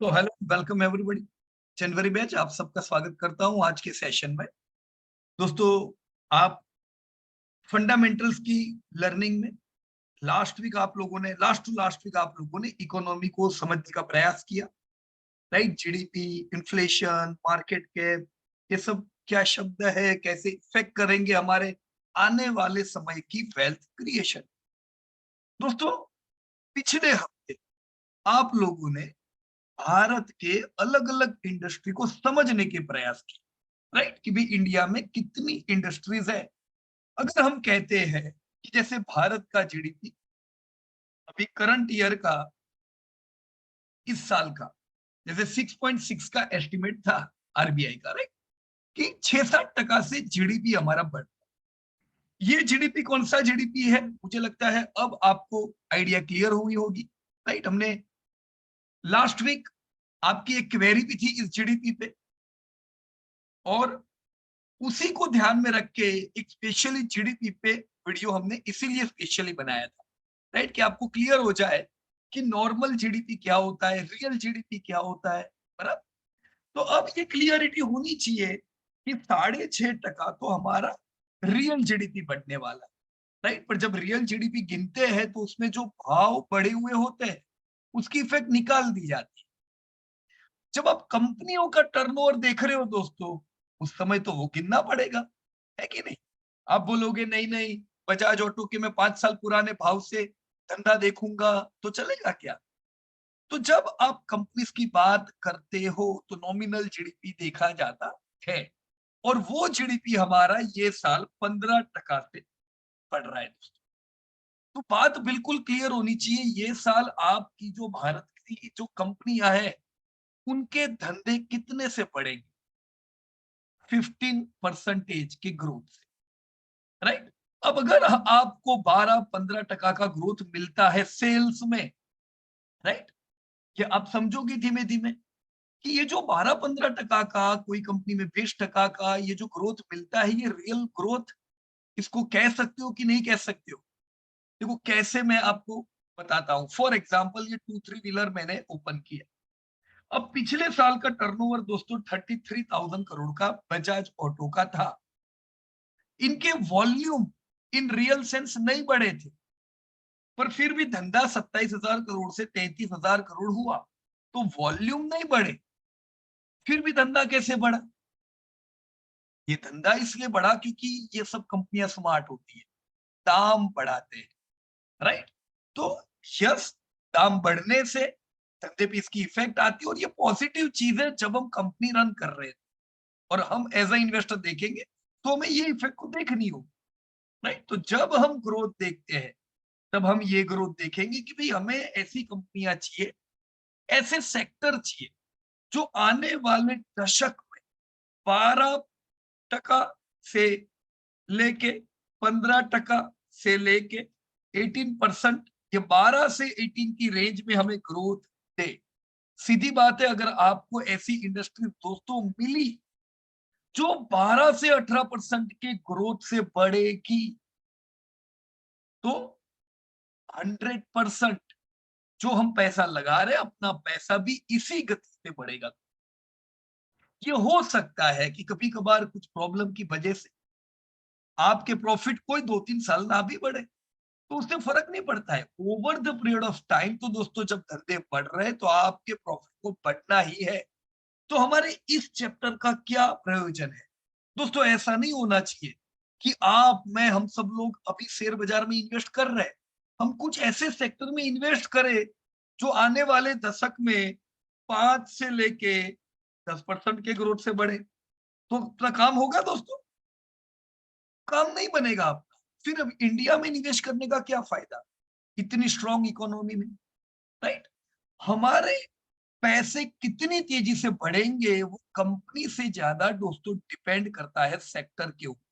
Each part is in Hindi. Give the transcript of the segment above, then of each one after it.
तो हेलो, वेलकम एवरीबॉडी। जनवरी बैच आप सबका स्वागत करता हूं आज के सेशन में। दोस्तों, आप फंडामेंटल्स की लर्निंग में लास्ट टू लास्ट वीक आप लोगों ने इकोनॉमी को समझने का प्रयास किया, right? GDP, inflation, market cap, ये सब क्या शब्द है, कैसे इफेक्ट करेंगे हमारे आने वाले समय की वेल्थ क्रिएशन। दोस्तों, पिछले हफ्ते आप लोगों ने भारत के अलग अलग इंडस्ट्री को समझने के प्रयास किए, राइट? कि भाई इंडिया में कितनी इंडस्ट्रीज है। अगर हम कहते हैं कि जैसे भारत का जीडीपी अभी करंट ईयर का, इस साल का, जैसे 6.6 का एस्टिमेट था आरबीआई का, राइट? कि 6-7% से जीडीपी हमारा बढ़। ये जीडीपी कौन सा जीडीपी है? मुझे लगता है अब आपको आइडिया क्लियर हुई होगी, राइट? हमने लास्ट वीक आपकी एक क्वेरी भी थी इस जीडीपी पे, और उसी को ध्यान में रख के एक स्पेशली जीडीपी पे वीडियो हमने इसीलिए स्पेशली बनाया था, राइट? कि आपको क्लियर हो जाए कि नॉर्मल जीडीपी क्या होता है, रियल जीडीपी क्या होता है, बराबर? तो अब ये क्लियरिटी होनी चाहिए कि 6.5% तो हमारा रियल जीडीपी बढ़ने वाला है, राइट? पर जब रियल जीडीपी गिनते हैं तो उसमें जो भाव बढ़े हुए होते हैं उसकी इफेक्ट निकाल दी जाती है। जब आप कंपनियों का टर्नओवर देख रहे हो दोस्तों, उस समय तो वो गिनना पड़ेगा, है कि नहीं? आप बोलोगे नहीं नहीं, बजाज ऑटो के मैं 5 साल पुराने भाव से धंधा देखूंगा तो चलेगा क्या? तो जब आप कंपनीज की बात करते हो तो नॉमिनल जीडीपी देखा जाता है, और वो जीडीपी हमारा ये साल 15% से बढ़ रहा है दोस्तों। तो बात बिल्कुल क्लियर होनी चाहिए, ये साल आपकी जो भारत की जो कंपनियां हैं उनके धंधे कितने से बढ़ेंगे? 15% की ग्रोथ से, राइट? अब अगर आपको 12-15% का ग्रोथ मिलता है सेल्स में, राइट, ये आप समझोगे धीमे धीमे कि ये जो 12-15% का, कोई कंपनी में 20% का ये जो ग्रोथ मिलता है, ये रियल ग्रोथ इसको कह सकते हो कि नहीं कह सकते हो? देखो कैसे, मैं आपको बताता हूं। फॉर एग्जाम्पल, ये 2-3 व्हीलर मैंने ओपन किया। अब पिछले साल का टर्नओवर दोस्तों 33,000 करोड़ का बजाज ऑटो का था। इनके वॉल्यूम इन रियल सेंस नहीं बढ़े थे, पर फिर भी धंधा 27,000 करोड़ से 33,000 करोड़ हुआ। तो वॉल्यूम नहीं बढ़े, फिर भी धंधा कैसे बढ़ा? ये धंधा इसलिए बढ़ा क्योंकि ये सब कंपनियां स्मार्ट होती है, दाम बढ़ाते हैं, राइट? तो यस, दाम बढ़ने से धंधे पे इसकी इफेक्ट आती है, और ये पॉजिटिव चीज है। जब हम कंपनी रन कर रहे हैं और हम एज अ इन्वेस्टर देखेंगे तो हमें ये इफेक्ट को देखनी होगी, राइट? तो जब हम ग्रोथ देखते हैं तब हम ये ग्रोथ देखेंगे कि भाई हमें ऐसी कंपनियां चाहिए, ऐसे सेक्टर चाहिए जो आने वाले दशक में 12% से लेके 15% से लेके 18%, ये 12 से 18 की रेंज में हमें ग्रोथ दे। सीधी बात है, अगर आपको ऐसी इंडस्ट्री दोस्तों मिली जो 12 से 18% के ग्रोथ से बढ़ेगी, तो 100% जो हम पैसा लगा रहे हैं अपना पैसा भी इसी गति से बढ़ेगा। ये हो सकता है कि कभी कभार कुछ प्रॉब्लम की वजह से आपके प्रॉफिट कोई 2-3 साल ना भी बढ़े, तो उससे फर्क नहीं पड़ता है। Over the period of time तो दोस्तों जब धंधे बढ़ रहे हैं तो आपके प्रॉफिट को बढ़ना ही है। तो हमारे इस चैप्टर का क्या प्रयोजन है? दोस्तों, ऐसा नहीं होना चाहिए कि आप, मैं, हम सब लोग अभी शेयर बाजार में इन्वेस्ट कर रहे हैं, हम कुछ ऐसे सेक्टर में इन्वेस्ट करें जो आने वाले दशक में 5 से लेके 10% के ग्रोथ से बढ़े। तो अपना काम होगा दोस्तों? काम नहीं बनेगा आपका। फिर अब इंडिया में निवेश करने का क्या फायदा इतनी स्ट्रांग इकोनॉमी में, राइट? हमारे पैसे कितनी तेजी से बढ़ेंगे वो कंपनी से ज्यादा दोस्तों डिपेंड करता है सेक्टर के ऊपर।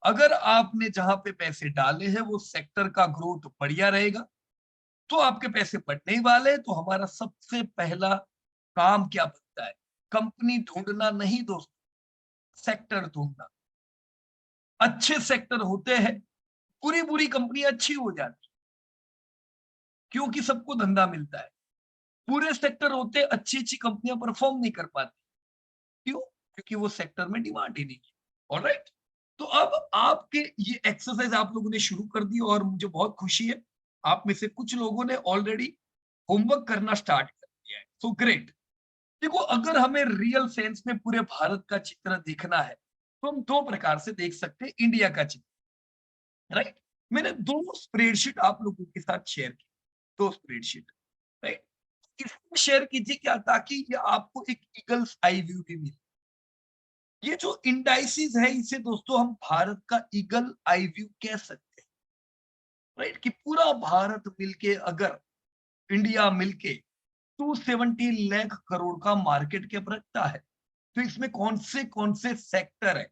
अगर आपने जहां पे पैसे डाले हैं वो सेक्टर का ग्रोथ बढ़िया रहेगा तो आपके पैसे बढ़ने ही वाले हैं। तो हमारा सबसे पहला काम क्या बनता है? कंपनी ढूंढना नहीं दोस्तों, सेक्टर ढूंढना। अच्छे सेक्टर होते हैं, पूरी बुरी कंपनी अच्छी हो जाती, क्योंकि सबको धंधा मिलता है। पूरे सेक्टर होते अच्छी अच्छी कंपनियां परफॉर्म नहीं कर पाती। क्यों? क्योंकि वो सेक्टर में डिमांड ही नहीं है। ऑलराइट, तो अब आपके ये एक्सरसाइज आप लोगों ने शुरू कर दी और मुझे बहुत खुशी है, आप में से कुछ लोगों ने ऑलरेडी होमवर्क करना स्टार्ट कर दिया है, सो ग्रेट। देखो, अगर हमें रियल सेंस में पूरे भारत का चित्र देखना है तो हम दो प्रकार से देख सकते हैं इंडिया का चित्र। राइट, मैंने दो स्प्रेडशीट आप लोगों के साथ शेयर की, दो स्प्रेडशीट। राइट, इसमें शेयर कीजिए क्या, ताकि ये आपको एक ईगल्स आई व्यू भी मिले। ये जो इंडाइसिस है इसे दोस्तों हम भारत का ईगल आई व्यू कह सकते हैं। राइट, कि पूरा भारत मिलके, अगर इंडिया मिलके 270 लाख करोड़ का मार्केट कैप रखता है, तो इसमें कौन से सेक्टर है,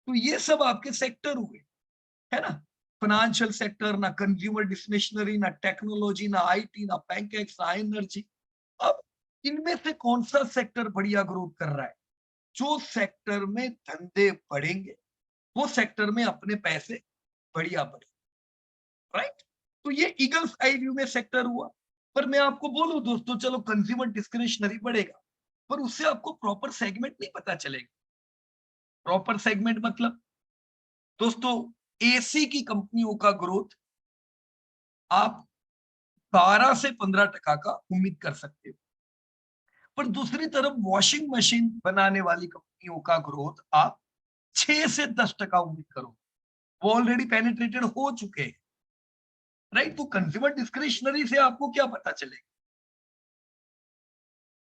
तो ये सब आपके सेक्टर हुए, है ना। फाइनेंशियल सेक्टर, ना कंज्यूमर डिस्क्रिशनरी, ना टेक्नोलॉजी, ना आईटी, ना बैंकिंग, ना एनर्जी। अब इनमें से कौन सा सेक्टर बढ़िया ग्रोथ कर रहा है? जो सेक्टर में धंधे बढ़ेंगे, वो सेक्टर में अपने पैसे बढ़िया बढ़े। राइट, तो ये ईगल्स आई व्यू में सेक्टर हुआ। पर मैं आपको बोलूं दोस्तों, चलो कंज्यूमर डिस्क्रिशनरी बढ़ेगा, पर उससे आपको प्रॉपर सेगमेंट नहीं पता चलेगा। प्रॉपर सेगमेंट मतलब दोस्तों, एसी की कंपनियों का ग्रोथ आप 12 से 15% का उम्मीद कर सकते हो, पर दूसरी तरफ वॉशिंग मशीन बनाने वाली कंपनियों का ग्रोथ आप 6 से 10% उम्मीद करो। वो ऑलरेडी पेनिट्रेटेड हो चुके हैं। राइट, तो कंज्यूमर डिस्क्रिशनरी से आपको क्या पता चलेगा?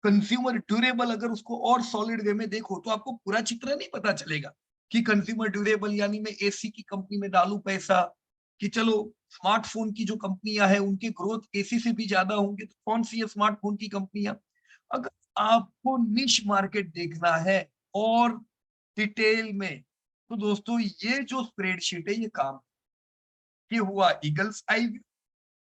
कंज्यूमर ड्यूरेबल, अगर उसको और सॉलिड वे में देखो तो आपको पूरा चित्र नहीं पता चलेगा कि कंज्यूमर ड्यूरेबल यानी मैं एसी की कंपनी में डालू पैसा, कि चलो स्मार्टफोन की जो कंपनियां हैं उनके ग्रोथ एसी से भी ज्यादा होंगे, तो कौन सी है स्मार्टफोन की कंपनियां। अगर आपको निश मार्केट देखना है और डिटेल में, तो दोस्तों ये जो स्प्रेडशीट है ये काम, ये हुआ ईगल्स आई,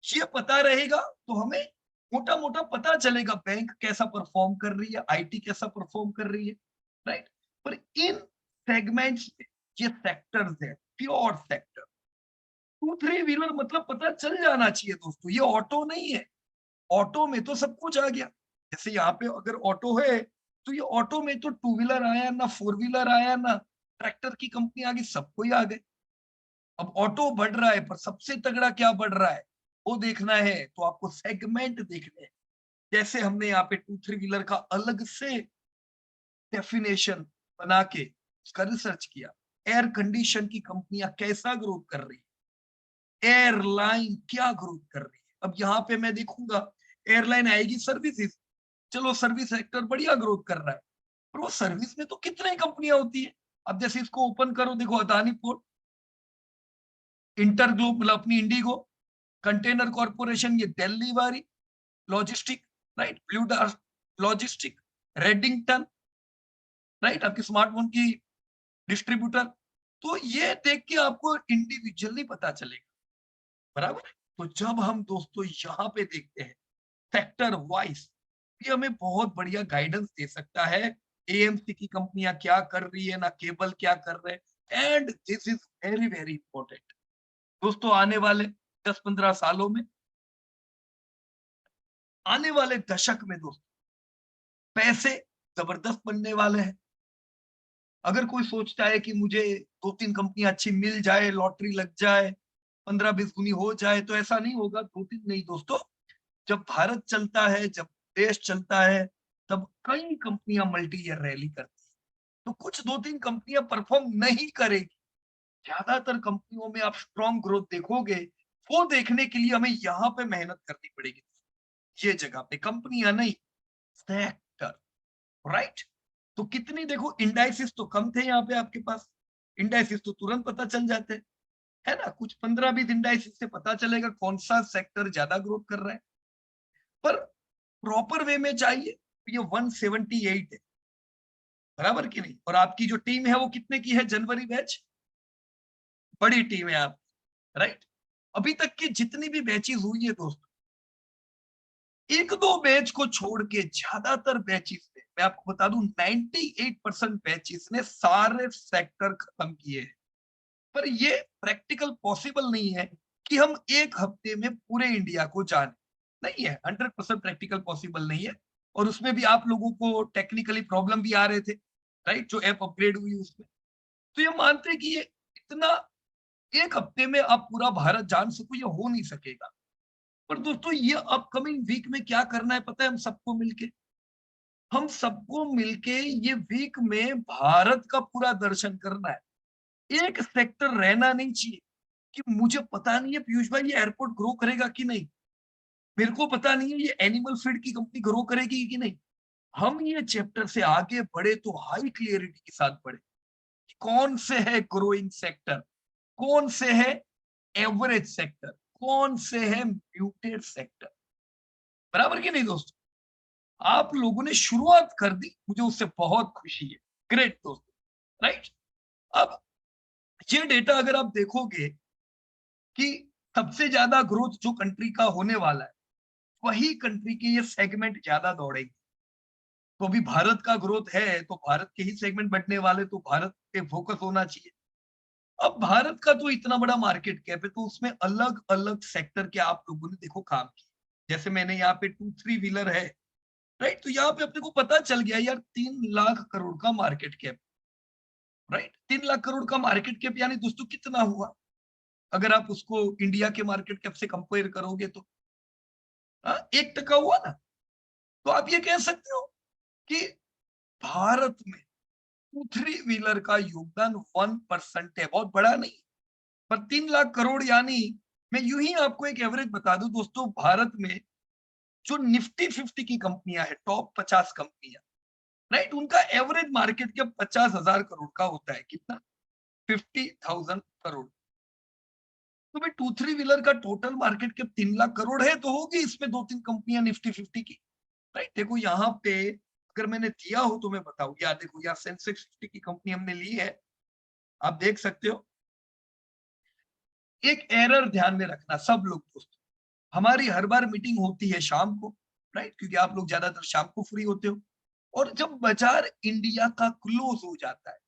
ये पता रहेगा तो हमें मोटा मोटा पता चलेगा बैंक कैसा परफॉर्म कर रही है, आईटी कैसा परफॉर्म कर रही है। राइट, पर इन सेगमेंट्स में ये सेक्टर्स है, pure sector. Two three wheeler मतलब पता चल जाना चाहिए दोस्तों, ये ऑटो नहीं है। ऑटो में तो सब कुछ आ गया, जैसे यहाँ पे अगर ऑटो है तो ये ऑटो में तो टू व्हीलर आया ना, फोर व्हीलर आया ना, ट्रैक्टर की कंपनी आ गई, सब कोई आ गए। अब ऑटो बढ़ रहा है, पर सबसे तगड़ा क्या बढ़ रहा है वो देखना है, तो आपको सेगमेंट देखने हैं। जैसे हमने यहाँ पे टू थ्री व्हीलर का अलग से डेफिनेशन बना के उसका रिसर्च किया। एयर कंडीशन की कंपनियां कैसा ग्रोथ कर रही है, एयरलाइन क्या ग्रोथ कर रही है। अब यहाँ पे मैं देखूंगा एयरलाइन आएगी सर्विसेज, चलो सर्विस सेक्टर बढ़िया ग्रोथ कर रहा है, पर वो सर्विस में तो कितनी कंपनियां होती है। अब जैसे इसको ओपन करो, देखो अदानी पोर्ट, इंटरग्लोब मतलब अपनी इंडिगो, कंटेनर कॉर्पोरेशन ये दिल्ली वाली, logistic, right, blue dart logistic, Redington, right, आपकी स्मार्टफोन की डिस्ट्रीब्यूटर। तो ये देख के आपको इंडिविजुअली पता चलेगा, बराबर है? तो जब हम दोस्तों यहाँ पे देखते हैं सेक्टर वाइज, ये हमें बहुत बढ़िया गाइडेंस दे सकता है, एएमसी की कंपनियां क्या कर रही है ना, केबल क्या कर रहे हैं। And this is very very important दोस्तों, आने वाले 10-15 सालों में, आने वाले दशक में दोस्तों, पैसे जबरदस्त बनने वाले हैं। अगर कोई सोचता है कि मुझे 2-3 कंपनियां अच्छी मिल जाए, लॉटरी लग जाए, 15-20 गुनी हो जाए, तो ऐसा नहीं होगा। 2-3 नहीं दोस्तों, जब भारत चलता है, जब देश चलता है, तब कई कंपनियां मल्टी ईयर रैली करती है। तो कुछ 2-3 कंपनियां परफॉर्म नहीं करेगी, ज्यादातर कंपनियों में आप स्ट्रॉन्ग ग्रोथ देखोगे। वो देखने के लिए हमें यहाँ पे मेहनत करनी पड़ेगी, ये जगह पे कंपनियां नहीं, सेक्टर। राइट, तो कितनी देखो, इंडाइसिस तो कम थे यहाँ पे आपके पास, इंडाइसिस तो तुरंत पता चल जाते हैं, है ना। कुछ 15-20 इंडाइसिस से पता चलेगा कौन सा सेक्टर ज्यादा ग्रोथ कर रहा है। पर प्रॉपर वे में चाहिए तो ये 178 है, बराबर की नहीं। और आपकी जो टीम है वो कितने की है, जनवरी बैच, बड़ी टीम है आप, राइट। अभी तक की जितनी भी बैचेस हुई है दोस्तों, एक दो बैच को छोड़ के ज्यादातर बैचेस में, मैं आपको बता दूं 98% बैचेस ने सारे सेक्टर खत्म किए हैं। पर ये प्रैक्टिकल पॉसिबल नहीं है कि हम एक हफ्ते में पूरे इंडिया को जाने। नहीं है, 100% प्रैक्टिकल पॉसिबल नहीं है। और उसमें भी आप लोगों को टेक्निकली प्रॉब्लम भी आ रहे थे, राइट, जो ऐप अपग्रेड हुई उसमें। तो ये मानते हैं कि ये इतना एक हफ्ते में आप पूरा भारत जान सको, ये हो नहीं सकेगा। पर दोस्तों ये अपकमिंग वीक में क्या करना है पता है हम सबको मिलके? हम सबको मिलके ये वीक में भारत का पूरा दर्शन करना है। एक सेक्टर रहना नहीं चाहिए कि मुझे पता नहीं है पीयूष भाई ये एयरपोर्ट ग्रो करेगा कि नहीं, मेरे को पता नहीं है ये एनिमल फीड की कंपनी ग्रो करेगी कि नहीं। हम ये चैप्टर से आगे बढ़े तो हाई क्लियरिटी के साथ बढ़े कि कौन से है ग्रोइंग सेक्टर, कौन से है एवरेज सेक्टर, कौन से है म्यूटेड सेक्टर। बराबर कि नहीं दोस्तों? आप लोगों ने शुरुआत कर दी, मुझे उससे बहुत खुशी है। ग्रेट दोस्तों, राइट। अब ये डेटा अगर आप देखोगे कि सबसे ज्यादा ग्रोथ जो कंट्री का होने वाला है, वही कंट्री के ये सेगमेंट ज्यादा दौड़ेंगे। तो अभी भारत का ग्रोथ है तो भारत के ही सेगमेंट बढ़ने वाले, तो भारत पे फोकस होना चाहिए। अब भारत का तो इतना बड़ा मार्केट कैप है, तो उसमें अलग अलग सेक्टर के आप लोगों ने देखो काम किया। जैसे मैंने यहाँ पे 2-3 व्हीलर है, राइट, तो यहाँ पे अपने को पता चल गया यार 3 लाख करोड़ का market cap, right. 3 lakh crore का मार्केट कैप यानी दोस्तों कितना हुआ, अगर आप उसको इंडिया के मार्केट कैप से कंपेयर करोगे तो 1% हुआ ना। तो आप ये कह सकते हो कि भारत में 2-3 व्हीलर का योगदान 1% है, बहुत बड़ा नहीं। पर 3 लाख करोड़ यानी मैं यूं ही आपको एक एवरेज बता दूं दोस्तों, भारत में जो निफ्टी 50 की कंपनियां हैं, टॉप 50 कंपनियां, राइट, उनका एवरेज मार्केट कैप 50,000 करोड़ का होता है। कितना? 50,000 करोड़। तो भाई 2-3 व्हीलर का total market cap 3 lakh crore है, तो होगी इसमें 2-3 कंपनियां निफ्टी 50 की, राइट। देखो यहाँ पे अगर मैंने दिया हो तो मैं बताऊं, यार देखो यार सेंसेक्स 50 की कंपनी हमने ली है, आप देख सकते हो। एक एरर ध्यान में रखना सब लोग दोस्तों, हमारी हर बार मीटिंग होती है शाम को, राइट, क्योंकि आप लोग ज्यादातर शाम को फ्री होते हो। और जब बाजार इंडिया का क्लोज हो जाता है,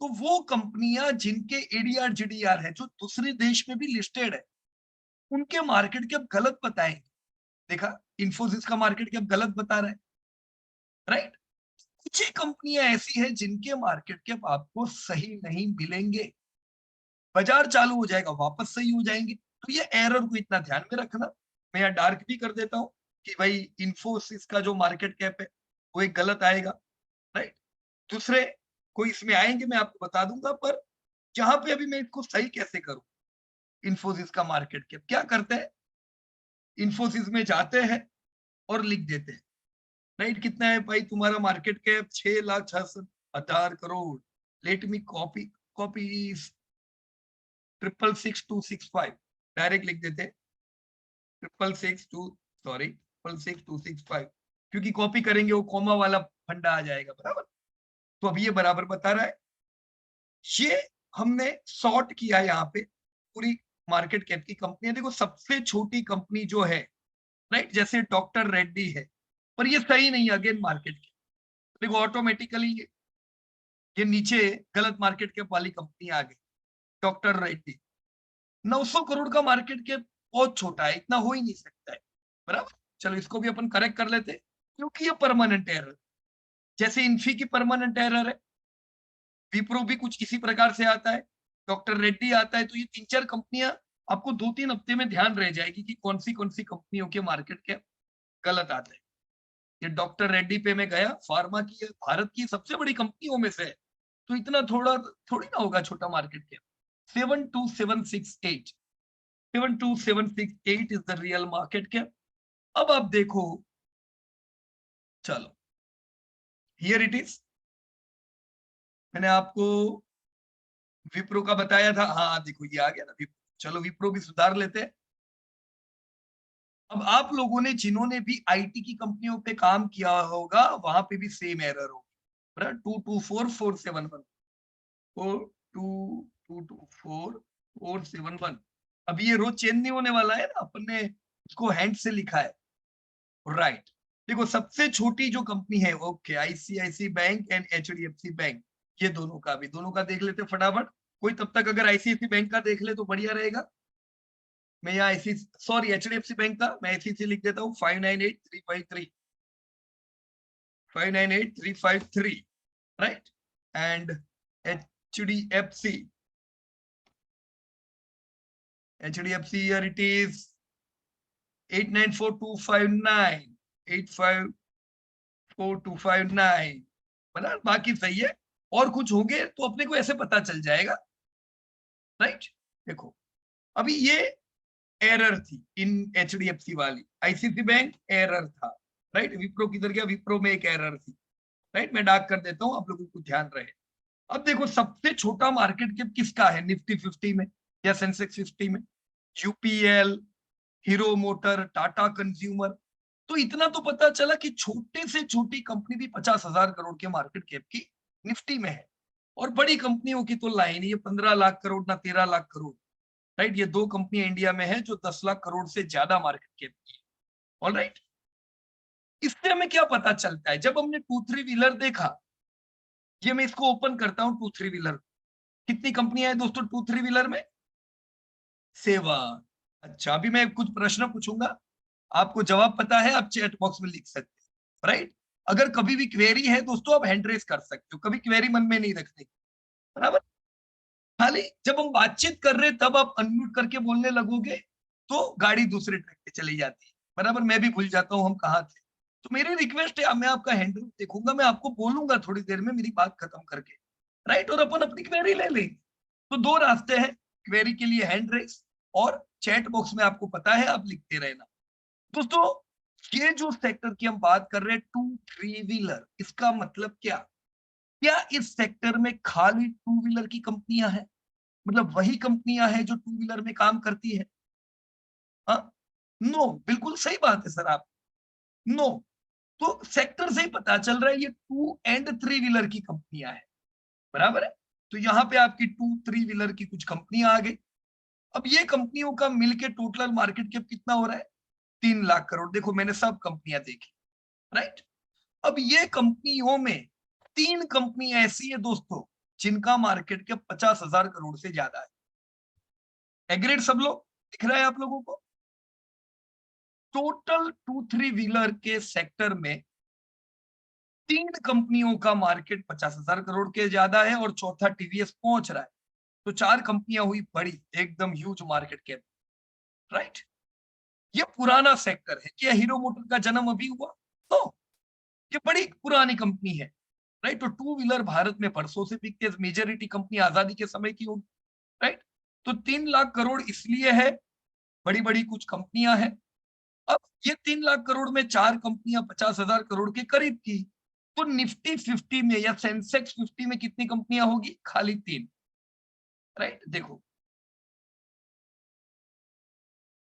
तो वो कंपनियां जिनके एडीआर जीडीआर है, जो दूसरे देश में भी लिस्टेड है, उनके मार्केट कैप गलत बताएंगे। देखा, इंफोसिस का मार्केट कैप गलत बता रहा है, राइट। कुछ ही कंपनियां ऐसी हैं जिनके मार्केट कैप आपको सही नहीं मिलेंगे, बाजार चालू हो जाएगा वापस सही हो जाएंगे। तो ये एरर को इतना ध्यान में रखना। मैं यहाँ डार्क भी कर देता हूँ कि भाई इंफोसिस का जो मार्केट कैप है वो एक गलत आएगा, राइट। दूसरे कोई इसमें आएंगे मैं आपको बता दूंगा, पर जहां पे अभी मैं इसको सही कैसे करूं, इंफोसिस का मार्केट कैप क्या करते हैं, इंफोसिस में जाते हैं और लिख देते हैं, राइट, कितना है भाई तुम्हारा market cap, 6,66,000 crore. Let me copy copy 666,265, direct लिख देते हैं 666,2, सॉरी 666,265, क्योंकि कॉपी करेंगे वो कॉमा वाला फंडा आ जाएगा, बराबर। तो अब ये बराबर बता रहा है। ये हमने सॉर्ट किया यहाँ पे पूरी मार्केट कैप की कंपनी। देखो सबसे छोटी कंपनी जो है, राइट, जैसे डॉक्टर रेड्डी है, पर ये सही नहीं है अगेन मार्केट कैप। देखो ऑटोमेटिकली ये नीचे गलत मार्केट कैप वाली कंपनी आ गई, डॉक्टर रेड्डी। 900 करोड़ का मार्केट कैप बहुत छोटा है, इतना हो ही नहीं सकता है, बराबर। चलो इसको भी अपन करेक्ट कर लेते हैं, क्योंकि ये परमानेंट एरर, जैसे इन्फी की परमानेंट एरर है, विप्रो भी कुछ इसी प्रकार से आता है, डॉक्टर रेड्डी आता है। तो ये 3-4 कंपनियां आपको 2-3 हफ्ते में ध्यान रह जाएगी कि कौन सी कंपनियों के मार्केट कैप गलत आते हैं। ये डॉक्टर रेड्डी पे मैं गया, फार्मा की भारत की सबसे बड़ी कंपनियों में से है, तो इतना थोड़ी ना होगा छोटा market cap. 72768, 72768 is the real market cap. अब आप देखो, चलो हियर इट इज, मैंने आपको विप्रो का बताया था, हाँ देखो ये आ गया ना विप्रो। चलो विप्रो भी सुधार लेते हैं। अब आप लोगों ने जिन्होंने भी आईटी की कंपनियों पे काम किया होगा, वहां पे भी सेम एरर होगी, 224,471, 224,471। अब ये रोज चेंज नहीं होने वाला है ना, अपन ने इसको हैंड से लिखा है, राइट। देखो सबसे छोटी जो कंपनी है, okay, ICICI bank and HDFC bank, ये दोनों का देख लेते फटाफट। कोई तब तक अगर आईसीआईसी बैंक का देख ले तो बढ़िया रहेगा। मैं यहाँ ऐसी, सॉरी HDFC बैंक था, मैं ऐसी लिख देता हूँ 598353, 598353, right, and HDFC here it is 894259, 854259, बराबर, बाकी सही है। और कुछ होंगे तो अपने को ऐसे पता चल जाएगा, राइट। देखो अभी ये एरर थी इन HDFC वाली, ICICI बैंक एरर था, राइट। विप्रो किधर गया, विप्रो में एक एरर थी, राइट। मैं डार्क कर देता हूं, आप लोगों को ध्यान रहे। अब देखो सबसे छोटा मार्केट कैप किसका है निफ्टी 50 में या सेंसेक्स 50 में? UPL, hero motor, Tata consumer. तो इतना तो पता चला कि छोटे से छोटी कंपनी भी 50,000 करोड़ के मार्केट कैप की निफ्टी में है, और बड़ी कंपनियों की तो लाइन, ये 15 लाख करोड़ ना 13 लाख करोड़, राइट। ये दो कंपनियां इंडिया में है जो 10 लाख करोड़ से ज्यादा मार्केट कैप की है, ऑल राइट। इससे हमें क्या पता चलता है, जब हमने 2-3 व्हीलर देखा, ये मैं इसको ओपन करता हूं 2-3 व्हीलर, कितनी कंपनियां हैं दोस्तों 2-3 व्हीलर में? 7। अच्छा, अभी मैं कुछ प्रश्न पूछूंगा, आपको जवाब पता है आप चैट बॉक्स में लिख सकते हैं, राइट। अगर कभी भी क्वेरी है दोस्तों आप हैंड रेस कर सकते हो, कभी क्वेरी मन में नहीं रखनी, बराबर। खाली जब हम बातचीत कर रहे तब आप अनम्यूट करके बोलने लगोगे तो गाड़ी दूसरे ट्रैक पे चली जाती है, बराबर। मैं भी भूल जाता हूँ हम कहाँ थे। तो मेरी रिक्वेस्ट है, मैं आपका हैंड रेस देखूंगा, मैं आपको बोलूंगा थोड़ी देर में मेरी बात खत्म करके, राइट, और अपन अपनी क्वेरी ले लेंगे। तो दो रास्ते हैं क्वेरी के लिए, हैंड रेस और चैट बॉक्स में, आपको पता है आप लिखते रहना। दोस्तों ये जो सेक्टर की हम बात कर रहे हैं 2-3 व्हीलर, इसका मतलब क्या इस सेक्टर में खाली 2 व्हीलर की कंपनियां हैं, मतलब वही कंपनियां हैं जो 2 व्हीलर में काम करती है? हाँ, नो, बिल्कुल सही बात है सर आप, नो। तो सेक्टर से ही पता चल रहा है ये 2 और 3 व्हीलर की कंपनियां हैं, बराबर है। तो यहाँ पे आपकी 2-3 व्हीलर की कुछ कंपनियां आ गई। अब ये कंपनियों का मिलके टोटल मार्केट कैप कितना हो रहा है? 3 लाख करोड़। देखो मैंने सब कंपनियां देखी, राइट। अब ये कंपनियों में 3 कंपनी ऐसी है दोस्तों जिनका मार्केट कैप 50,000 करोड़ से ज्यादा है। एग्रीड सब लोग, दिख रहा है आप लोगों को? टोटल 2-3 व्हीलर के सेक्टर में 3 कंपनियों का मार्केट 50,000 करोड़ के ज्यादा है, और चौथा TVS पहुंच रहा है। तो 4 कंपनियां हुई बड़ी, एकदम ह्यूज मार्केट कैप, राइट। ये पुराना सेक्टर है। क्या हीरो मोटर का जन्म अभी हुआ? तो ये बड़ी पुरानी कंपनी है, राइट। तो 2 व्हीलर भारत में बरसों से बिकते हैं, मेजोरिटी कंपनी आजादी के समय की होगी, राइट। तो 3 लाख करोड़ इसलिए है, बड़ी बड़ी कुछ कंपनियां हैं। अब ये 3 लाख करोड़ में 4 कंपनियां 50,000 करोड़ के करीब की, तो निफ्टी 50 में या सेंसेक्स 50 में कितनी कंपनियां होगी? खाली 3, राइट। देखो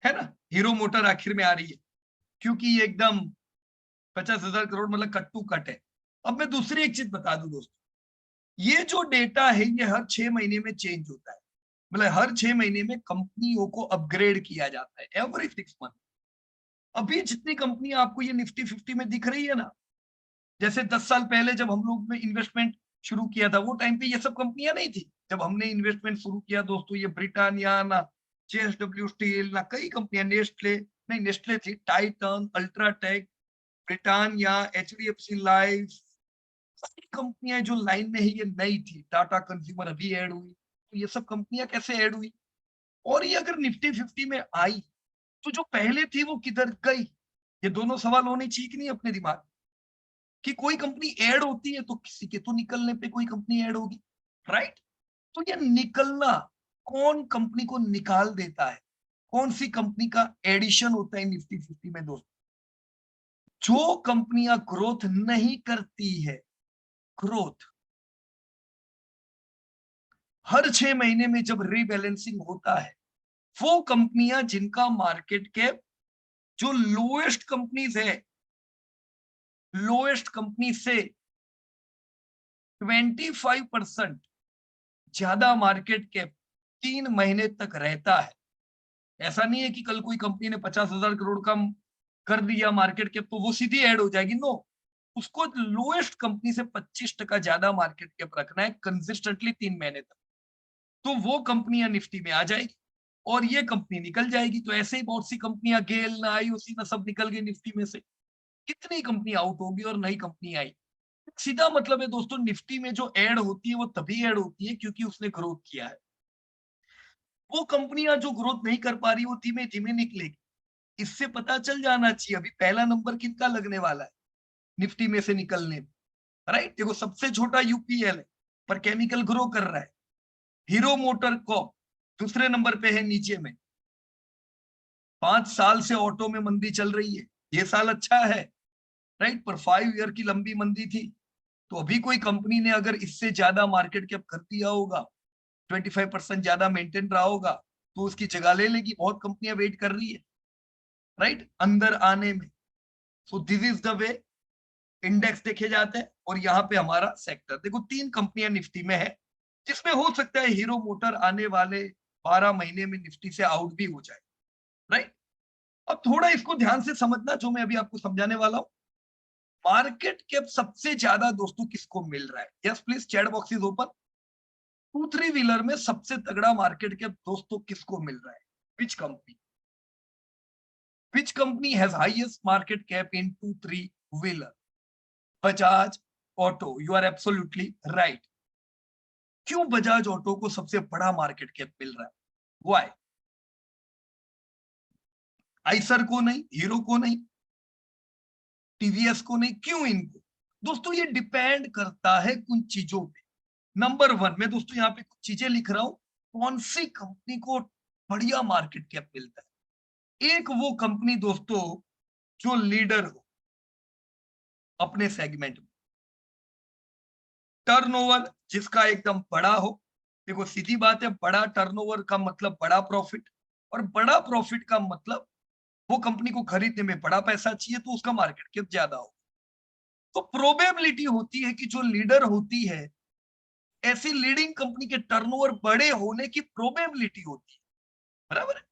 है ना, हीरो मोटर आखिर में आ रही है क्योंकि ये एकदम 50,000 करोड़ मतलब कट टू कट है। अब मैं दूसरी एक चीज बता दूं दोस्तों, ये जो डेटा है ये हर 6 महीने में चेंज होता है, मतलब हर 6 महीने में कंपनियों को अपग्रेड किया जाता है, एवरी 6 मंथ। अभी जितनी कंपनी आपको ये निफ्टी 50 में दिख रही है ना, जैसे 10 साल पहले जब हम लोग ने इन्वेस्टमेंट शुरू किया था, वो टाइम पे ये सब कंपनियां नहीं थी। जब हमने इन्वेस्टमेंट शुरू किया दोस्तों, ये ब्रिटानिया ना, JSW स्टील ना, कई कंपनियां, नेस्ले नहीं, नेस्ले थी, Titan, UltraTech, Britannia, HDFC life, सारी कंपनियां जो लाइन में है ये नई थी। टाटा कंज्यूमर अभी ऐड हुई, तो ये सब कंपनियां कैसे ऐड हुई? और ये अगर निफ्टी 50 में आई तो जो पहले थी वो किधर गई? ये दोनों सवाल होने चाहिए कि नहीं अपने दिमाग में, कि कोई कंपनी ऐड होती है तो किसी के तो निकलने पे कोई कंपनी ऐड होगी, राइट। तो ये निकलना, कौन कंपनी को निकाल देता है, कौन सी कंपनी का एडिशन होता है निफ्टी 50 में दोस्तों? जो कंपनियां ग्रोथ नहीं करती है, ग्रोथ हर 6 महीने में जब रीबैलेंसिंग होता है, वो कंपनियां जिनका मार्केट कैप जो लोएस्ट कंपनीज है, लोएस्ट कंपनी से 25% ज्यादा मार्केट कैप 3 महीने तक रहता है। ऐसा नहीं है कि कल कोई कंपनी ने 50,000 करोड़ का कर दिया मार्केट कैप तो वो सीधी ऐड हो जाएगी, नो। उसको लोएस्ट कंपनी से 25% ज्यादा मार्केट कैप रखना है कंसिस्टेंटली 3 महीने तक, तो वो कंपनियां निफ्टी में आ जाएगी। और ये कंपनी निकल जाएगी। तो ऐसे ही बहुत सी कंपनियां, गेल ना आई उसी में सब निकल गई निफ्टी में से। कितनी कंपनी आउट होगी और नई कंपनी आई। सीधा मतलब है दोस्तों, निफ्टी में जो ऐड होती है वो तभी ऐड होती है क्योंकि उसने ग्रोथ किया है। वो कंपनियां जो ग्रोथ नहीं कर पा रही वो धीमे धीमे निकलेगी। इससे पता चल जाना चाहिए अभी पहला नंबर किनका लगने वाला है निफ्टी में से निकलने में। राइट, देखो सबसे छोटा यूपीएल है पर केमिकल ग्रो कर रहा है। हीरो मोटर कॉर्प दूसरे नंबर पे है नीचे में। 5 साल से ऑटो में मंदी चल रही है, ये साल अच्छा है राइट, पर 5 ईयर की लंबी मंदी थी। तो अभी कोई कंपनी ने अगर इससे ज्यादा मार्केट कैप कर दिया होगा, 25% ज्यादा मेंटेन रहा होगा, तो उसकी जगह ले लेगी। बहुत कंपनियां वेट कर रही है राइट अंदर आने में। So this is the way index देखे जाते हैं। और यहाँ पे हमारा सेक्टर देखो, 3 कंपनियां निफ्टी में है जिसमें हो सकता है हीरो मोटर आने वाले 12 महीने में निफ्टी से आउट भी हो जाए राइट। अब थोड़ा इसको ध्यान से समझना जो मैं अभी आपको समझाने वाला हूं। मार्केट कैप सबसे ज्यादा दोस्तों किसको मिल रहा है? Yes please, chat box is open. 2-3 wheeler में सबसे तगड़ा मार्केट कैप दोस्तों किसको मिल रहा है? Which company? Which company has highest market cap in 2-3 wheeler? Bajaj auto. You are absolutely right. क्यों बजाज ऑटो को सबसे बड़ा मार्केट कैप मिल रहा है? व्हाई? आइसर को नहीं, हीरो को नहीं, टीवीएस को नहीं, क्यों इनको? दोस्तों ये डिपेंड करता है कुछ चीजों पे। नंबर 1, मैं दोस्तों यहाँ पे कुछ चीजें लिख रहा हूं, कौन सी कंपनी को बढ़िया मार्केट कैप मिलता है। एक वो कंपनी दोस्तों जो लीडर हो अपने सेगमेंट में, टर्नओवर जिसका एकदम बड़ा हो। देखो सीधी बात है, बड़ा टर्नओवर का मतलब बड़ा प्रॉफिट, और बड़ा प्रॉफिट का मतलब वो कंपनी को खरीदने में बड़ा पैसा चाहिए, तो उसका मार्केट कैप ज्यादा हो। तो प्रोबेबिलिटी होती है कि जो लीडर होती है, ऐसी लीडिंग कंपनी के टर्नओवर बड़े होने की प्रोबेबिलिटी होती है, बराबर है।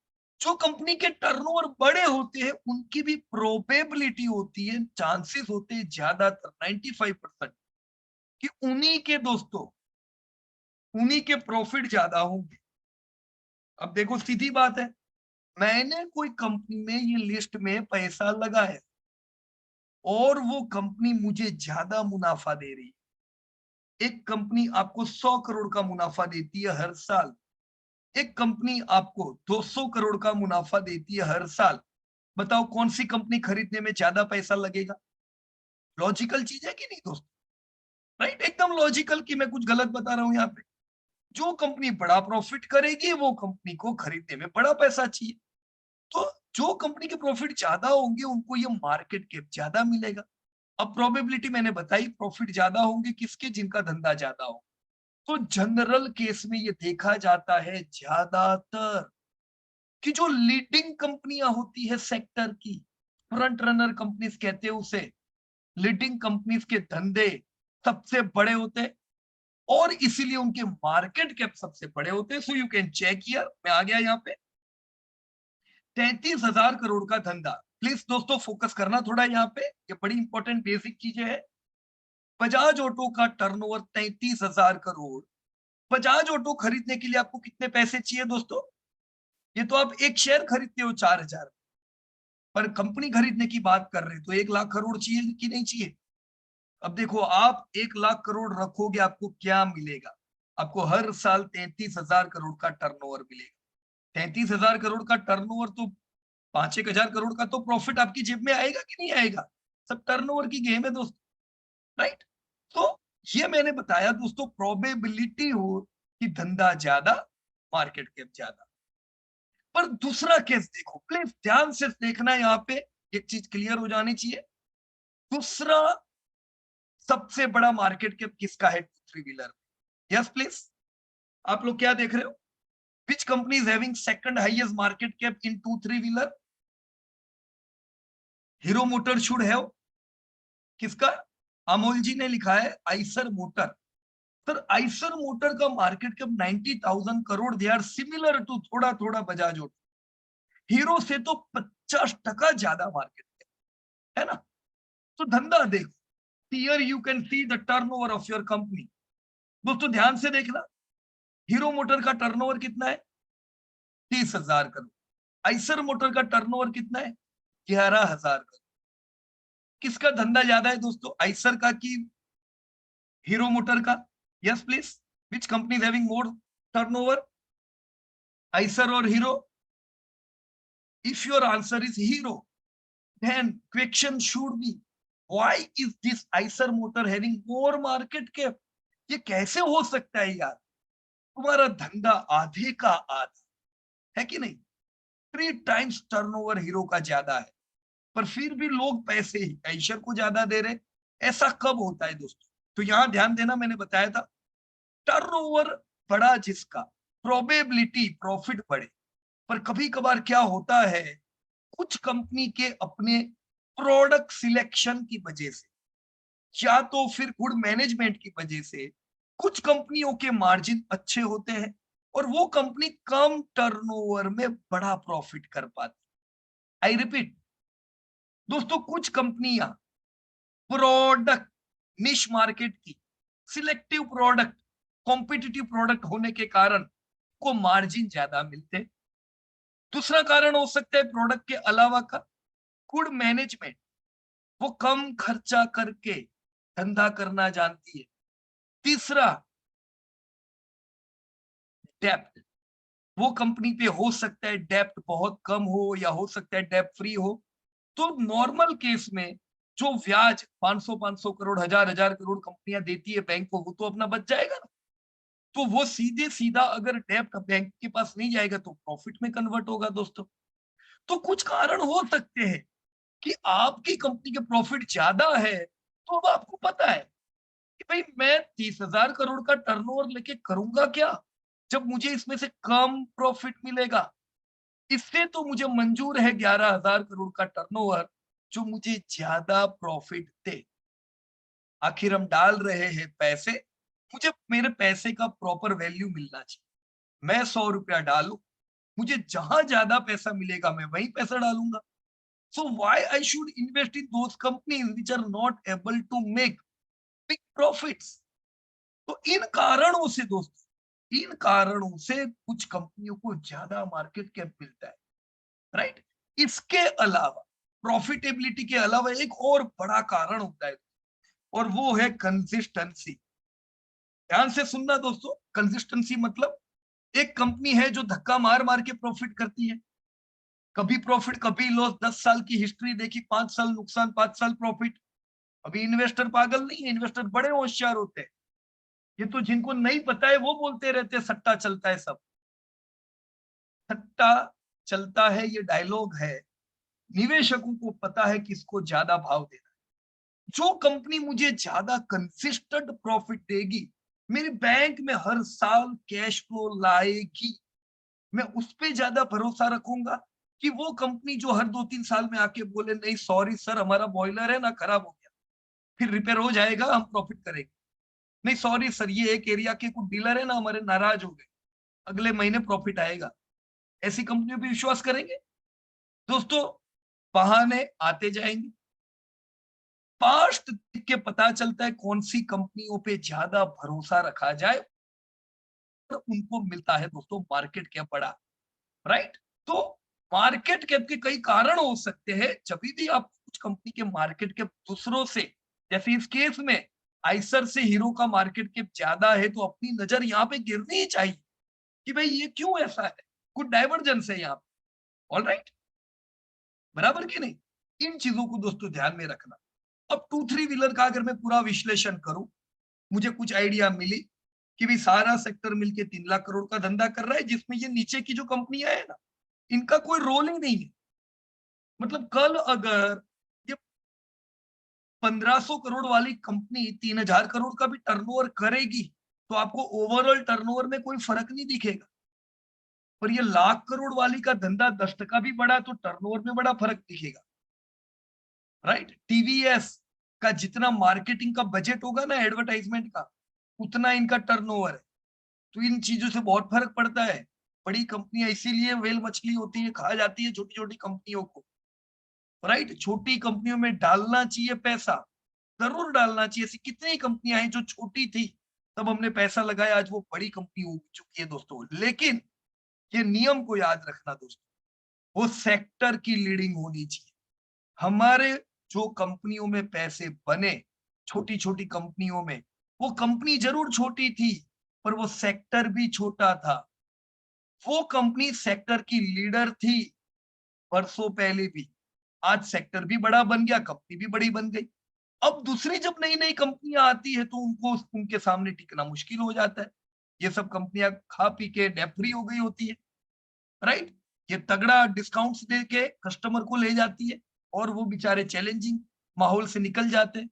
जो कंपनी के टर्नओवर बड़े होते हैं उनकी भी प्रोबेबिलिटी होती है, चांसेस होते हैं ज्यादातर 95% कि उन्हीं के दोस्तों, उन्हीं के प्रॉफिट ज्यादा होंगे। अब देखो सीधी बात है, मैंने कोई कंपनी में ये लिस्ट में पैसा लगाया और वो कंपनी मुझे ज्यादा मुनाफा दे रही है। एक कंपनी आपको 100 करोड़ का मुनाफा देती है हर साल, एक कंपनी आपको 200 करोड़ का मुनाफा देती है हर साल। बताओ कौन सी कंपनी खरीदने में ज्यादा पैसा लगेगा? लॉजिकल चीज है कि नहीं दोस्तों? राइट, एकदम लॉजिकल। कि मैं कुछ गलत बता रहा हूं यहाँ पे? जो कंपनी बड़ा प्रॉफिट करेगी वो कंपनी को खरीदने में बड़ा पैसा चाहिए। तो जो कंपनी के प्रॉफिट ज्यादा होंगे उनको ये मार्केट कैप ज्यादा मिलेगा। अब प्रोबेबिलिटी मैंने बताई, प्रॉफिट ज्यादा होंगे किसके? जिनका धंधा ज्यादा हो। तो जनरल केस में ये देखा जाता है ज्यादातर कि जो लीडिंग कंपनियां होती है सेक्टर की, फ्रंट रनर कंपनीज कहते हैं उसे, लीडिंग कंपनीज के धंधे सबसे बड़े होते हैं और इसीलिए उनके मार्केट कैप सबसे बड़े होते हैं। So you can check here, मैं आ गया यहाँ पे 33,000 करोड़ का धंधा। प्लीज दोस्तों फोकस करना थोड़ा यहाँ पे, ये बड़ी इंपॉर्टेंट बेसिक चीजें है। बजाज ऑटो का टर्नओवर 33,000 करोड़। बजाज ऑटो खरीदने के लिए आपको कितने पैसे चाहिए दोस्तों? ये तो आप एक शेयर खरीदते हो 4,000, पर कंपनी खरीदने की बात कर रहे हैं तो 1 लाख करोड़ चाहिए कि नहीं चाहिए? अब देखो, आप 1 लाख करोड़ रखोगे आपको क्या मिलेगा? आपको हर साल 33,000 करोड़ का टर्नओवर मिलेगा। 33,000 करोड़ का टर्नओवर तो 5-1 हजार करोड़ का तो प्रॉफिट आपकी जेब में आएगा कि नहीं आएगा? सब टर्नओवर की गेम है दोस्तों, राइट। तो ये मैंने बताया दोस्तों, प्रोबेबिलिटी हो कि धंधा ज्यादा, मार्केट कैप ज्यादा। पर दूसरा केस देखो, प्लीज ध्यान से देखना, यहाँ पे एक चीज क्लियर हो जानी चाहिए। दूसरा सबसे बड़ा मार्केट कैप किसका है 2-3 व्हीलर? यस प्लीज, आप लोग क्या देख रहे हो? Which company is having second highest market cap in 2-3 wheeler? Hero Motor should have, किसका? अमोल जी ने लिखा है Eicher Motor. Sir Eicher Motor का market cap 90,000 crore. They are similar to थोड़ा थोड़ा बजाज ऑटो। हीरो से तो 50% ज्यादा मार्केट कैप है ना। तो धंधा देखो, here you can see the turnover of your company. दोस्तों ध्यान से देखना, हीरो मोटर का टर्नओवर कितना है? 30,000 करोड़। आइसर मोटर का टर्नओवर कितना है? 11,000 करोड़। किसका धंधा ज्यादा है दोस्तों, आइसर का कि हीरो मोटर का? Yes please, which company is having more turnover, Eicher और Hero? If your answer is Hero, then question should be, why is this Eicher motor having more market cap? ये कैसे हो सकता है यार? तुम्हारा धंधा आधे का आधा है कि नहीं? 3 times टर्नओवर हीरो का ज्यादा है, पर फिर भी लोग पैसे ही आइशर को ज्यादा दे रहे। ऐसा कब होता है दोस्तों? तो यहां ध्यान देना, मैंने बताया था टर्नओवर बड़ा जिसका, प्रोबेबिलिटी प्रॉफिट बढ़े। पर कभी कभार क्या होता है, कुछ कंपनी के अपने प्रोडक्ट सिलेक्शन की वजह से या तो फिर गुड मैनेजमेंट की वजह से कुछ कंपनियों के मार्जिन अच्छे होते हैं और वो कंपनी कम टर्नओवर में बड़ा प्रॉफिट कर पाती। आई रिपीट दोस्तों, कुछ कंपनियां प्रोडक्ट निश मार्केट की, सिलेक्टिव प्रोडक्ट, कॉम्पिटिटिव प्रोडक्ट होने के कारण को मार्जिन ज्यादा मिलते। दूसरा कारण हो सकता है प्रोडक्ट के अलावा का गुड मैनेजमेंट, वो कम खर्चा करके धंधा करना जानती है। तीसरा डेप्थ, वो कंपनी पे हो सकता है डेप्थ बहुत कम हो या हो सकता है डेप्थ फ्री हो। तो नॉर्मल केस में जो ब्याज 500 करोड़, हजार करोड़ कंपनियां देती है बैंक को, वो तो अपना बच जाएगा ना। तो वो सीधे सीधा अगर डेप्थ बैंक के पास नहीं जाएगा तो प्रॉफिट में कन्वर्ट होगा दोस्तों। तो कुछ कारण हो सकते हैं कि आपकी कंपनी के प्रॉफिट ज्यादा है, तो अब आपको पता है कि भाई मैं 30,000 करोड़ का टर्नओवर लेके करूंगा क्या, जब मुझे इसमें से कम प्रॉफिट मिलेगा। इससे तो मुझे मंजूर है 11,000 करोड़ का टर्नओवर जो मुझे ज्यादा प्रॉफिट दे। आखिर हम डाल रहे हैं पैसे, मुझे मेरे पैसे का प्रॉपर वैल्यू मिलना चाहिए। मैं 100 रुपया डालू, मुझे जहां ज्यादा पैसा मिलेगा मैं वही पैसा डालूंगा। So why I should invest in those companies which are not able to make big profits? तो इन कारणों से दोस्तों, इन कारणों से कुछ कंपनियों को ज्यादा मार्केट कैप मिलता है, राइट? इसके अलावा, प्रॉफिटेबिलिटी के अलावा एक और बड़ा कारण होता है और वो है कंसिस्टेंसी। ध्यान से सुनना दोस्तों, कंसिस्टेंसी मतलब एक कंपनी है जो धक्का मार मार के प्रॉफिट करती है, कभी प्रॉफिट कभी लॉस। 10 साल की हिस्ट्री देखी, 5 साल नुकसान, 5 साल प्रॉफिट। अभी इन्वेस्टर पागल नहीं है, इन्वेस्टर बड़े होशियार होते हैं। ये तो जिनको नहीं पता है वो बोलते रहते हैं सट्टा चलता है। सब सट्टा चलता है, ये डायलॉग है। निवेशकों को पता है किसको ज्यादा भाव देना है। जो कंपनी मुझे ज्यादा कंसिस्टेंट प्रॉफिट देगी, मेरे बैंक में हर साल कैश फ्लो लाएगी, मैं उस पर ज्यादा भरोसा रखूंगा कि वो कंपनी जो हर 2-3 साल में आके बोले नहीं सॉरी सर हमारा बॉयलर है ना खराब हो गया, फिर रिपेयर हो जाएगा हम प्रॉफिट करेंगे। नहीं सॉरी सर ये एक एरिया के कुछ डीलर है ना हमारे नाराज हो गए, अगले महीने प्रॉफिट आएगा। ऐसी कंपनियों पे विश्वास करेंगे दोस्तों? बहाने आते जाएंगे। पास्ट देख के पता चलता है कौन सी कंपनियों पे ज्यादा भरोसा रखा जाए और उनको मिलता है दोस्तों मार्केट कैप बड़ा, राइट? तो मार्केट कैप के कई कारण हो सकते हैं। जब भी आप कुछ कंपनी के मार्केट कैप दूसरों से, जैसे इस केस में आइसर से हीरो का मार्केट कैप ज्यादा है, तो अपनी नजर यहाँ पे गिरनी ही चाहिए कि भाई ये क्यों ऐसा है, कुछ डाइवर्जेंस है यहाँ पे। ऑल राइट, बराबर की नहीं? इन चीजों को दोस्तों ध्यान में रखना। अब 2-3 व्हीलर का अगर मैं पूरा विश्लेषण करूं, मुझे कुछ आइडिया मिली कि भी सारा सेक्टर मिलके 3 लाख करोड़ का धंधा कर रहा है, जिसमें ये नीचे की जो कंपनियां है ना, इनका कोई रोल ही नहीं है। मतलब कल अगर ये 1500 करोड़ वाली कंपनी 3,000 करोड़ का भी टर्नओवर करेगी, तो आपको ओवरऑल टर्नओवर में कोई फर्क नहीं दिखेगा। पर ये लाख करोड़ वाली का धंधा 10% भी बढ़ा तो टर्नओवर में बड़ा फर्क दिखेगा, राइट? टीवीएस का जितना मार्केटिंग का बजट होगा ना एडवर्टाइजमेंट का, उतना इनका टर्नओवर है। तो इन चीजों से बहुत फर्क पड़ता है। बड़ी कंपनियां इसीलिए वेल मछली होती है, खा जाती है छोटी छोटी कंपनियों को, राइट? छोटी कंपनियों में डालना चाहिए पैसा, जरूर डालना चाहिए। ऐसी कितनी कंपनियां हैं जो छोटी थी तब हमने पैसा लगाया, आज वो बड़ी कंपनी हो चुकी है दोस्तों। लेकिन ये नियम को याद रखना दोस्तों, वो सेक्टर की लीडिंग होनी चाहिए। हमारे जो कंपनियों में पैसे बने, छोटी छोटी कंपनियों में, वो कंपनी जरूर छोटी थी पर वो सेक्टर भी छोटा था। वो कंपनी सेक्टर की लीडर थी वर्षों पहले भी। आज सेक्टर भी बड़ा बन गया, कंपनी भी बड़ी बन गई। अब दूसरी जब नई नई कंपनियां आती है तो उनको उनके सामने टिकना मुश्किल हो जाता है। ये सब कंपनियां खा पी के डेप फ्री हो गई होती है, राइट। ये तगड़ा डिस्काउंट्स दे के कस्टमर को ले जाती है और वो बेचारे चैलेंजिंग माहौल से निकल जाते हैं,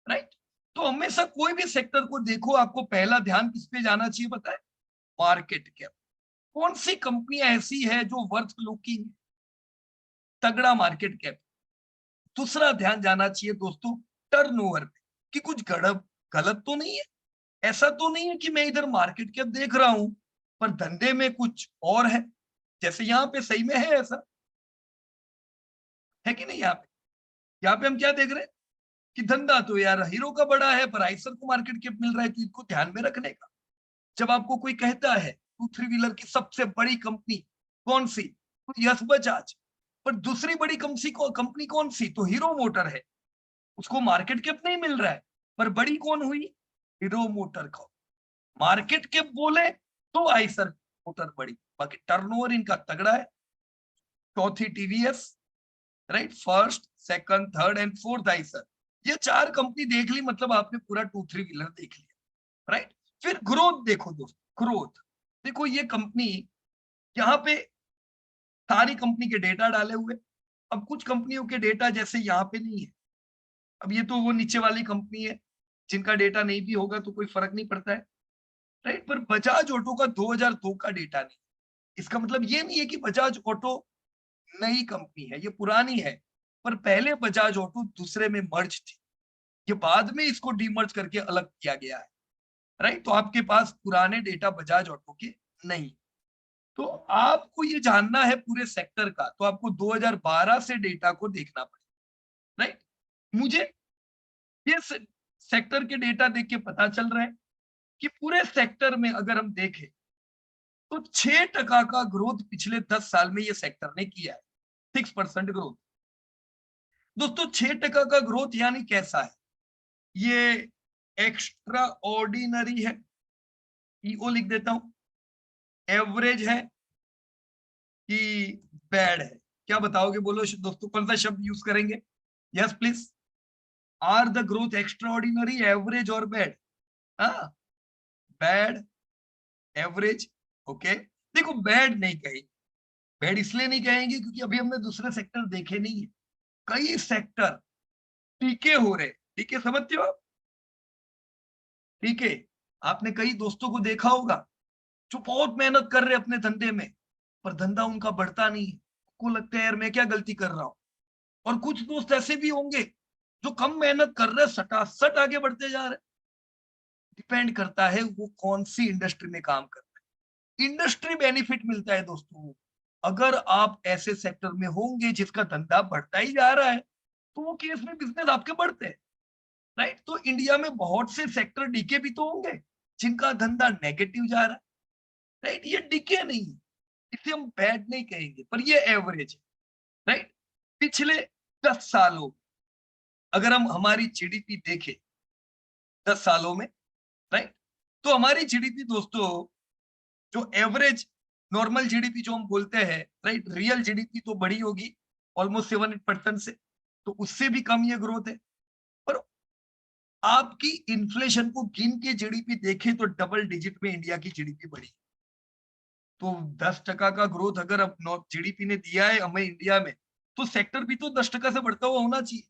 राइट। तो हमेशा कोई भी सेक्टर को देखो, आपको पहला ध्यान किस पे जाना चाहिए बताए? Market cap. कौन सी कंपनियां ऐसी है जो वर्थ लुकिंग, तगड़ा मार्केट कैप। दूसरा ध्यान जाना चाहिए दोस्तों टर्नओवर पे, कि कुछ गड़ब गलत तो नहीं है। ऐसा तो नहीं है कि मैं इधर मार्केट कैप देख रहा हूं पर धंधे में कुछ और है। जैसे यहाँ पे सही में है, ऐसा है कि नहीं? यहाँ पे हम क्या देख रहे हैं कि धंधा तो यार हीरो का बड़ा है पर आइसर को मार्केट कैप मिल रहा है, तो इनको ध्यान में रखने का। जब आपको कोई कहता है टू थ्री व्हीलर की सबसे बड़ी कंपनी कौन सी, तो यस बजाज। पर दूसरी बड़ी कंपनी कौन सी, तो हीरो मोटर है। उसको मार्केट कैप नहीं मिल रहा है पर बड़ी कौन हुई, हीरो मोटर को। मार्केट कैप बोले तो आइसर मोटर बड़ी, बाकी टर्नओवर इनका तगड़ा है। चौथी TVS, right, first second third and fourth Eicher. ये चार कंपनी देख ली मतलब आपने पूरा टू थ्री व्हीलर देख लिया, राइट। फिर ग्रोथ देखो दोस्तों, ग्रोथ देखो, ये कंपनी यहाँ पे सारी कंपनी के डेटा डाले हुए। अब कुछ कंपनियों के डेटा जैसे यहाँ पे नहीं है। अब ये तो वो नीचे वाली कंपनी है जिनका डेटा नहीं भी होगा तो कोई फर्क नहीं पड़ता है, राइट। पर बजाज ऑटो का 2002 का डेटा नहीं। इसका मतलब ये नहीं है कि बजाज ऑटो नई कंपनी है, ये पुरानी है। पर पहले बजाज ऑटो दूसरे में मर्ज थी, ये बाद में इसको डीमर्ज करके अलग किया गया है, राइट। तो आपके पास पुराने डेटा बजाज ऑटो के नहीं। तो आपको ये जानना है पूरे सेक्टर का, तो आपको 2012 से डेटा को देखना पड़ेगा, राइट। मुझे ये सेक्टर के डेटा देख के पता चल रहा है कि पूरे सेक्टर में अगर हम देखें तो 6% का ग्रोथ पिछले 10 साल में ये सेक्टर ने किया है। 6% ग्रोथ दोस्तों, 6% का ग्रोथ यानी कैसा है? ये एक्स्ट्रा ऑर्डिनरी है, ईओ लिख देता हूं, एवरेज है कि बैड है? क्या बताओगे, बोलो दोस्तों, कौन सा शब्द यूज करेंगे? Yes please. Are the growth extraordinary, average और बैड? हाँ, बैड, एवरेज, ओके। देखो बैड नहीं कहेंगे, बैड इसलिए नहीं कहेंगे क्योंकि अभी हमने दूसरे सेक्टर देखे नहीं है। कई सेक्टर टीके हो रहे, टीके समझते हो आप? टीके, आपने कई दोस्तों को देखा होगा जो बहुत मेहनत कर रहे अपने धंधे में पर धंधा उनका बढ़ता नहीं है। उनको लगता है यार मैं क्या गलती कर रहा हूं। और कुछ दोस्त ऐसे भी होंगे जो कम मेहनत कर रहे सटासट आगे बढ़ते जा रहे। डिपेंड करता है वो कौन सी इंडस्ट्री में काम कर रहे हैं। इंडस्ट्री बेनिफिट मिलता है दोस्तों। अगर आप ऐसे सेक्टर में होंगे जिसका धंधा बढ़ता ही जा रहा है तो वो केस में बिजनेस आपके बढ़ते हैं, राइट। तो इंडिया में बहुत से सेक्टर डीके भी तो होंगे जिनका धंधा नेगेटिव जा रहा है, राइट। ये डीके नहीं है, इसे हम बैड नहीं कहेंगे पर ये एवरेज है, राइट। पिछले 10 सालों अगर हम हमारी जीडीपी देखें 10 सालों में, राइट, तो हमारी जीडीपी दोस्तों जो एवरेज नॉर्मल जीडीपी जो हम बोलते हैं, राइट, रियल जीडीपी तो बढ़ी होगी ऑलमोस्ट 7-8% से, तो उससे भी कम ये ग्रोथ है। पर आपकी इन्फ्लेशन को गिन के जीडीपी देखें तो डबल डिजिट में इंडिया की जीडीपी बढ़ी। तो 10% का ग्रोथ अगर अब जीडीपी ने दिया है हमें इंडिया में, तो सेक्टर भी तो 10% से बढ़ता हुआ होना चाहिए,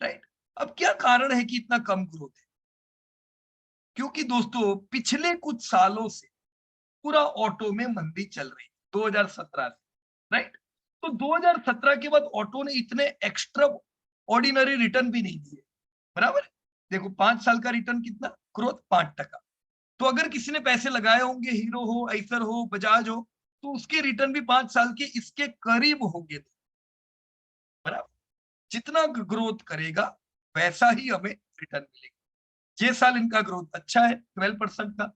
राइट। अब क्या कारण है कि इतना कम ग्रोथ है? क्योंकि दोस्तों पिछले कुछ सालों से पूरा ऑटो में मंदी चल रही है 2017 से, राइट। तो 2017 के बाद ऑटो ने इतने एक्स्ट्रा ऑर्डिनरी रिटर्न भी नहीं दिए, बराबर। देखो 5 साल का रिटर्न कितना, ग्रोथ 5%। तो अगर किसी ने पैसे लगाए होंगे, हीरो हो, आइसर हो, बजाज हो, तो उसके रिटर्न भी 5 साल के इसके करीब होंगे, बराबर। जितना ग्रोथ करेगा वैसा ही हमें रिटर्न मिलेगा। ये साल इनका ग्रोथ अच्छा है 12% का,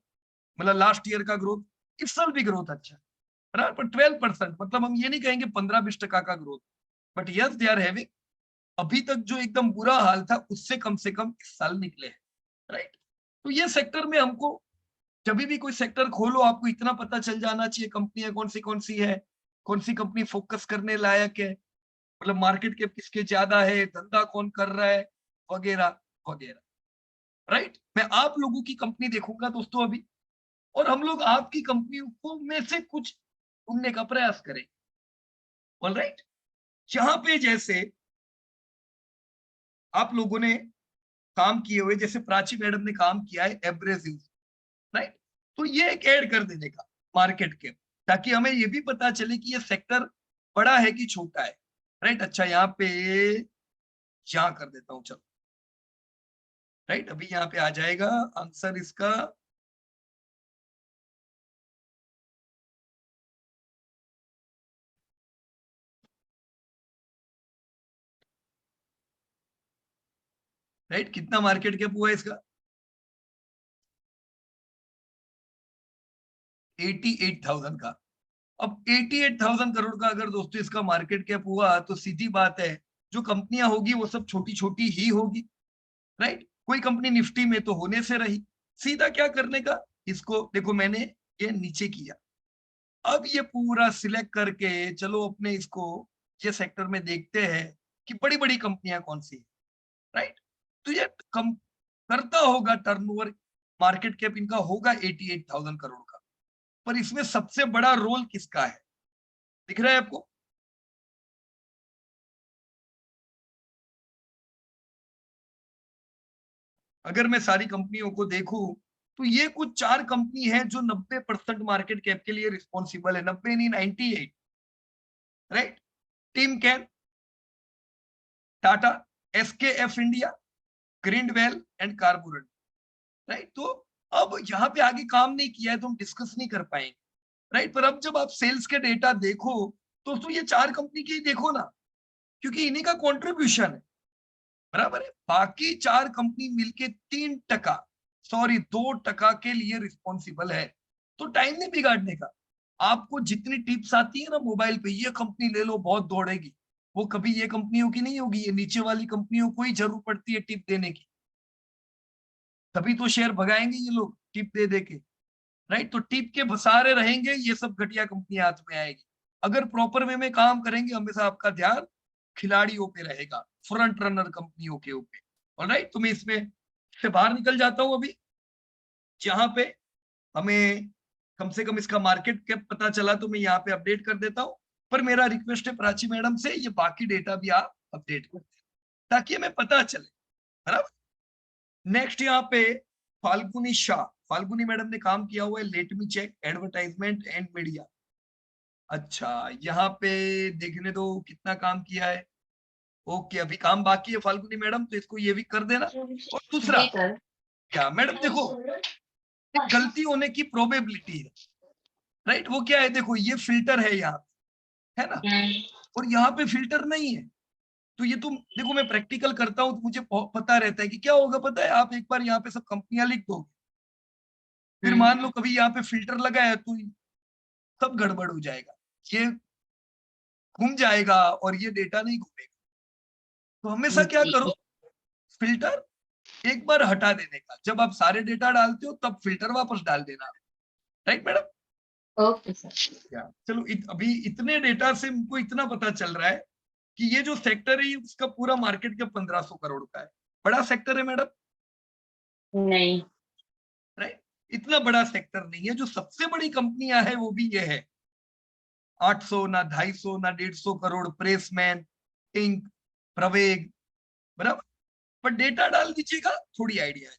मतलब लास्ट ईयर का ग्रोथ। इस साल भी ग्रोथ अच्छा है, बराबर, पर 12%, मतलब हम ये नहीं कहेंगे 15-20% का growth, but yes they are having, अभी तक जो एकदम बुरा हाल था उससे कम से कम इस साल निकले हैं, राइट। तो ये सेक्टर में हमको, जब भी कोई सेक्टर खोलो आपको इतना पता चल जाना चाहिए कंपनियां कौन सी है, कौन सी कंपनी फोकस करने लायक है, मतलब मार्केट कैप किसके ज्यादा है, धंधा कौन कर रहा है, वगैरह वगैरह, राइट। मैं आप लोगों की कंपनी देखूंगा दोस्तों अभी, और हम लोग आपकी कंपनियों को में से कुछ ढूंढने का प्रयास करें, ऑलराइट। जहां पे जैसे आप लोगों ने काम किए हुए, जैसे प्राची मैडम ने काम किया है एब्रेसिव, राइट, तो ये एक ऐड कर देने का मार्केट के, ताकि हमें ये भी पता चले कि ये सेक्टर बड़ा है कि छोटा है, राइट। अच्छा, यहाँ पे यहाँ कर देता हूँ, चलो, राइट, अभी यहाँ पे आ जाएगा आंसर इसका। राइट, कितना मार्केट कैप हुआ इसका? 88,000 का। अब 88,000 करोड़ का अगर दोस्तों इसका मार्केट कैप हुआ, तो सीधी बात है जो कंपनियां होगी वो सब छोटी छोटी ही होगी, राइट। कोई कंपनी निफ्टी में तो होने से रही। सीधा क्या करने का, इसको देखो मैंने ये नीचे किया, अब ये पूरा सिलेक्ट करके चलो अपने इसको ये सेक्टर में देखते हैं कि बड़ी बड़ी कंपनियां कौन सी है, राइट। तो ये कम करता होगा टर्नओवर, मार्केट कैप इनका होगा 88,000 करोड़ का, पर इसमें सबसे बड़ा रोल किसका है, दिख रहा है आपको? अगर मैं सारी कंपनियों को देखूं, तो ये कुछ 4 कंपनी है जो 90% मार्केट कैप के लिए रिस्पॉन्सिबल है, 90 नहीं 98, right. Timken, Tata, SKF India, Grindwell and कार्बोरेट, राइट। तो अब यहाँ पे आगे काम नहीं किया है तो हम डिस्कस नहीं कर पाएंगे, राइट। पर अब जब आप सेल्स के डेटा देखो तो ये 4 कंपनी की देखो ना, क्योंकि इन्हीं का कॉन्ट्रीब्यूशन है, बराबर है। बाकी 4 कंपनी मिलके 3%, सॉरी 2% के लिए रिस्पॉन्सिबल है। तो टाइम नहीं बिगाड़ने का, आपको जितनी टिप्स आती है ना मोबाइल पे, ये कंपनी ले लो बहुत दौड़ेगी, वो कभी ये कंपनियों की नहीं होगी, ये नीचे वाली कंपनियों को ही जरूर पड़ती है टिप देने की, तभी तो शेयर भगाएंगे ये लोग टिप दे दे के, राइट। तो टिप के सहारे रहेंगे, ये सब घटिया कंपनियां हाथ में आएगी। अगर प्रॉपर वे में काम करेंगे, हमेशा आपका ध्यान खिलाड़ियों पे रहेगा, फ्रंट रनर कंपनियों के ऊपर, ऑलराइट। तो मैं इसमें से बाहर निकल जाता हूं अभी, जहां पे हमें कम से कम इसका मार्केट कैप पता चला, तो मैं यहाँ पे अपडेट कर देता हूँ। पर मेरा रिक्वेस्ट है प्राची मैडम से, ये बाकी डेटा भी आप अपडेट कर दें ताकि हमें पता चले, बराबर। नेक्स्ट यहाँ पे फाल्गुनी शाह, फाल्गुनी मैडम ने काम किया हुआ है let me check advertisement and media. अच्छा, यहाँ पे देखने दो कितना काम किया है। ओके, अभी काम बाकी है फाल्गुनी मैडम, तो इसको ये भी कर देना। और दूसरा जी सर। क्या मैडम, देखो गलती होने की प्रोबेबिलिटी है, राइट। वो क्या है, देखो ये फिल्टर है यहाँ पे, है ना, और यहाँ पे फिल्टर नहीं है। तो ये तुम देखो, मैं प्रैक्टिकल करता हूँ तो मुझे पता रहता है कि क्या होगा, पता है, आप एक बार यहाँ पे सब कंपनियां लिख दोगे, फिर मान लो कभी यहाँ पे फिल्टर लगा है तो सब गड़बड़ हो जाएगा, ये घूम जाएगा और ये डेटा नहीं घूमेगा। तो हमेशा क्या करो, फिल्टर एक बार हटा देने का, जब आप सारे डेटा डालते हो तब फिल्टर वापस डाल देना, राइट मैडम? Okay sir. चलो अभी इतने डेटा से हमको इतना पता चल रहा है कि ये जो सेक्टर है उसका पूरा मार्केट का 1500 करोड़ का है, बड़ा सेक्टर है मैडम, नहीं। राइट। इतना बड़ा सेक्टर नहीं है, जो सबसे बड़ी कंपनियां है वो भी ये है, 800 ना 250 ना 150 करोड़, प्रेसमैन, इंक, प्रवेग, बराबर। पर डेटा डाल दीजिएगा, थोड़ी आइडिया है,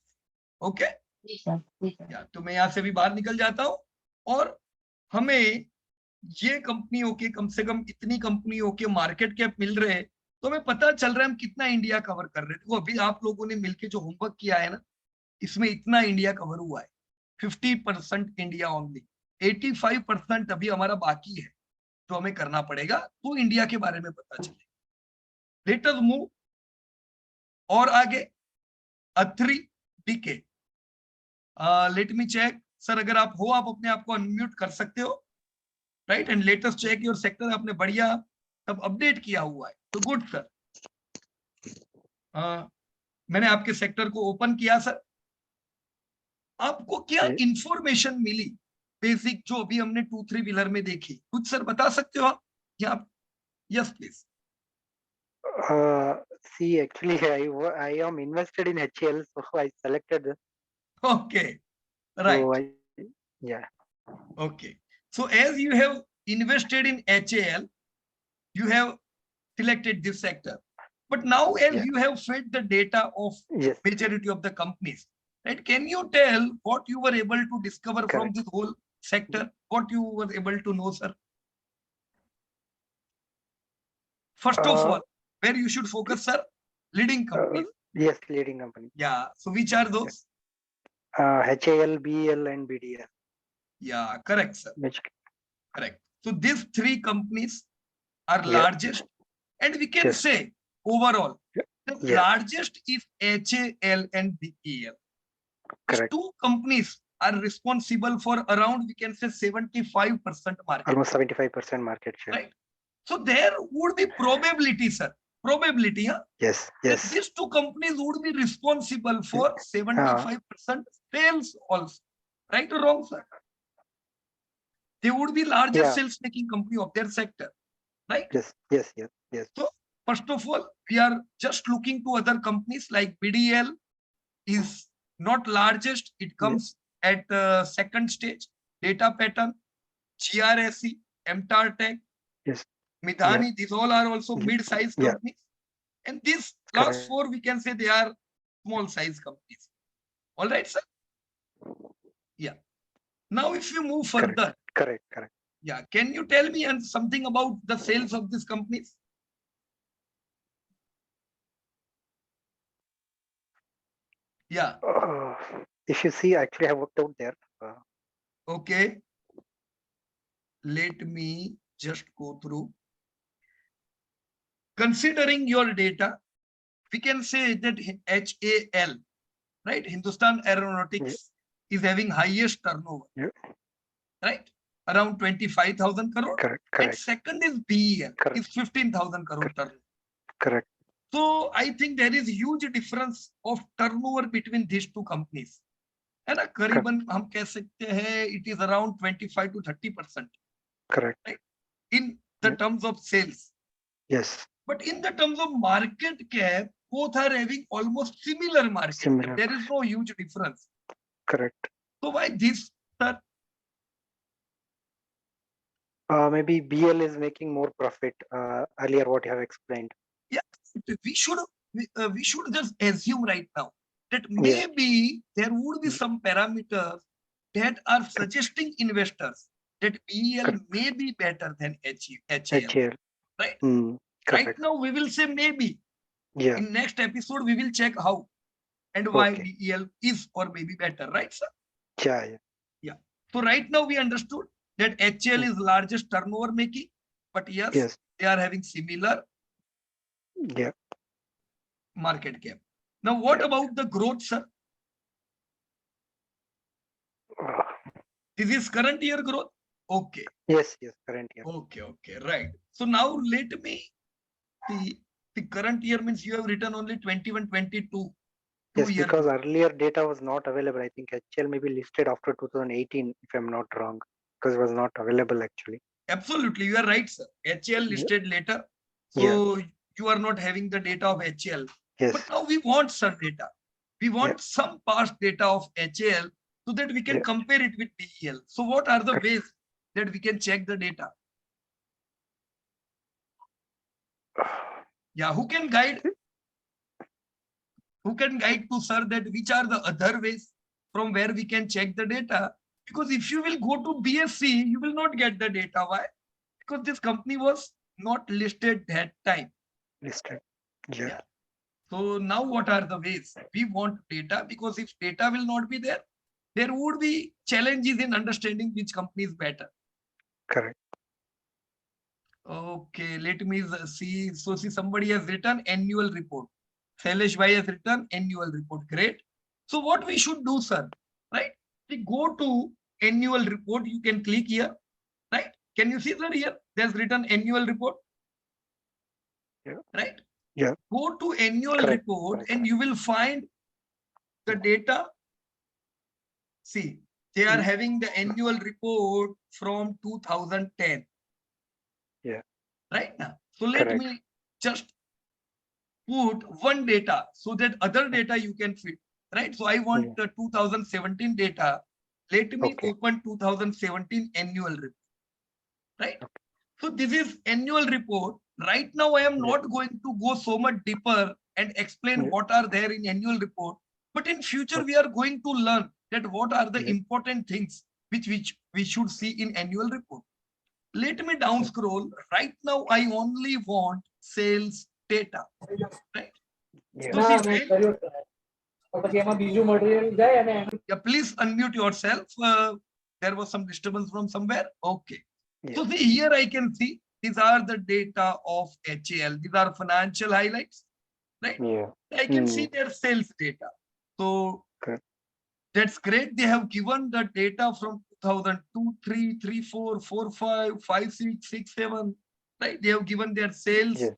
ओके। जी सर, जी सर। तो मैं यहाँ से भी बाहर निकल जाता हूँ, और हमें ये कंपनियों के कम से कम इतनी कंपनियों के मार्केट कैप मिल रहे हैं, तो हमें पता चल रहा है हम कितना इंडिया कवर कर रहे हैं। तो अभी आप लोगों ने मिलके जो होमवर्क किया है ना, इसमें इतना इंडिया कवर हुआ है, 50% इंडिया ओनली, 85% अभी हमारा बाकी है, तो हमें करना पड़ेगा, तो इंडिया के बारे में पता चले। लेट अस मूव और आगे, Athri DK, let me check sir, अगर आप हो आप अपने आप को अनम्यूट कर सकते हो। Right, and latest check your sector आपने बढ़िया सब अपडेट किया हुआ है, तो गुड सर। मैंने आपके सेक्टर को ओपन किया सर। आपको क्या इंफॉर्मेशन मिली बेसिक जो अभी हमने 2-3 व्हीलर में देखी, कुछ सर बता सकते हो आप? या yes please. See, actually, I am invested in HCL, so I selected this. Okay, So right, yeah, okay. So as you have invested in HAL, you have selected this sector, but now as Yeah. you have fed the data of yes, majority of the companies, right, can you tell what you were able to discover from Correct. this whole sector? What you were able to know, sir? First of all, where you should focus, sir? Leading companies. yes, leading company. Yeah, so which are those? HAL, BEL, and BDL. Yeah, correct, sir. Which Correct. So these three companies are Yeah. largest, and we can Yes. say overall the Yeah. largest is HAL and BEL. These Correct. two companies are responsible for around, we can say, 75% market. Almost 75% market share. Right. So there would be probability, sir. Probability, huh? Yes, That yes, these two companies would be responsible for 75% sales also. Right or wrong, sir? They would be largest Yeah. sales making company of their sector. Right? yes, yes, yes, yes. So first of all, we are just looking to other companies like BDL is not largest. It comes at second stage. Data Pattern, GRSE, MTAR Tech, Yes. Midhani, these all are also Yeah. mid-sized Yeah. companies. And these Correct. last four, we can say they are small-sized companies. All right, sir? Yeah. Now, if you move further, Correct, correct. yeah, can you tell me something about the sales of these companies? Yeah. If you see, actually, I worked out there. Okay. Let me just go through. Considering your data, we can say that HAL, right? Hindustan Aeronautics is having highest turnover, Yeah. right? Around 25,000 crore. Correct, And correct, second is BEL, Correct. is 15,000 crore Correct. turnover. correct. So I think there is huge difference of turnover between these two companies. है ना, करीबन हम कह सकते हैं it is around 25 to 30% Correct. in the Yeah. terms of sales. Yes, But in the terms of market cap, both are having almost similar market Similar. cap. There is no huge difference. correct. So why this, sir? Maybe BL is making more profit. Earlier, what you have explained. We should just assume right now that maybe there would be some parameters that are suggesting investors that BEL Correct. may be better than HAL. HAL. Right? Right Right now, we will say maybe. Yeah. In next episode, we will check how and why Okay. BEL is or maybe better. Right, sir? Yeah. So right now we understood that HAL is largest turnover making, but yes, Yes. they are having similar Yeah. market cap. Now, what Yeah. about the growth, sir? This is current year growth. Okay. Yes. Current year. Okay. Right. So now let me see. The current year means you have written only 21, 22. Yes, year because growth. earlier data was not available. I think HL may be listed after 2018, if I'm not wrong, because it was not available actually. Absolutely, you are right, sir. HAL listed later, so you are not having the data of HAL. Yes. But now we want some data. We want some past data of HAL so that we can compare it with BEL. So what are the ways that we can check the data? Yeah, who can guide to sir that which are the other ways from where we can check the data? Because if you will go to BSC, you will not get the data. Why? Because this company was not listed that time. Listed. Yeah. So now what are the ways? We want data, because if data will not be there, there would be challenges in understanding which company is better. Correct. Okay, let me see. So see, somebody has written annual report. Shailesh Bhai has written annual report. Great. So what we should do, sir, right? We go to annual report. You can click here, right? Can you see that here? There's written annual report. Yeah. Right? Yeah. Go to annual Correct, report correct, and correct. you will find the data. See, they are having the annual report from 2010. Yeah. Right now. So let Correct. me just put one data so that other data you can fit. Right? So I want the 2017 data. Let me Okay. open 2017 annual report. Right? So this is annual report. Right now, I am not going to go so much deeper and explain what are there in annual report. But in future, we are going to learn that what are the important things which we should see in annual report. Let me down scroll. Right now, I only want sales data. Right? Yeah. So see, yeah, please unmute yourself. There was some disturbance from somewhere. Okay. Yeah. So see, here I can see these are the data of HAL. These are financial highlights, right? Yeah. I can see their sales data. So Okay. that's great. They have given the data from 2002, 3, 3, 4, 4, 5, 5, 6, 6, 7, right? They have given their sales, Yeah.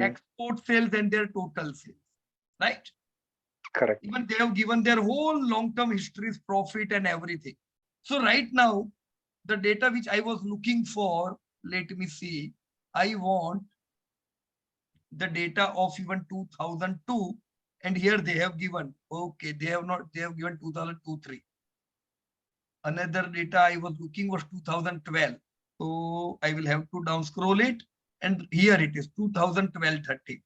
export sales, and their total sales, right? Correct. Even they have given their whole long-term histories, profit, and everything. So right now, the data which I was looking for, let me see. I want the data of even 2002, and here they have given. Okay, they have not. They have given 2002, 3. Another data I was looking was 2012. So I will have to down scroll it, and here it is 2012, 30.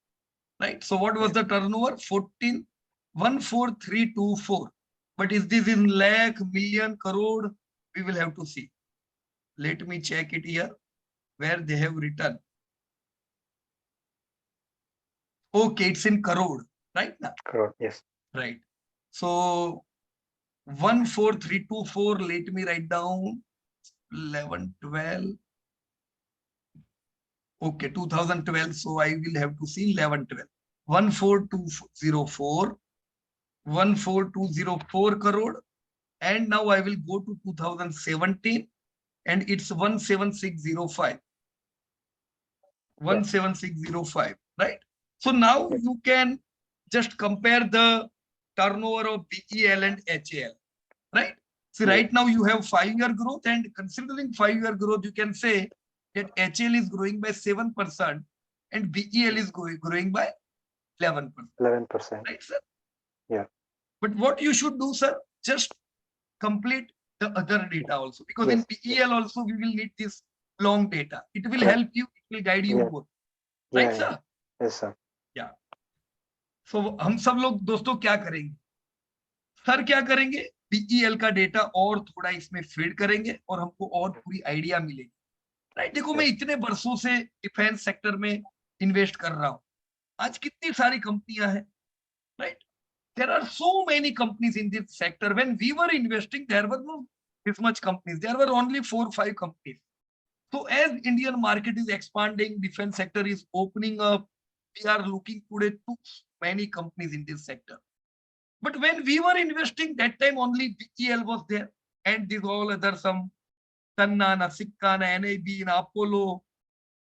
Right. So what was the turnover? 14,324. But is this in lakh, million, crore? We will have to see. Let me check it here where they have written. Okay, it's in crore, right now. Crore, yes. Right. So 14,324. Let me write down 11, 12. Okay, 2012. So I will have to see 11, 12. 14,204. 14,204 crore. And now I will go to 2017 and it's 17605. 17605, right? So now you can just compare the turnover of BEL and HAL, right? So right now you have 5-year growth, and considering 5-year growth, you can say that HAL is growing by 7% and BEL is growing by 11%. 11%. Right, sir? Yeah. But what you should do, sir, just complete the other data also, because in BEL also we will need this long data. It will help you, it will guide you more. Right, sir? Yes, sir. Yeah. So हम सब लोग दोस्तों क्या करेंगे? सर क्या करेंगे? BEL का डेटा और थोड़ा इसमें फीड करेंगे और हमको और पूरी आइडिया मिलेगी. राइट? देखो मैं इतने वर्षों से डिफेंस सेक्टर में इन्वेस्ट कर रहा हूं. आज कितनी सारी कंपनियां हैं, right? There are so many companies in this sector. When we were investing, there were no this much companies. There were only 4 or 5 companies. So as Indian market is expanding, defense sector is opening up, we are looking today to many companies in this sector. But when we were investing, that time only BEL was there, and these all other some Tannana, Sikkana, NAB, Apollo,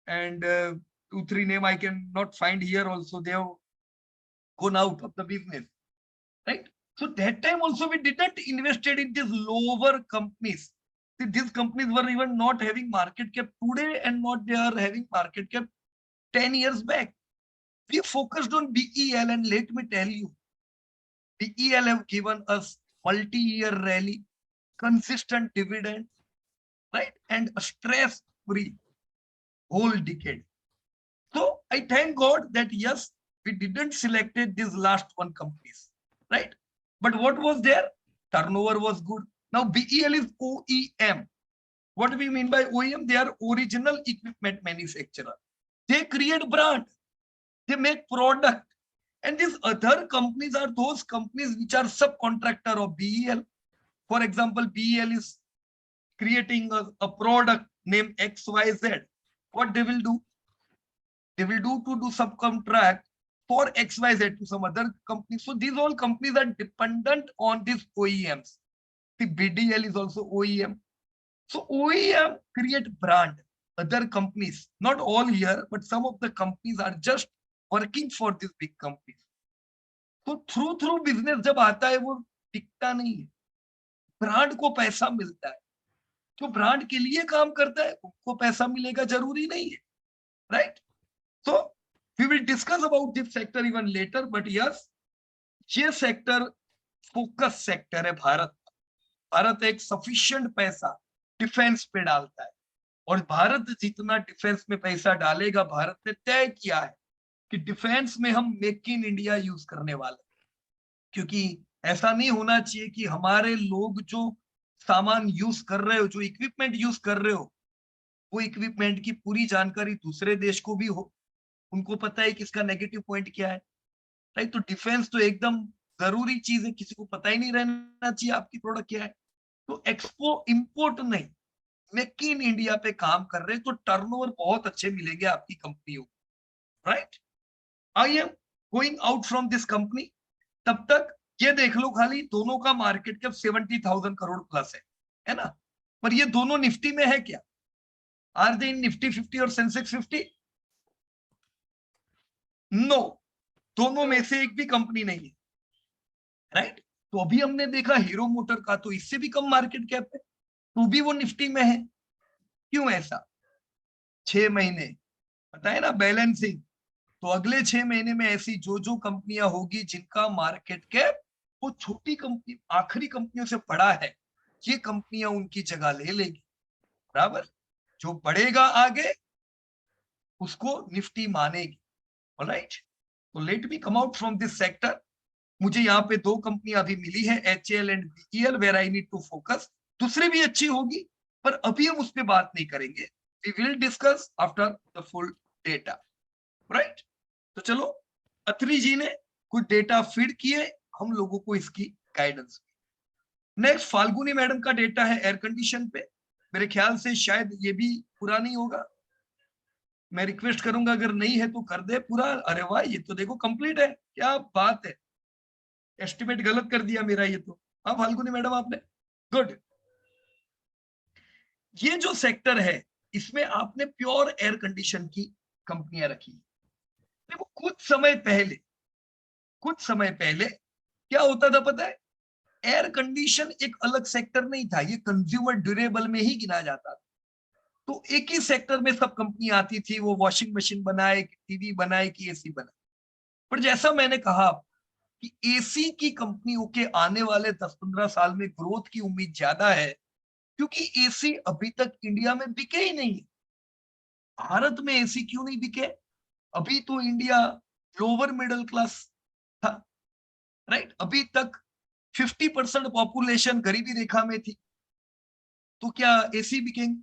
and 2, 3 name I can not find here also. They have gone out of the business. Right? So that time also we didn't invested in these lower companies. See, these companies were even not having market cap today and not they are having market cap 10 years back. We focused on BEL, and let me tell you, BEL have given us multi-year rally, consistent dividend, right? And a stress-free whole decade. So I thank God that yes, we didn't selected these last one companies, right? But what was there? Turnover was good. Now BEL is OEM. What do we mean by OEM? They are original equipment manufacturer. They create brand. They make product. And these other companies are those companies which are subcontractor of BEL. For example, BEL is creating a product named XYZ. What they will do? They will do subcontract for XYZ to some other companies. So these all companies are dependent on these OEMs. The BDL is also OEM. So OEM create brand. Other companies, not all here, but some of the companies are just working for these big companies. तो थ्रू बिजनेस जब आता है वो टिकता नहीं है, ब्रांड को पैसा मिलता है, जो ब्रांड के लिए काम करता है उनको पैसा मिलेगा जरूरी नहीं है, right? So we will discuss about this sector even later, but yes, ये सेक्टर फोकस सेक्टर है भारत। भारत एक सफिशिएंट पैसा डिफेंस पे डालता है, और भारत जितना डिफेंस में पैसा डालेगा, भारत ने तय किया है कि डिफेंस में हम मेक इन इंडिया यूज करने वाले, क्योंकि ऐसा नहीं होना चाहिए कि हमारे लोग जो सामान यूज कर रहे हो, जो इक्विपमेंट यूज कर रहे हो, वो इक्विपमेंट की पूरी जानकारी दूसरे देश को भी हो, उनको पता है कि इसका नेगेटिव पॉइंट क्या है, राइट? तो डिफेंस तो एकदम जरूरी चीज है, किसी को पता ही नहीं रहना चाहिए आपकी प्रोडक्ट क्या है। तो एक्सपो इंपोर्ट नहीं, मेक इन इंडिया पे काम कर रहे हैं, तो टर्नओवर बहुत अच्छे मिलेंगे आपकी कंपनियों को, right? I am going out from this company. तब तक ये देख लो, खाली दोनों का मार्केट कैप 70,000 करोड़ प्लस है ना? पर ये दोनों निफ्टी में है क्या? आर दे इन निफ्टी 50 और सेंसेक्स 50? नो, दोनों में से एक भी कंपनी नहीं है, राइट? तो अभी हमने देखा हीरो मोटर का, तो इससे भी कम मार्केट कैप है, तो भी वो निफ्टी में है। क्यों ऐसा? 6 महीने पता है ना बैलेंसिंग, तो अगले 6 महीने में ऐसी जो जो कंपनियां होगी जिनका मार्केट कैप वो छोटी कंपनी, आखिरी कंपनियों से बड़ा है, ये कंपनियां उनकी जगह ले लेगी, बराबर? जो बढ़ेगा आगे उसको निफ्टी मानेगी, ऑलराइट? तो let me come out from this sector. मुझे यहाँ पे 2 कंपनियां अभी मिली है, HAL and BEL, where I need to focus. दूसरी भी अच्छी होगी, पर अभी हम उस पर बात नहीं करेंगे, we will discuss after the full data, right? तो चलो, अत्री जी ने कुछ डेटा फीड किए, हम लोगों को इसकी गाइडेंस। नेक्स्ट फाल्गुनी मैडम का डेटा है एयर कंडीशन पे, मेरे ख्याल से शायद ये भी पूरा नहीं होगा, मैं रिक्वेस्ट करूंगा अगर नहीं है तो कर दे पूरा। अरे वाह, ये तो देखो कंप्लीट है, क्या बात है, एस्टिमेट गलत कर दिया मेरा ये तो। हाँ फाल्गुनी मैडम आपने, गुड। ये जो सेक्टर है इसमें आपने प्योर एयर कंडीशन की कंपनियां रखी। देखो कुछ समय पहले क्या होता था पता है? एयर कंडीशन एक अलग सेक्टर नहीं था, ये कंज्यूमर ड्यूरेबल में ही गिना जाता था। तो एक ही सेक्टर में सब कंपनी आती थी, वो वॉशिंग मशीन बनाए कि टीवी बनाए कि एसी बनाए। पर जैसा मैंने कहा कि एसी की कंपनियों के आने वाले 10-15 साल में ग्रोथ की उम्मीद ज्यादा है, क्योंकि एसी अभी तक इंडिया में बिके ही नहीं है। भारत में एसी क्यों नहीं बिके? अभी तो इंडिया लोअर मिडिल क्लास था, राइट? अभी तक 50% पॉपुलेशन गरीबी रेखा में थी, तो क्या एसी बिकेंगे?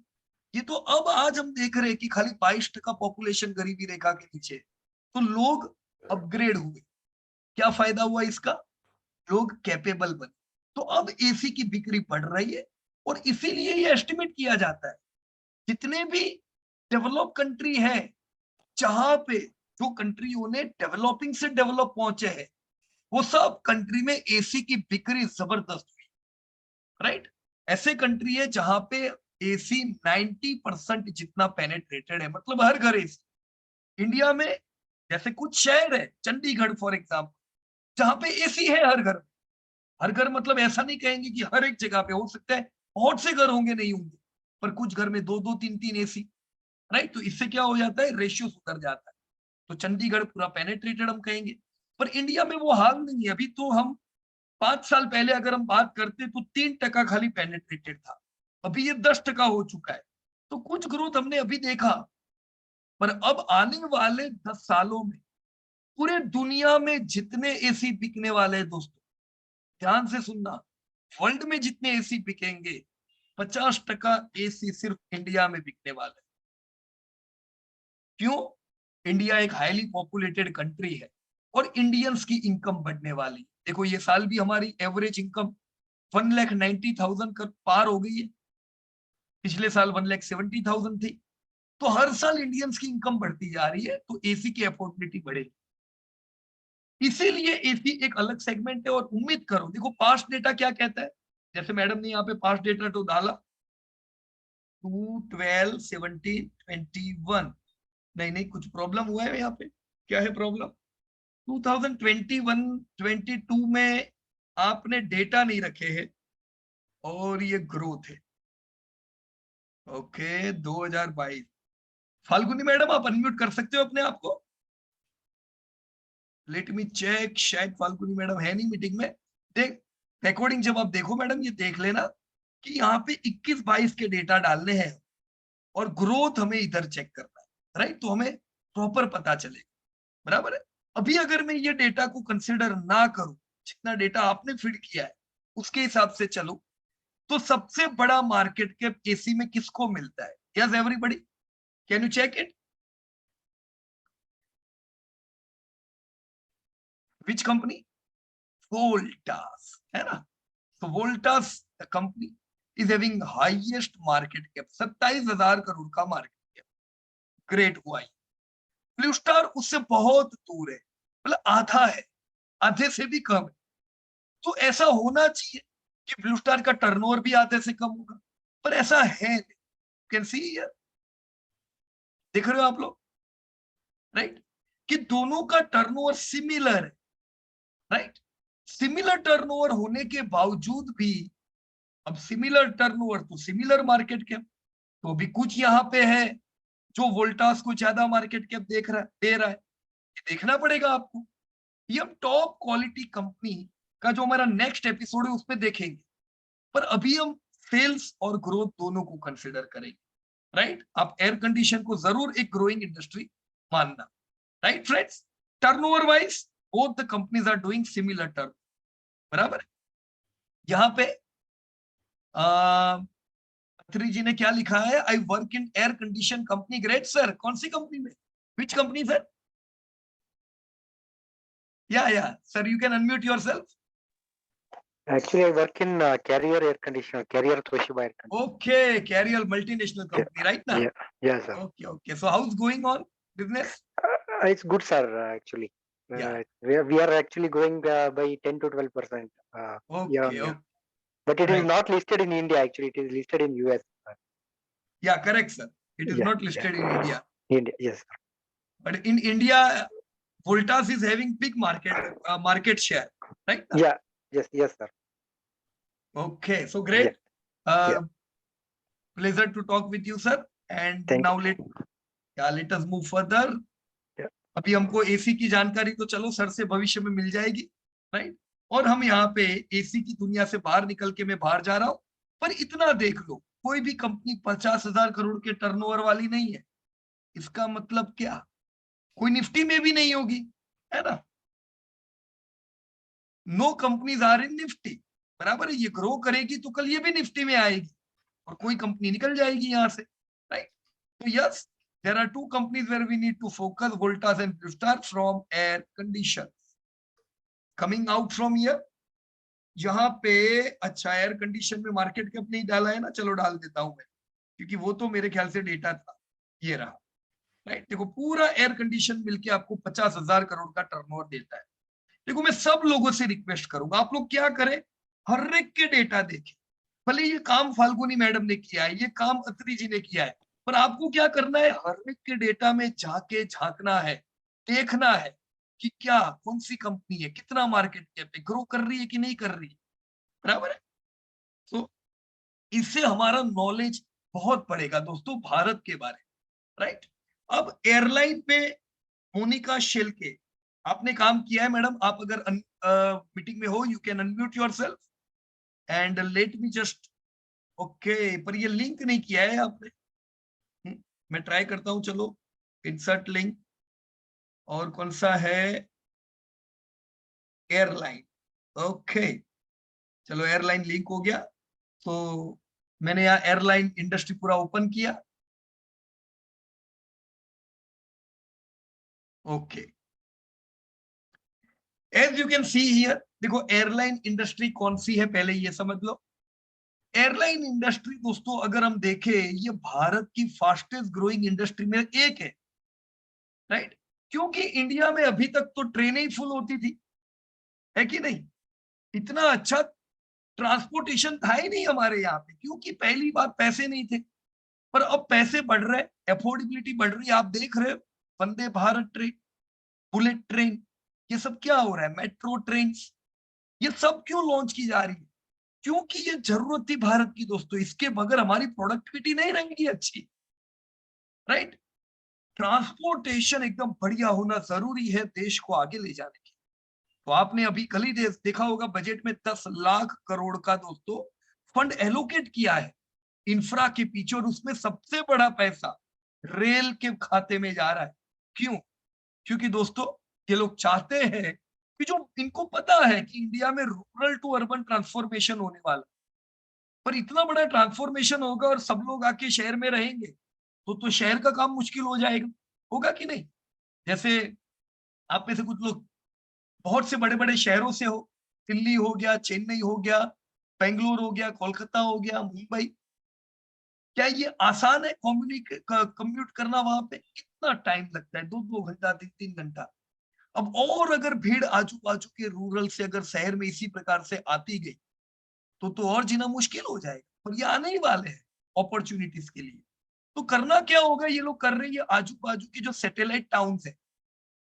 ये तो अब आज हम देख रहे हैं कि खाली 22% पॉपुलेशन गरीबी रेखा के नीचे, तो लोग अपग्रेड हुए। क्या फायदा हुआ इसका? लोग कैपेबल बने, तो अब एसी की बिक्री बढ़ रही है। और इसीलिए ये एस्टिमेट किया जाता है जितने भी डेवलप कंट्री है, जहां पे जो कंट्रियों ने डेवलपिंग से डेवलप पहुंचे हैं, वो सब कंट्री में एसी की बिक्री जबरदस्त हुई, राइट? ऐसे कंट्री है जहां पे एसी 90% जितना पेनेट्रेटेड है, मतलब हर घर एसी। इंडिया में जैसे कुछ शहर है, चंडीगढ़ फॉर एग्जाम्पल, जहां पे एसी है हर घर। हर घर मतलब ऐसा नहीं कहेंगे कि हर एक जगह पे, हो सकता है बहुत से घर होंगे नहीं होंगे, पर कुछ घर में 2-2 3-3 एसी, राइट? तो इससे क्या हो जाता है, रेशियो सुधर जाता है। तो चंडीगढ़ पूरा पेनेट्रेटेड हम कहेंगे, पर इंडिया में वो हाल नहीं है। अभी तो हम 5 साल पहले अगर हम बात करते तो 3% खाली पेनेट्रेटेड था, अभी ये 10% हो चुका है। तो कुछ ग्रोथ हमने अभी देखा, पर अब आने वाले 10 सालों में पूरे दुनिया में जितने एसी बिकने वाले हैं दोस्तों, ध्यान से सुनना, वर्ल्ड में जितने एसी बिकेंगे 50% एसी सिर्फ इंडिया में बिकने वाला है। क्यों? इंडिया एक हाईली पॉपुलेटेड कंट्री है और इंडियंस की इनकम बढ़ने वाली। देखो ये साल भी हमारी एवरेज इनकम 1,90,000 कर पार हो गई है, पिछले साल 1,70,000 थी। तो हर साल इंडियंस की इनकम बढ़ती जा रही है, तो एसी की अफोर्डेबिलिटी बढ़ेगी। इसीलिए एसी एक अलग सेगमेंट है। और उम्मीद करो, देखो पास्ट डेटा क्या कहता है, जैसे मैडम ने यहाँ पे पास्ट डेटा तो डाला, 2, 12, 17, 21। नहीं, कुछ प्रॉब्लम हुआ है यहाँ पे। क्या है प्रॉब्लम? 2021, 22 में आपने डेटा नहीं रखे हैं और ये ग्रोथ है। ओके, 2022। फाल्गुनी मैडम, आप अनम्यूट कर सकते हो अपने आप को? लेट मी चेक, शायद फाल्गुनी मैडम है नहीं मीटिंग में। देख, रिकॉर्डिंग जब आप देखो मैडम, ये देख लेना कि यहाँ पे 21-22 के डेटा डालने हैं और ग्रोथ हमें इधर चेक करना है, राइट? तो हमें प्रॉपर पता चलेगा, बराबर है। अभी अगर मैं ये डेटा को कंसिडर ना करूं, जितना डेटा आपने फीड किया है उसके हिसाब से चलो, तो सबसे बड़ा मार्केट कैप एसी में किसको मिलता है? Yes everybody, can you check it? Which company? Voltas, है ना? तो Voltas company is having highest market cap, 27,000 crore का मार्केट कैप। ग्रेट हुआ। ब्लू स्टार उससे बहुत दूर है, मतलब आधा है, आधे से भी कम है। तो ऐसा होना चाहिए कि ब्लू स्टार का टर्नओवर भी आधे से कम होगा, पर ऐसा है नहीं। कैन सी हियर, देख रहे हो आप लोग, राइट? कि दोनों का टर्नओवर सिमिलर है, राइट? सिमिलर टर्नओवर होने के बावजूद भी, अब सिमिलर टर्नओवर तो सिमिलर मार्केट कैप, तो भी कुछ यहाँ पे है जो वोल्टास को ज्यादा मार्केट कैप दे रहा है। ये देखना पड़ेगा आपको। ये हम टॉप क्वालिटी कंपनी का जो हमारा नेक्स्ट एपिसोड है उसमें देखेंगे, पर अभी हम सेल्स और ग्रोथ दोनों को कंसिडर करेंगे, राइट? आप एयर कंडीशन को जरूर एक ग्रोइंग इंडस्ट्री मानना, right friends? Turnover wise both the companies are doing similar turn, बराबर। यहाँ पे अत्री जी ने क्या लिखा है? I work in air condition company. Great sir, कौन सी कंपनी में? Which company sir? या sir, you can unmute yourself. Actually, I work in Carrier Air Conditioner, Carrier Toshiba Air Conditioner. Okay, Carrier multinational company, right now? Yeah, sir. Okay. So how's going on business? It's good, sir. Actually, Yeah. we are actually growing by 10 to 12% year on Okay. year. But it is Right. not listed in India. Actually, it is listed in US. Yeah, correct, sir. It is Yeah, not listed in India, India, yes, sir. but in India, Voltas is having big market share, right now? Yeah, yes, sir. Okay, so great. Yeah. Pleasure to talk with you, sir. And Thank now you. let us move further. Yeah. अभी हमको एसी की जानकारी तो चलो सर से भविष्य में मिल जाएगी, राइट? और हम यहाँ पे एसी की दुनिया से बाहर निकल के मैं बाहर जा रहा हूँ, पर इतना देख लो, कोई भी कंपनी 50,000 करोड़ के टर्नओवर वाली नहीं है। इसका मतलब क्या? कोई निफ्टी में भी नहीं होगी, है ना? No companies are in Nifty, बराबर है। ये ग्रो करेगी तो कल ये भी निफ्टी में आएगी और कोई कंपनी निकल जाएगी यहाँ से, राइट? तो yes, there are two companies where we need to focus, Voltas and Blue Star from air conditions. Coming out from here, यहाँ पे अच्छा एयर कंडीशन में मार्केट कैप नहीं डाला है ना, चलो डाल देता हूं मैं, क्योंकि वो तो मेरे ख्याल से डेटा था, ये रहा, राइट? देखो, पूरा एयर कंडीशन मिलके आपको 50,000 करोड़ का टर्नओवर देता है। देखो, मैं सब लोगों से रिक्वेस्ट करूंगा, आप लोग क्या करें, हर एक के डेटा देखें। भले ये काम फाल्गुनी मैडम ने किया है, ये काम अत्री जी ने किया है, पर आपको क्या करना है, हर एक के डेटा में जाके झांकना है, देखना है कि क्या, कौन सी कंपनी है, कितना मार्केट कैप है, ग्रो कर रही है कि नहीं कर रही है, बराबर है? तो इससे हमारा नॉलेज बहुत बढ़ेगा दोस्तों भारत के बारे में, राइट? अब एयरलाइन पे मोनिका शेल्के, आपने काम किया है मैडम, आप अगर मीटिंग में हो, you can unmute yourself and let me just, okay, पर ये लिंक नहीं किया है आपने। मैं ट्राई करता हूं, चलो इंसर्ट लिंक, और कौन सा है? एयरलाइन। ओके, चलो एयरलाइन लिंक हो गया। तो मैंने यहाँ एयरलाइन इंडस्ट्री पूरा ओपन किया। Okay, as you can see here, देखो एयरलाइन इंडस्ट्री कौन सी है पहले ये समझ लो। एयरलाइन इंडस्ट्री दोस्तों अगर हम देखें, ये भारत की फास्टेस्ट ग्रोइंग इंडस्ट्री में एक है, राइट? क्योंकि इंडिया में अभी तक तो ट्रेनें ही फुल होती थी, है कि नहीं? इतना अच्छा ट्रांसपोर्टेशन था ही नहीं हमारे यहाँ पे, क्योंकि पहली बात पैसे नहीं थे, पर अब पैसे बढ़ रहे, अफोर्डेबिलिटी बढ़ रही है। आप देख रहे हो Vande Bharat train, bullet train, ये सब क्या हो रहा है, मेट्रो ट्रेन, ये सब क्यों लॉन्च की जा रही है? क्योंकि ये जरूरत थी भारत की दोस्तों, इसके बगैर हमारी प्रोडक्टिविटी नहीं रहेगी अच्छी, राइट? ट्रांसपोर्टेशन एकदम बढ़िया होना जरूरी है देश को आगे ले जाने के। तो आपने अभी कल ही देखा होगा बजट में 10 लाख करोड़ का दोस्तों फंड एलोकेट किया है इंफ्रा के पीछे, और उसमें सबसे बड़ा पैसा रेल के खाते में जा रहा है। क्यों? क्योंकि दोस्तों ये लोग चाहते हैं कि, जो इनको पता है कि इंडिया में रूरल टू अर्बन ट्रांसफॉर्मेशन होने वाला, पर इतना बड़ा ट्रांसफॉर्मेशन होगा और सब लोग आके शहर में रहेंगे तो शहर का काम मुश्किल हो जाएगा, होगा कि नहीं? जैसे आप में से कुछ लोग बहुत से बड़े बड़े शहरों से हो, दिल्ली हो गया, चेन्नई हो गया, बेंगलोर हो गया, कोलकाता हो गया, मुंबई, क्या ये आसान है कम्यूट करना? वहां पे कितना टाइम लगता है, 2-2 घंटा, 3-3 घंटा। अब और अगर भीड़ आजू बाजू के रूरल से अगर शहर में इसी प्रकार से आती गई तो और जीना मुश्किल हो जाएगा, और ये आने ही वाले हैं अपॉर्चुनिटीज के लिए। तो करना क्या होगा, ये लोग कर रहे हैं, आजू बाजू के जो सैटेलाइट टाउन्स है,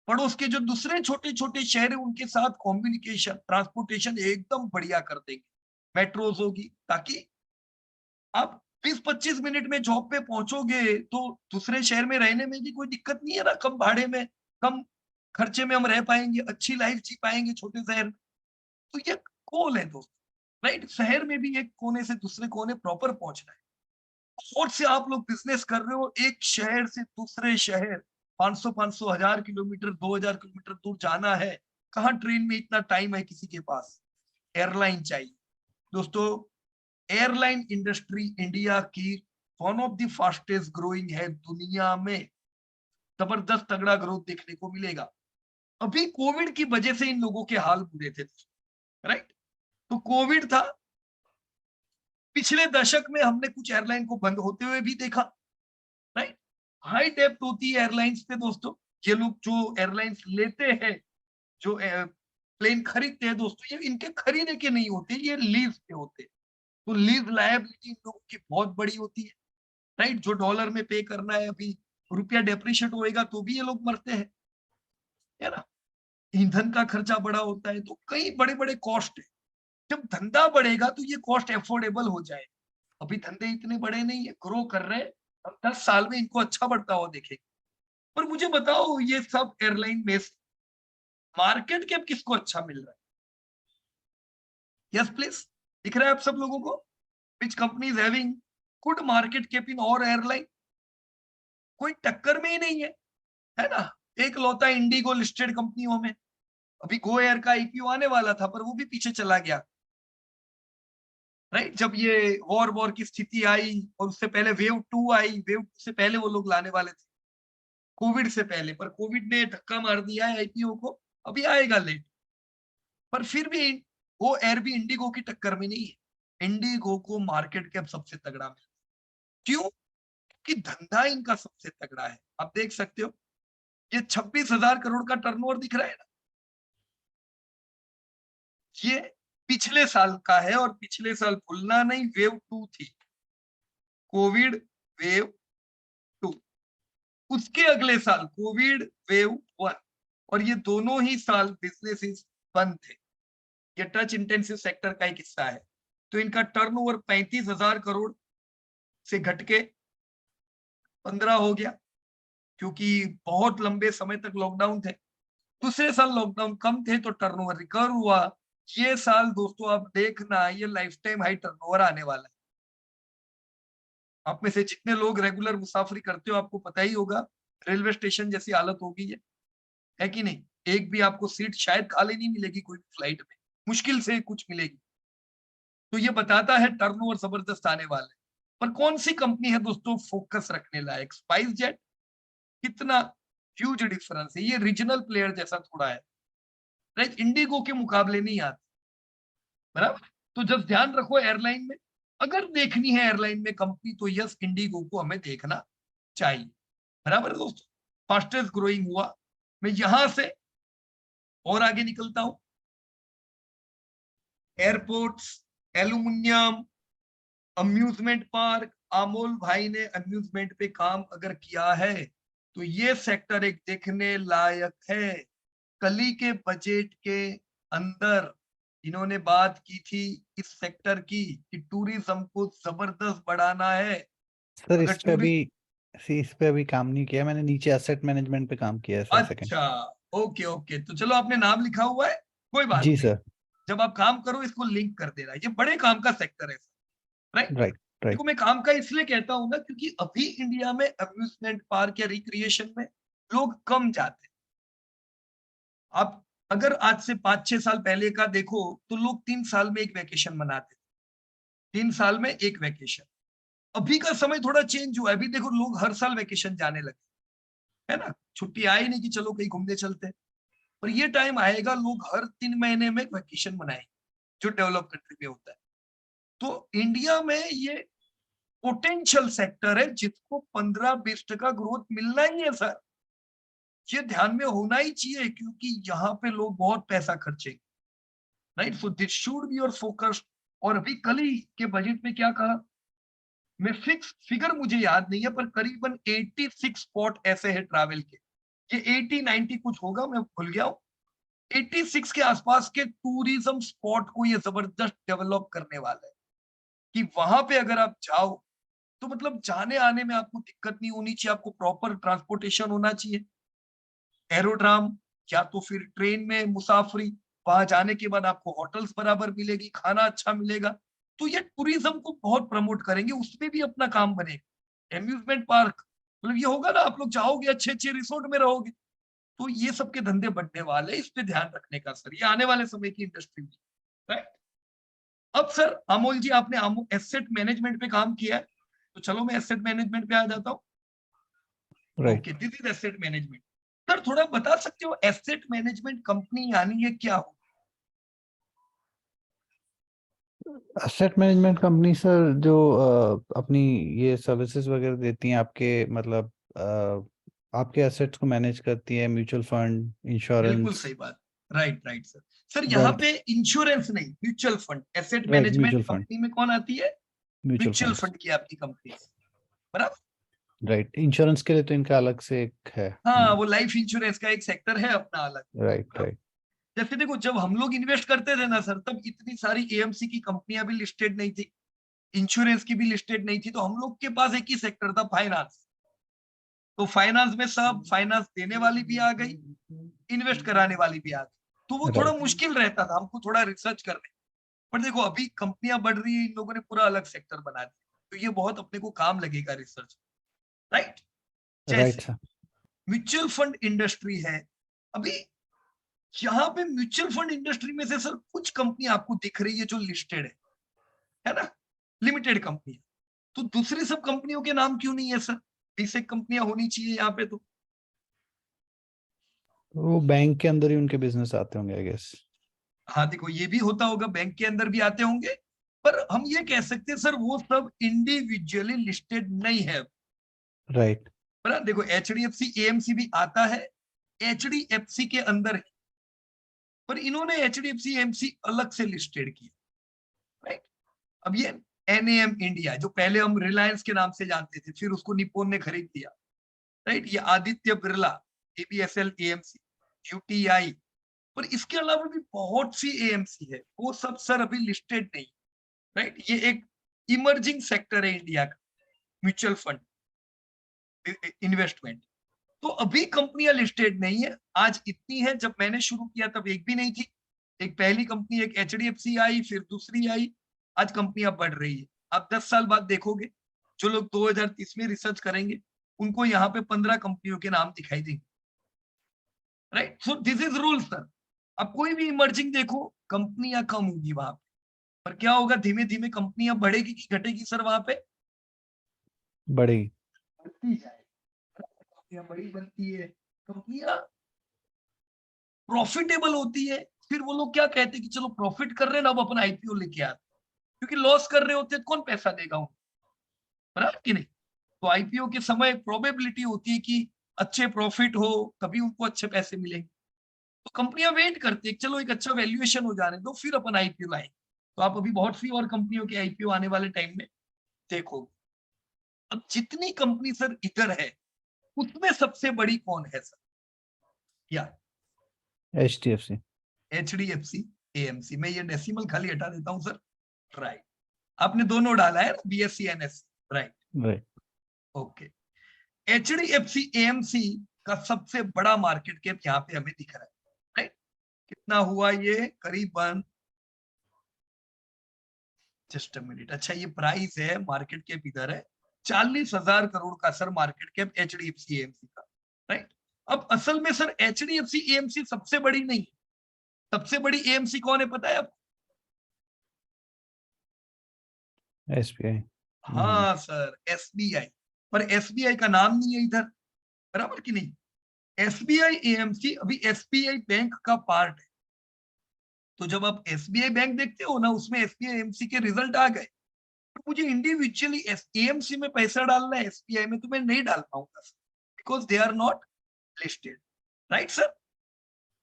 पड़ोस के जो दूसरे छोटे छोटे शहर है, उनके साथ कम्युनिकेशन, ट्रांसपोर्टेशन एकदम बढ़िया कर देंगे। मेट्रोज होगी, ताकि आप 20-25 मिनट में जॉब पे पहुंचोगे तो दूसरे शहर में रहने में भी कोई दिक्कत नहीं है ना, कम भाड़े में, कम खर्चे में हम रह पाएंगे, अच्छी लाइफ जी पाएंगे छोटे शहर में। तो ये गोल है दोस्तों, राइट? शहर में भी एक कोने से दूसरे कोने प्रॉपर पहुंचना है। और से आप लोग बिजनेस कर रहे हो, एक शहर से दूसरे शहर 500 1000 किलोमीटर, 2000 किलोमीटर दूर जाना है, कहाँ ट्रेन में इतना टाइम है किसी के पास? एयरलाइन चाहिए दोस्तों। एयरलाइन इंडस्ट्री इंडिया की one of the fastest growing है दुनिया में, जबरदस्त तगड़ा ग्रोथ देखने को मिलेगा। अभी कोविड की वजह से इन लोगों के हाल बुरे थे, राइट? तो कोविड था, पिछले दशक में हमने कुछ एयरलाइन को बंद होते हुए भी देखा, राइट? हाई डेप्थ होती है एयरलाइंस पे दोस्तों। ये लोग जो एयरलाइंस लेते हैं, जो प्लेन खरीदते हैं दोस्तों, ये इनके खरीदे के नहीं होते, ये लीज पे होते हैं। तो लीज लायबिलिटी इन लोगों की बहुत बड़ी होती है, राइट? जो डॉलर में पे करना है, अभी रुपया डेप्रिशिएट होएगा तो भी ये लोग मरते हैं, है ना? ईंधन का खर्चा बड़ा होता है, तो कई बड़े बड़े कॉस्ट है। जब धंधा बढ़ेगा तो ये कॉस्ट एफोर्डेबल हो जाए। अभी धंधे इतने बड़े नहीं है, ग्रो कर रहे हैं, हम 10 साल में इनको अच्छा बढ़ता हुआ देखेंगे। पर मुझे बताओ, ये सब एयरलाइन में मार्केट कैप किसको अच्छा मिल रहा है? यस प्लीज, दिख रहा है आप सब लोगों को? Which company is having good market cap in और एयरलाइन? कोई टक्कर में ही नहीं है ना? एक लौता इंडिगो लिस्टेड कंपनियों में, अभी गो एयर का आईपीओ आने वाला था पर वो भी पीछे चला गया, राइट? जब ये वॉर की स्थिति आई, और उससे पहले वेव 2 आई, वेव 2 से पहले वो लोग लाने वाले थे, कोविड से पहले, पर कोविड ने धक्का मार दिया है आईपीओ को, अभी आएगा लेट। पर फिर भी वो एयर भी इंडिगो की टक्कर में नहीं है। इंडिगो को मार्केट कैप सबसे तगड़ा मिला, क्यों? कि धंधा इनका सबसे तगड़ा है। आप देख सकते हो, ये 26,000 करोड़ का टर्नओवर दिख रहा है ना, ये पिछले साल का है, और पिछले साल भूलना नहीं, वेव 2 थी, कोविड वेव 2, उसके अगले साल कोविड वेव 1, और ये दोनों ही साल बिजनेसेस बंद थे। ये टच इंटेंसिव सेक्टर का एक हिस्सा है। तो इनका टर्नओवर 35,000 करोड़ से घट के 15 हो गया, क्योंकि बहुत लंबे समय तक लॉकडाउन थे। दूसरे साल लॉकडाउन कम थे तो टर्नओवर रिकवर हुआ। ये साल दोस्तों आप देखना, ये लाइफ टाइम हाई टर्नओवर आने वाला है। आप में से जितने लोग रेगुलर मुसाफरी करते हो, आपको पता ही होगा रेलवे स्टेशन जैसी हालत हो गई है कि नहीं? एक भी आपको सीट शायद खाली नहीं मिलेगी कोई फ्लाइट में, मुश्किल से कुछ मिलेगी। तो ये बताता है टर्नओवर जबरदस्त आने वाला है। पर कौन सी कंपनी है दोस्तों फोकस रखने लायक? स्पाइस जेट, कितना ह्यूज डिफरेंस है, ये रीजनल प्लेयर जैसा थोड़ा है, राइट? इंडिगो के मुकाबले नहीं आती, बराबर? तो जब ध्यान रखो एयरलाइन में, अगर देखनी है एयरलाइन में कंपनी, तो यस, इंडिगो को हमें देखना चाहिए, बराबर है दोस्तों? फास्टेस्ट ग्रोइंग हुआ। मैं यहां से और आगे निकलता हूं, airports, aluminium, amusement park, Amol भाई ने अम्यूजमेंट पे काम अगर किया है तो ये सेक्टर एक देखने लायक है। कल ही के बजट के अंदर इन्होंने बात की थी इस सेक्टर की कि टूरिज्म को जबरदस्त बढ़ाना है। सर अगर इस पे अभी काम नहीं किया मैंने, नीचे एसेट मैनेजमेंट पे काम किया है सर सेकंड। अच्छा, ओके ओके, तो चलो आपने नाम लिखा हुआ है, कोई बात जी नहीं। सर। जब आप काम करो इसको लिंक कर देना, ये बड़े काम का सेक्टर है, राइट। Right right. देखो मैं काम का इसलिए कहता हूं ना क्योंकि अभी इंडिया में अम्यूजमेंट पार्क या रिक्रिएशन में लोग कम जाते हैं। आप अगर आज से 5-6 साल पहले का देखो तो लोग 3 साल में एक वैकेशन मनाते थे, 3 साल में एक वैकेशन। अभी का समय थोड़ा चेंज हुआ है, अभी देखो लोग हर साल वैकेशन जाने लगे, है ना। छुट्टी आई नहीं कि चलो कहीं घूमने चलते हैं। पर ये टाइम आएगा लोग हर 3 महीने में वैकेशन मनाएंगे, जो डेवलप कंट्री में होता है। तो इंडिया में ये पोटेंशियल सेक्टर है जिसको 15-20% ग्रोथ मिलना ही है सर। ये ध्यान में होना ही चाहिए क्योंकि यहाँ पे लोग बहुत पैसा खर्चेंगे, right. So this should be your focus. और अभी कल ही के बजट में क्या कहा, मैं फिक्स फिगर मुझे याद नहीं है पर करीबन 86 स्पॉट ऐसे हैं ट्रैवल के। ये 80-90 कुछ होगा, मैं भूल गया हूँ। 86 के आसपास के टूरिज्म स्पॉट को ये जबरदस्त डेवलप करने वाला है कि वहां पे अगर आप जाओ तो मतलब जाने आने में आपको दिक्कत नहीं होनी चाहिए, आपको प्रॉपर ट्रांसपोर्टेशन होना चाहिए, एरोड्राम या तो फिर ट्रेन में मुसाफरी, वहां जाने के बाद आपको होटल्स बराबर मिलेगी, खाना अच्छा मिलेगा। तो ये टूरिज्म को बहुत प्रमोट करेंगे, उसमें भी अपना काम बनेगा। एम्यूजमेंट पार्क मतलब ये होगा ना, आप लोग जाओगे अच्छे अच्छे रिसोर्ट में रहोगे, तो ये सबके धंधे बढ़ने वाले, इस पे ध्यान रखने का सर, ये आने वाले समय की इंडस्ट्री में, राइट। अब सर अमोल जी आपने एसेट मैनेजमेंट पे काम किया है, तो चलो मैं एसेट मैनेजमेंट पे आ जाता हूँ। Right. Okay, this is asset management. Sir थोड़ा बता सकते हो एसेट मैनेजमेंट कंपनी यानी ये क्या हो? एसेट मैनेजमेंट कंपनी सर जो अपनी ये सर्विसेज वगैरह देती हैं आपके, मतलब आपके एसेट्स को मैनेज करती है, म्यूचुअल फंड, बिल्कुल इंश्योरेंस। सही बात, राइट राइट सर। सर यहाँ वेल्थ। पे इंश्योरेंस नहीं, mutual fund. Asset right, management mutual fund. Company में कौन आती है? Mutual mutual funds. फंड की आपकी कंपनी, बराबर। राइट, इंश्योरेंस के लिए तो इनका अलग से एक है। हाँ, वो लाइफ इंश्योरेंस का एक सेक्टर है अपना अलग। Right right. जैसे देखो जब हम लोग इन्वेस्ट करते थे ना सर, तब इतनी सारी एएमसी की कंपनियां भी लिस्टेड नहीं थी, इंश्योरेंस की भी लिस्टेड नहीं थी, तो हम लोग के पास एक ही सेक्टर था, फाइनेंस। तो फाइनेंस में सब फाइनेंस देने वाली भी आ गई, इन्वेस्ट कराने वाली भी आ गई। तो वो थोड़ा राइट मुश्किल रहता था हमको थोड़ा रिसर्च करने। पर देखो अभी कंपनियां बढ़ रही है, इन लोगों ने पूरा अलग सेक्टर बना दिया, तो ये बहुत अपने को काम लगेगा रिसर्च, राइट। राइट जैसे सर। म्यूचुअल फंड इंडस्ट्री है, अभी यहाँ पे म्यूचुअल फंड इंडस्ट्री में से सर कुछ कंपनी आपको दिख रही है जो लिस्टेड है ना, लिमिटेड कंपनी। तो दूसरी सब कंपनियों के नाम क्यों नहीं है सर? 20 कंपनियां होनी चाहिए यहाँ पे तो। वो बैंक के अंदर ही उनके बिजनेस आते होंगे आई गेस। हाँ देखो ये भी होता होगा, बैंक के अंदर भी आते होंगे, पर हम ये कह सकते हैं सर वो सब इंडिविजुअली लिस्टेड नहीं है। राइट। पर देखो एचडीएफसी एएमसी भी आता है एचडीएफसी के अंदर है, पर इन्होंने एचडीएफसी एएमसी अलग से लिस्टेड किया, राइट। अब ये एनएम इंडिया जो पहले हम रिलायंस के नाम से जानते थे, फिर उसको निप्पॉन ने खरीद लिया, राइट। ये Aditya Birla, ABSL AMC, UTI, पर इसके अलावा भी बहुत सी एएमसी है, वो सब सर अभी लिस्टेड नहीं, राइट। ये एक इमर्जिंग सेक्टर है इंडिया का, म्यूचुअल फंड इन्वेस्टमेंट। तो अभी कंपनियां लिस्टेड नहीं है, आज इतनी है, जब मैंने शुरू किया तब एक भी नहीं थी। एक पहली कंपनी एक एचडीएफसी आई, फिर दूसरी आई, आज कंपनियां बढ़ रही है। आप 10 साल बाद देखोगे जो लोग 2030 में रिसर्च करेंगे उनको यहाँ पे 15 कंपनियों के नाम दिखाई देंगे, right. So this is rule sir. अब कोई भी इमर्जिंग देखो कंपनियां कम होंगी वहां पे, पर क्या होगा, धीमे धीमे कंपनियां बढ़ेगी कि घटेगी सर वहां पे? बड़ी। बढ़ती जाए, कंपनियां बड़ी बनती है, कंपनियां प्रॉफिटेबल होती है, फिर वो लोग क्या कहते हैं कि चलो प्रॉफिट कर रहे हैं ना, अब अपना आईपीओ लेके आते, क्योंकि लॉस कर रहे होते हैं तो कौन पैसा देगा उनको, बराबर कि नहीं। तो आईपीओ के समय प्रोबेबिलिटी होती है कि अच्छे प्रॉफिट हो, तभी उनको अच्छे पैसे मिलेंगे। तो कंपनियां वेट करती है चलो एक अच्छा वैल्यूएशन हो जाने दो फिर अपन आईपीओ लाएंगे। तो आप अभी बहुत सी और कंपनियों के आईपीओ आने वाले टाइम में देखोगे। अब जितनी कंपनी सर इधर है उसमें सबसे बड़ी कौन है सर? या HDFC। HDFC AMC। मैं ये डेसिमल खाली हटा देता हूं सर। राइट, आपने दोनों डाला है BSC NSC। Right, right. Okay. HDFC AMC का सबसे बड़ा मार्केट कैप यहाँ पे हमें दिख रहा है। राइट, कितना हुआ ये? करीबन, जस्ट अ मिनट, अच्छा ये प्राइस है, मार्केट कैप इधर है 40,000 करोड़ का sir market cap HDFC AMC का। राइट, अब असल में सर HDFC AMC सबसे बड़ी नहीं, सबसे बड़ी AMC कौन है पता है आपको? SBI। हाँ सर, SBI। पर SBI का नाम नहीं है इधर, बराबर कि नहीं? SBI AMC अभी SBI बैंक का पार्ट है। तो जब आप SBI बैंक देखते हो ना, उसमें SBI AMC के रिजल्ट आ गए, तो मुझे इंडिविजुअली AMC में पैसा डालना है, SBI में तो मैं नहीं डाल पाऊंगा because they are not listed. Right sir?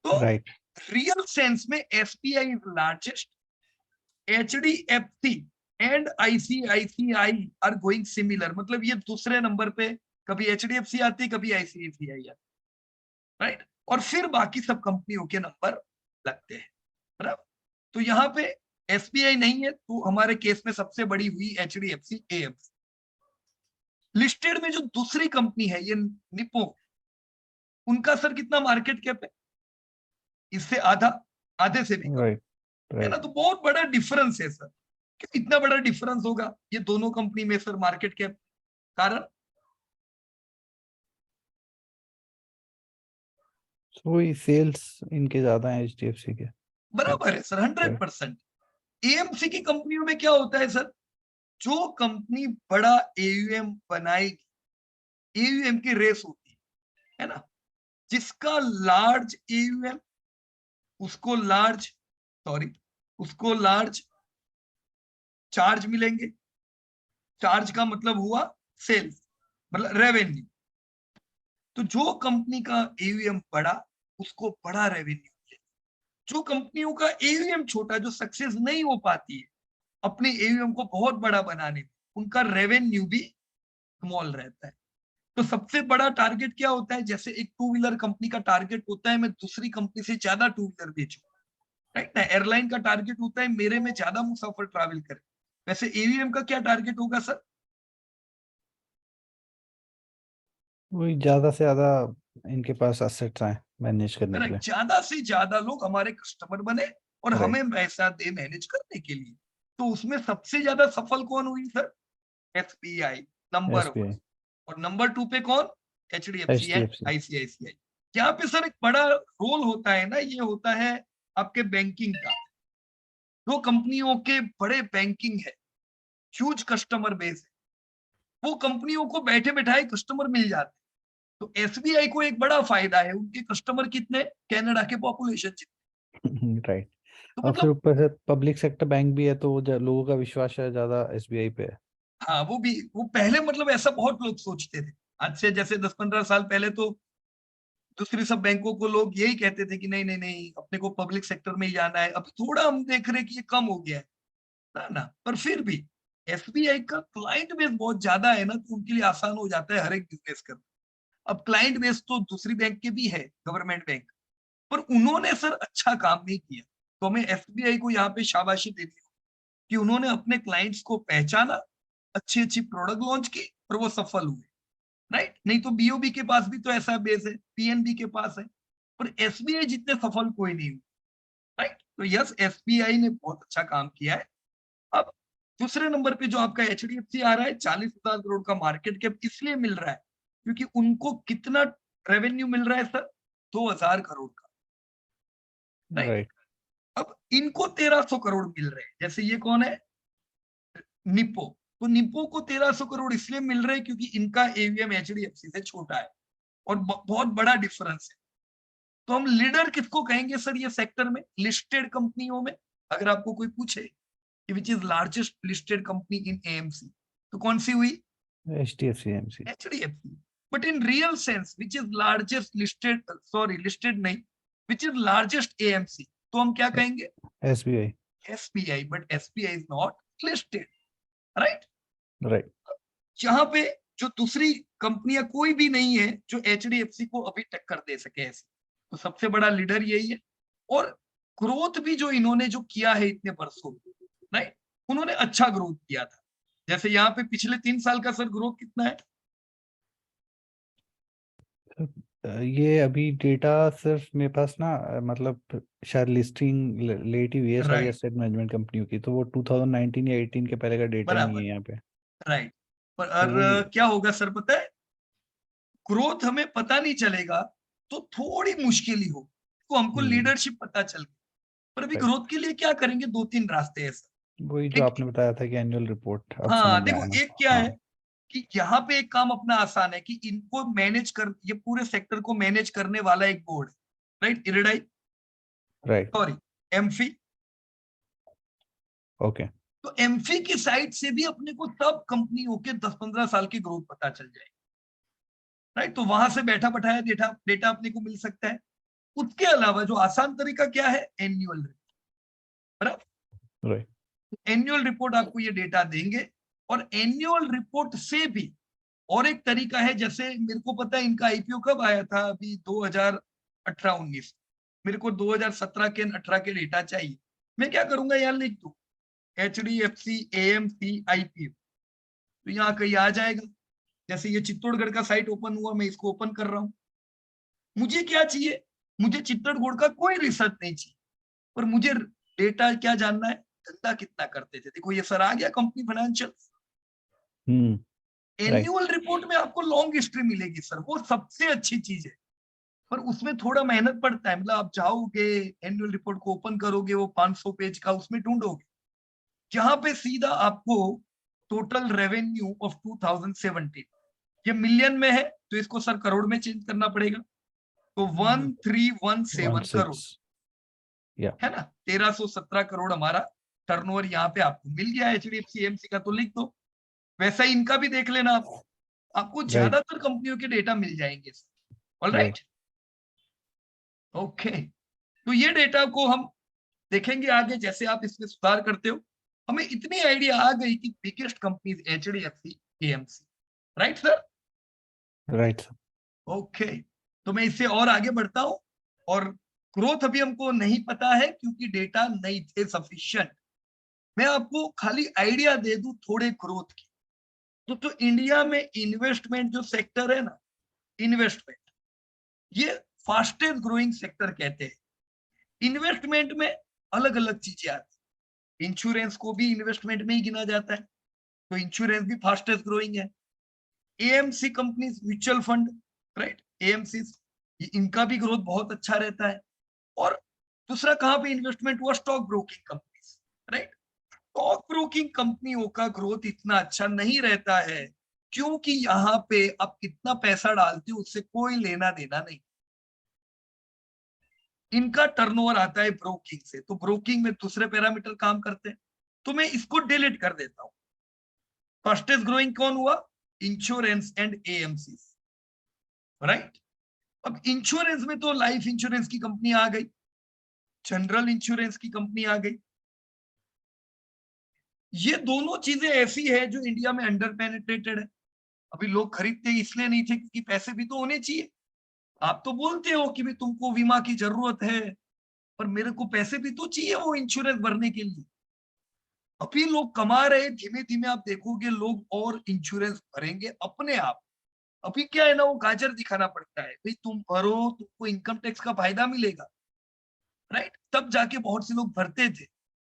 तो राइट। रियल सेंस में SBI is largest, HDFC and ICICI are going similar, मतलब ये दूसरे नंबर पे, कभी HDFC आती, कभी ICICI आती। राइट, और फिर बाकी सब कंपनियों के नंबर लगते हैं, बराबर? तो यहाँ पे SBI नहीं है, तो हमारे केस में सबसे बड़ी हुई HDFC AMC। लिस्टेड में जो दूसरी कंपनी है ये निप्पो, उनका सर कितना मार्केट कैप है? इससे आधा, आधे से भी कम, राइट। है ना? राइट। तो बहुत बड़ा डिफरेंस है सर। क्यों इतना बड़ा डिफरेंस होगा ये दोनों कंपनी में सर मार्केट कैप? कारण वही सेल्स इनके ज्यादा है HDFC के। बराबर है सर, 100%। AMC की कंपनियों में क्या होता है सर? जो कंपनी बड़ा AUM बनाएगी, AUM की रेस होती है ना? जिसका लार्ज AUM उसको लार्ज चार्ज मिलेंगे। चार्ज का मतलब हुआ सेल्स, मतलब रेवेन्यू। तो जो कंपनी का AUM बड़ा, उसको बड़ा रेवेन्यू मिलेगा। जो कंपनियों का AUM छोटा, जो सक्सेस नहीं हो पाती है अपने AUM को बहुत बड़ा बनाने में, उनका रेवेन्यू भी स्मॉल रहता है। तो सबसे बड़ा टारगेट क्या होता है? जैसे एक टू व्हीलर कंपनी का टारगेट होता है मैं दूसरी कंपनी से ज्यादा टू व्हीलर बेचूं, राइट ना? एयरलाइन का टारगेट होता है मेरे में ज्यादा मुसाफिर ट्रैवल करें। वैसे AUM का क्या टारगेट होगा सर? वही ज्यादा से ज्यादा इनके पास असेट्स आए मैनेज करने के लिए। करेक्ट, ज्यादा से ज्यादा लोग हमारे कस्टमर बने और Right. हमें पैसा दे मैनेज करने के लिए। तो उसमें सबसे ज्यादा सफल कौन हुई सर? SBI number 1, SBI। और नंबर 2 पे कौन? HDFC and HDFC। ICICI। यहाँ पे सर एक बड़ा रोल होता है ना, ये होता है आपके बैंकिंग का। जो कंपनियों के बड़े बैंकिंग है, ह्यूज कस्टमर बेस है, वो कंपनियों को बैठे बैठाए कस्टमर मिल जाते हैं। तो SBI को एक बड़ा फायदा है, उनके कस्टमर कितने? कनाडा के पॉपुलेशन जितने। राइट। तो और फिर मतलब ऊपर से पब्लिक सेक्टर बैंक भी है, तो लोगों का विश्वास है ज्यादा SBI पे है। हाँ, वो पहले मतलब ऐसा बहुत लोग सोचते थे। आज से जैसे 10-15 साल पहले तो दूसरी सब बैंकों को लोग यही कहते थे कि नहीं नहीं नहीं, अपने को पब्लिक सेक्टर में ही जाना है। अब थोड़ा हम देख रहे हैं कि ये कम हो गया है ना। पर फिर भी SBI का क्लाइंट बेस बहुत ज्यादा है ना, तो उनके लिए आसान हो जाता है हर एक बिजनेस करना। अब क्लाइंट बेस तो दूसरी बैंक के भी है, गवर्नमेंट बैंक, पर उन्होंने सर अच्छा काम नहीं किया। तो हमें SBI को यहाँ पे शाबाशी देनी है कि उन्होंने अपने क्लाइंट्स को पहचाना, अच्छी अच्छी प्रोडक्ट लॉन्च की और वो सफल हुए। राइट, नहीं तो BOB के पास भी तो ऐसा बेस है, PNB के पास है, पर SBI जितने सफल कोई नहीं हुआ। राइट, तो यस, SBI ने बहुत अच्छा काम किया है। अब दूसरे नंबर पे जो आपका HDFC आ रहा है, 40,000 करोड़ का मार्केट कैप इसलिए मिल रहा है क्योंकि उनको कितना रेवेन्यू मिल रहा है सर? 2,000 करोड़ का। Right, right. अब इनको 1,300 करोड़ मिल रहे हैं। जैसे ये कौन है? निप्पो। तो निप्पो को 1,300 करोड़ इसलिए मिल रहे हैं क्योंकि इनका AUM HDFC से छोटा है और बहुत बड़ा डिफरेंस है। तो हम लीडर किसको कहेंगे सर ये सेक्टर में, लिस्टेड कंपनियों में? अगर आपको कोई पूछे कि which is largest listed company in AMC, तो कौन सी हुई? HDFC AMC। HDFC। But in real sense which is largest listed, sorry listed नहीं, विच इज लार्जेस्ट AMC, तो हम क्या कहेंगे? SBI। SBI। But SBI is not listed, right? Right. जहां पे जो दूसरी कंपनियां कोई भी नहीं है जो HDFC को अभी टक्कर दे सके ऐसे, तो सबसे बड़ा लीडर यही है। और ग्रोथ भी जो इन्होंने जो किया है इतने वर्षों में, राइट, उन्होंने अच्छा ग्रोथ किया था। जैसे यहाँ पे पिछले 3 साल का सर ग्रोथ कितना है? ये अभी डेटा सिर्फ मेरे पास ना मतलब शायद लिस्टिंग लेट ही हुई है सारी राइट, एसेट मैनेजमेंट कंपनियों की, तो वो 2019 या 18 के पहले का डेटा ही नहीं है बराबर, यहाँ पे। राइट। पर तो वही क्या होगा सर पता है, ग्रोथ हमें पता नहीं चलेगा तो थोड़ी मुश्किल ही हो, तो हमको लीडरशिप पता चल गई। पर अभी राइट, ग्रोथ के लिए क्या करेंगे, 2-3 रास्ते हैं सर। वही जो एक, आपने बताया था कि एनुअल रिपोर्ट अब समझ हाँ में देखो, आया। एक क्या हाँ, है कि यहाँ पे एक काम अपना आसान है कि इनको मैनेज कर, ये पूरे सेक्टर को मैनेज करने वाला एक बोर्ड है, right, IRDAI, right, sorry, AMFI. Okay, तो एम्फी की साइड से भी अपने को तब कंपनियों के 10-15 साल की ग्रोथ पता चल जाए, राइट। तो वहां से बैठा बैठाया डेटा डेटा अपने को मिल सकता है। उसके अलावा जो आसान तरीका क्या है, annual report. Right, annual report आपको ये डेटा देंगे, और एनुअल रिपोर्ट से भी और एक तरीका है, जैसे मेरे को पता है इनका आईपीओ कब आया था, अभी 2018-19, मेरे को 2017 के 18 के डेटा चाहिए। मैं क्या करूंगा, यार लिख दूं HDFC AMC IPO, तो यहाँ कहीं आ जाएगा। जैसे ये चित्तौड़गढ़ का साइट ओपन हुआ, मैं इसको ओपन कर रहा हूँ। मुझे क्या चाहिए, मुझे चित्तौड़गढ़ का कोई रिसर्च नहीं चाहिए, पर मुझे डेटा क्या जानना है, धंधा कितना करते थे। देखो ये सर आ गया, company financial. Right, annual report में आपको लॉन्ग हिस्ट्री मिलेगी सर, वो सबसे अच्छी चीज है। पर उसमें थोड़ा मेहनत पड़ता है, मतलब आप जाओगे एनुअल रिपोर्ट को ओपन करोगे, वो 500 पेज का उसमें ढूंढोगे, जहां पे सीधा आपको टोटल रेवेन्यू ऑफ 2017, ये मिलियन में है तो इसको सर करोड़ में चेंज करना पड़ेगा, तो 1317 करोड़, 16, या है ना, 1317 करोड़ हमारा टर्नओवर यहाँ पे आपको मिल गया HDFC AMC का। तो लिख दो, वैसा ही इनका भी देख लेना आप, आपको राइट, ज्यादातर कंपनियों के डेटा मिल जाएंगे। Right, alright, okay. तो ये डेटा को हम देखेंगे आगे, जैसे आप इसमें सुधार करते हो। हमें इतनी आइडिया आ गई कि biggest companies HDFC AMC, right sir? Right, okay, तो मैं इससे और आगे बढ़ता हूं। और ग्रोथ अभी हमको नहीं पता है क्योंकि डेटा नहीं थे सफिशिएंट। मैं आपको खाली आइडिया दे दूं थोड़े ग्रोथ की। तो इंडिया में इन्वेस्टमेंट जो सेक्टर है ना, इन्वेस्टमेंट, ये फास्टेस्ट ग्रोइंग सेक्टर कहते हैं। इन्वेस्टमेंट में अलग अलग चीजें आती है, इंश्योरेंस को भी इन्वेस्टमेंट में ही गिना जाता है, तो इंश्योरेंस भी फास्टेस्ट ग्रोइंग है। AMC companies, mutual fund, right, AMC, इनका भी ग्रोथ बहुत अच्छा रहता है। और दूसरा कहां पे इन्वेस्टमेंट हुआ, stock broking companies, right. Stock broking कंपनियों का ग्रोथ इतना अच्छा नहीं रहता है, क्योंकि यहाँ पे आप कितना पैसा डालते हो उससे कोई लेना देना नहीं। इनका टर्नओवर आता है ब्रोकिंग से, तो ब्रोकिंग में दूसरे पैरामीटर काम करते हैं, तो मैं इसको डिलीट कर देता हूं। फास्टेस्ट ग्रोइंग कौन हुआ, इंश्योरेंस एंड AMC, राइट। अब इंश्योरेंस में तो लाइफ इंश्योरेंस की कंपनी आ गई, जनरल इंश्योरेंस की कंपनी आ गई। ये दोनों चीजें ऐसी है जो इंडिया में अंडर पेनिट्रेटेड है। अभी लोग खरीदते इसलिए नहीं थे क्योंकि पैसे भी तो होने चाहिए। आप तो बोलते हो कि भी तुमको बीमा की जरूरत है, पर मेरे को पैसे भी तो चाहिए वो इंश्योरेंस भरने के लिए। अभी लोग कमा रहे, धीमे धीमे आप देखोगे लोग और इंश्योरेंस भरेंगे अपने आप। अभी क्या है ना, वो गाजर दिखाना पड़ता है, भाई तुम भरो, तुमको इनकम टैक्स का फायदा मिलेगा, राइट, तब जाके बहुत से लोग भरते थे।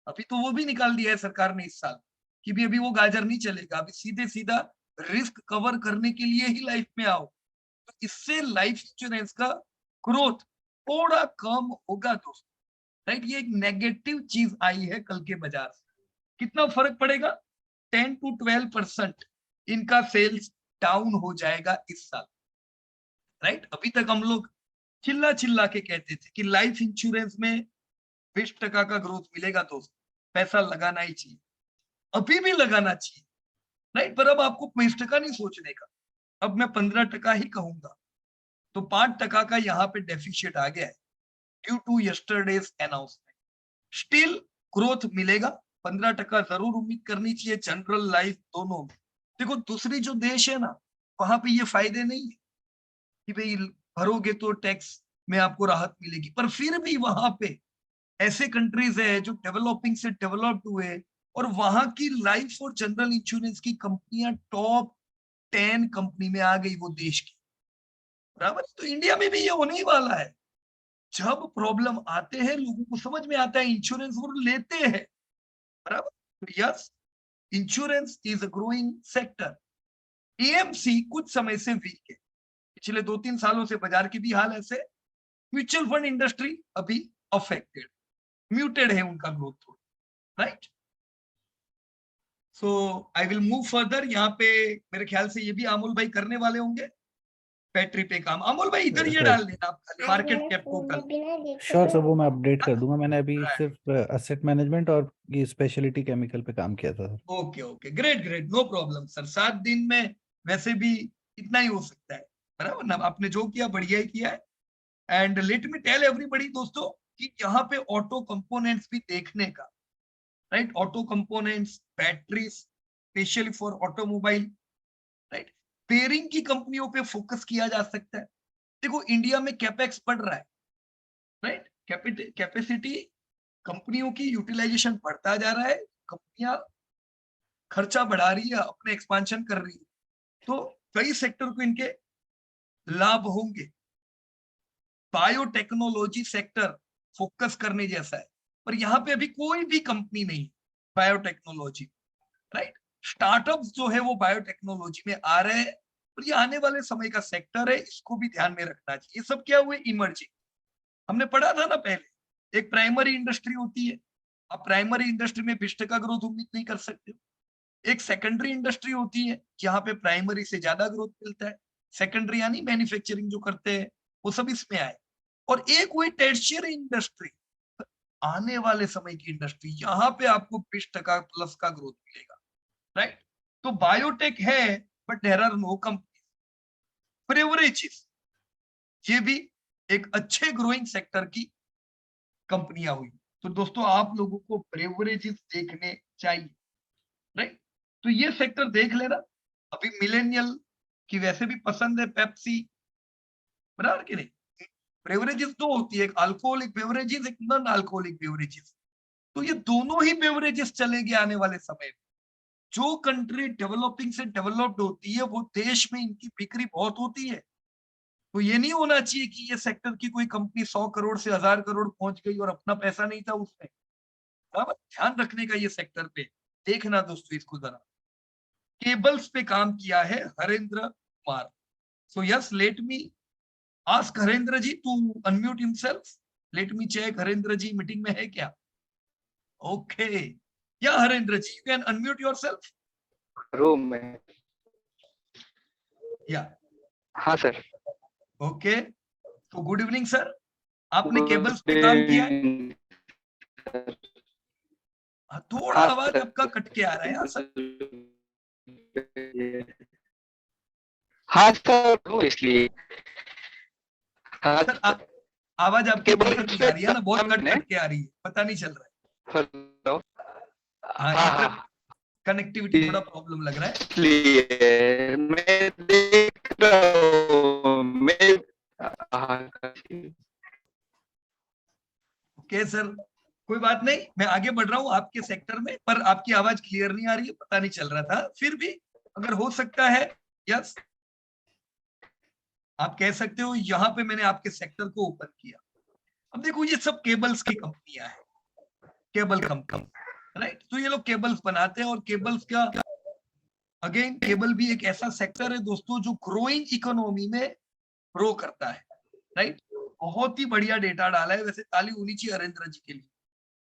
अभी तो वो भी निकाल दिया है सरकार ने इस साल कि भी अभी वो गाजर नहीं चलेगा, अभी सीधे सीधा रिस्क कवर करने के लिए ही लाइफ में आओ। तो इससे लाइफ इंश्योरेंस का ग्रोथ थोड़ा कम होगा दोस्तों, राइट। ये एक नेगेटिव चीज आई है कल के बाजार से। कितना फर्क पड़ेगा, 10-12% इनका सेल्स डाउन हो जाएगा इस साल, राइट। अभी तक हम लोग चिल्ला चिल्ला के कहते थे कि लाइफ इंश्योरेंस में 20% का ग्रोथ मिलेगा दोस्त, पैसा लगाना ही चाहिए, अभी भी लगाना चाहिए, राइट। पर अब आपको 20% नहीं सोचने का, अब मैं 15% ही कहूंगा। तो 5% का यहाँ पे डेफिशिएट आ गया है due to yesterday's announcement. Still growth मिलेगा, 15% जरूर उम्मीद करनी चाहिए जनरल लाइफ दोनों में। देखो दूसरी जो देश है ना, वहां पे ये फायदे नहीं है कि भाई भरोगे तो टैक्स में आपको राहत मिलेगी, पर फिर भी वहां पे ऐसे कंट्रीज है जो डेवलपिंग से डेवलप्ड हुए, और वहां की लाइफ और जनरल इंश्योरेंस की कंपनियां टॉप 10 कंपनी में आ गई वो देश की, बराबर। तो इंडिया में भी ये होने ही वाला है। जब प्रॉब्लम आते हैं लोगों को समझ में आता है, इंश्योरेंस वो लेते हैं, बराबर। तो yes, insurance is a growing sector. AMC कुछ समय से वीक है, पिछले 2-3 सालों से बाजार की भी हाल ऐसे। म्यूचुअल फंड इंडस्ट्री अभी अफेक्टेड, म्यूटेड है उनका ग्रोथ थोड़ा, right. So I will move further. यहाँ पे मेरे ख्याल से ये भी अमोल भाई करने वाले होंगे बैटरी पे काम। अमोल भाई इधर ये Right. डाल देना आप मार्केट कैप को कल। श्योर सर, वो मैं अपडेट कर दूंगा। मैंने अभी Right. सिर्फ असेट मैनेजमेंट और ये स्पेशलिटी केमिकल पे काम किया था। Okay okay, great great, no problem sir. 7 दिन में वैसे भी इतना ही हो सकता है, बराबर ना। आपने जो किया बढ़िया ही किया है। And let me tell everybody दोस्तों कि यहाँ पे ऑटो कंपोनेंट्स भी देखने का, right. Auto components, batteries specially for automobile, right. Bearing की कंपनियों पे फोकस किया जा सकता है। देखो इंडिया में कैपेक्स बढ़ रहा है, राइट। कैपेसिटी कंपनियों की यूटिलाइजेशन बढ़ता जा रहा है, कंपनियां खर्चा बढ़ा रही है, अपने एक्सपांशन कर रही है, तो कई सेक्टर को इनके लाभ होंगे। बायोटेक्नोलॉजी सेक्टर फोकस करने जैसा है, पर यहाँ पे अभी कोई भी कंपनी नहीं बायोटेक्नोलॉजी, राइट। स्टार्टअप्स जो है वो बायोटेक्नोलॉजी में आ रहे हैं, और ये आने वाले समय का सेक्टर है, इसको भी ध्यान में रखना चाहिए। ये सब क्या हुए, इमर्जिंग। हमने पढ़ा था ना पहले, एक प्राइमरी इंडस्ट्री होती है, आप प्राइमरी इंडस्ट्री में 20% ग्रोथ उम्मीद नहीं कर सकते। एक सेकेंडरी इंडस्ट्री होती है जहां पे प्राइमरी से ज्यादा ग्रोथ मिलता है, सेकेंडरी यानी मैन्युफैक्चरिंग जो करते हैं वो सब इसमें आए। और एक हुई टर्शियरी इंडस्ट्री, आने वाले समय की इंडस्ट्री, यहाँ पे आपको 20% प्लस का ग्रोथ मिलेगा, राइट। तो बायोटेक है, but there are no company. Beverages, ये भी एक अच्छे ग्रोइंग सेक्टर की कंपनियां हुई। तो दोस्तों आप लोगों को ब्रेवरेजेस देखने चाहिए, राइट। तो ये सेक्टर देख लेना। अभी मिलेनियल की वैसे भी पसंद है पेप्सी, बराबर कि नहीं। बेवरेजेस दो होती है, एक अल्कोहलिक बेवरेजेस, एक नॉन अल्कोहलिक बेवरेजेस। तो ये दोनों ही बेवरेजेस चलेंगे आने वाले समय में। जो कंट्री डेवलपिंग से डेवलप्ड होती है वो देश में इनकी बिक्री बहुत होती है। तो ये नहीं होना चाहिए कि ये सेक्टर की कोई कंपनी 100 करोड़ से 1000 करोड़ पहुंच गई और अपना पैसा नहीं था उसमें, बराबर। ध्यान रखने का ये सेक्टर पे देखना दोस्तों इसको जरा। केबल्स पे काम किया है Harendra Kumar. So yes, let me ask Harendra ji to unmute himself. Let me check, Harendra ji meeting में है क्या? ओके, या Harendra ji you can unmute yourself. Room में। या हाँ सर। ओके, तो गुड इवनिंग सर। आपने केबल्स पे काम किया है? थोड़ा हाँ आवाज सर। आपका कट के आ रहा है यहाँ सर। हाँ सर, हूँ इसलिए। हाँ सर आवाज आपकी केबल क्लियर नहीं आ रही है ना, बहुत कट ने। कट के आ रही है, पता नहीं चल रहा है। हेलो। हाँ, हाँ इंटर हाँ, कनेक्टिविटी थोड़ा प्रॉब्लम लग रहा है। इसलिए मैं देख रहा हूँ मैं। हाँ, ओके सर, कोई बात नहीं, मैं आगे बढ़ रहा हूँ आपके सेक्टर में, पर आपकी आवाज क्लियर नहीं आ रही है, पता नहीं चल रहा था। फिर भी अगर हो सकता है, यस आप कह सकते हो। यहाँ पे मैंने आपके सेक्टर को ओपन किया। अब देखो ये सब केबल्स की कंपनियां हैं, केबल कंपनी, राइट। तो ये लोग केबल्स बनाते हैं, और केबल्स का अगेन, केबल भी एक ऐसा सेक्टर है दोस्तों जो ग्रोइंग इकोनॉमी में ग्रो करता है, राइट। बहुत ही बढ़िया डेटा डाला है, वैसे ताली होनी चाहिए हरेंद्र जी के लिए।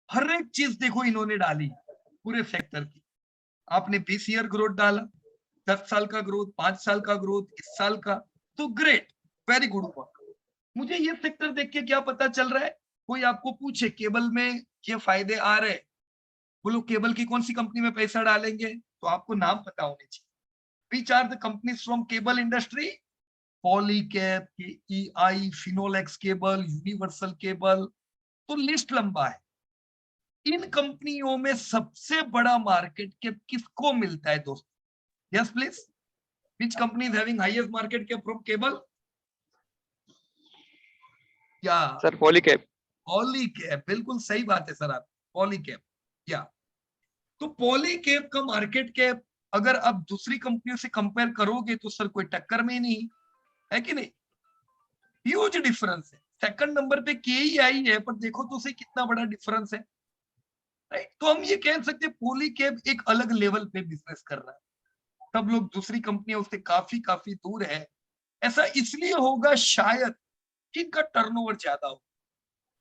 हर एक चीज देखो इन्होंने डाली पूरे सेक्टर की। आपने 20 ईयर ग्रोथ डाला, 10 साल का ग्रोथ, 5 साल का ग्रोथ, इस साल का, तो ग्रेट, वेरी गुड वर्क। मुझे ये सेक्टर देख के क्या पता चल रहा है, कोई आपको पूछे केबल में ये फायदे आ रहे, बोलो केबल की कौन सी कंपनी में पैसा डालेंगे, तो आपको नाम पता होने चाहिए। Which are the companies from cable industry? Polycab, EI, Finolex cable, universal cable, तो लिस्ट लंबा है। इन कंपनियों में सबसे बड़ा मार्केट कैप किसको मिलता है दोस्तों? Yes, please. Which company is having highest market cap from cable? Yeah, Sir, Polycab. Polycab, बिल्कुल सही बात है सर आप, पॉलीकैब। या तो पॉलीकैब का मार्केट कैप अगर आप दूसरी कंपनियों से कंपेयर करोगे तो सर कोई टक्कर में नहीं है कि नहीं? ह्यूज डिफरेंस है। सेकंड नंबर पे केईआई है, पर देखो तो सही कितना बड़ा डिफरेंस है, राइट? तो हम ये कह सकते हैं पॉलीकैब एक अलग लेवल पे बिजनेस कर रहा है, सब लोग दूसरी कंपनियां उससे काफी काफी दूर है। ऐसा इसलिए होगा शायद कि इनका टर्नओवर ज्यादा हो।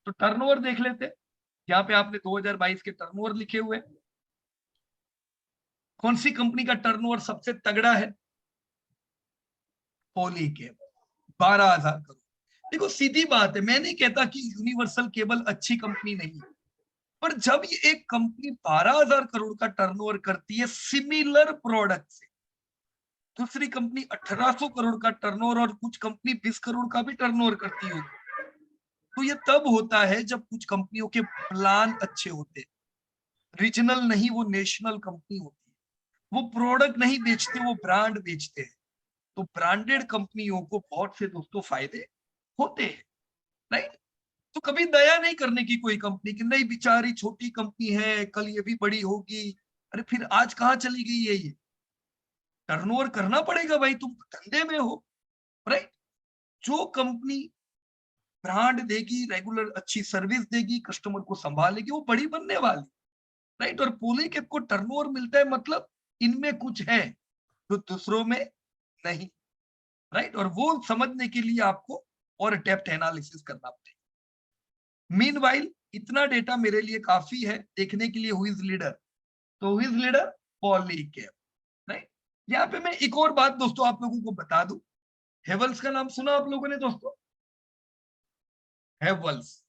तो टर्नओवर देख लेते हैं, यहाँ पे आपने 2022 के टर्नओवर लिखे हुए, कौन सी कंपनी का टर्नओवर सबसे तगड़ा है? पॉलीकैब, 12,000 करोड़। देखो सीधी बात है, मैं नहीं कहता कि यूनिवर्सल केबल अच्छी कंपनी नहीं है, पर जब ये एक कंपनी 12,000 करोड़ का टर्नओवर करती है सिमिलर प्रोडक्ट से, दूसरी कंपनी 1800 करोड़ का टर्नओवर और कुछ कंपनी 20 करोड़ का भी टर्नओवर करती होगी, तो ये तब होता है जब कुछ कंपनियों के प्लान अच्छे होते हैं। रीजनल नहीं, वो नेशनल कंपनी होती है, वो प्रोडक्ट नहीं बेचते, वो ब्रांड बेचते हैं। तो ब्रांडेड कंपनियों को बहुत से दोस्तों फायदे होते हैं, राइट? तो कभी दया नहीं करने की कोई कंपनी की, नहीं बेचारी छोटी कंपनी है, कल ये भी बड़ी होगी, अरे फिर आज कहाँ चली गई है ये? टर्नओवर करना पड़ेगा भाई, तुम धंधे में हो, राइट? जो कंपनी ब्रांड देगी, रेगुलर अच्छी सर्विस देगी, कस्टमर को संभालेगी, वो बड़ी बनने वाली, राइट? और पॉलीकैब को टर्नओवर मिलता है, मतलब इनमें कुछ है जो दूसरों में नहीं, राइट? और वो समझने के लिए आपको और डेप्थ एनालिसिस करना पड़ेगा। मीनवाइल इतना डेटा मेरे लिए काफी है देखने के लिए हु इज लीडर। तो who is leader? Polycab, right? यहाँ पे मैं एक और बात दोस्तों आप लोगों को बता दूं, हेवल्स का नाम सुना आप लोगों ने दोस्तों? हेवल्स,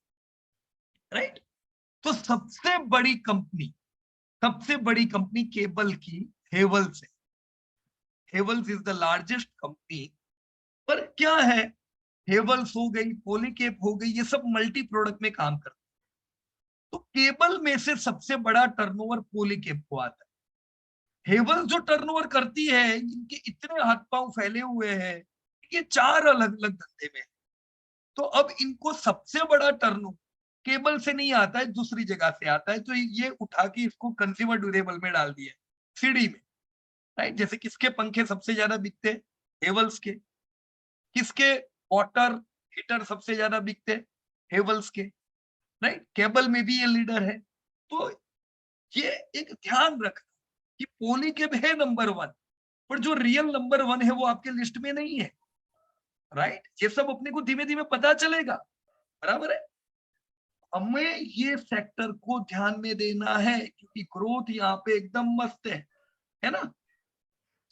राइट? तो सबसे बड़ी कंपनी केबल की हेवल्स है। Havells is the largest company. पर क्या है, हेवल्स हो गई, पॉलीकैब हो गई, ये सब मल्टी प्रोडक्ट में काम करते हैं। तो केबल में से सबसे बड़ा टर्नओवर पॉलीकैब को आता है। हेवल्स जो टर्नओवर करती है, इनके इतने हाथ पांव फैले हुए हैं, ये 4 अलग अलग धंधे में है। तो अब इनको सबसे बड़ा टर्नओवर केबल से नहीं आता है, दूसरी जगह से आता है, तो ये उठा के इसको कंज्यूमर ड्यूरेबल में डाल दिया, सीडी में, राइट? जैसे किसके पंखे सबसे ज्यादा बिकते हैं? हेवल्स के। किसके वाटर हीटर सबसे ज्यादा बिकते हैं? हेवल्स के, राइट? केबल में भी ये लीडर है। तो ये एक ध्यान रखना कि पॉलीकैब है नंबर 1, पर जो रियल नंबर 1 है वो आपके लिस्ट में नहीं है, राइट? ये सब अपने को धीमे धीमे पता चलेगा, बराबर है? हमें ये सेक्टर को ध्यान में देना है क्योंकि ग्रोथ यहाँ पे एकदम मस्त है ना?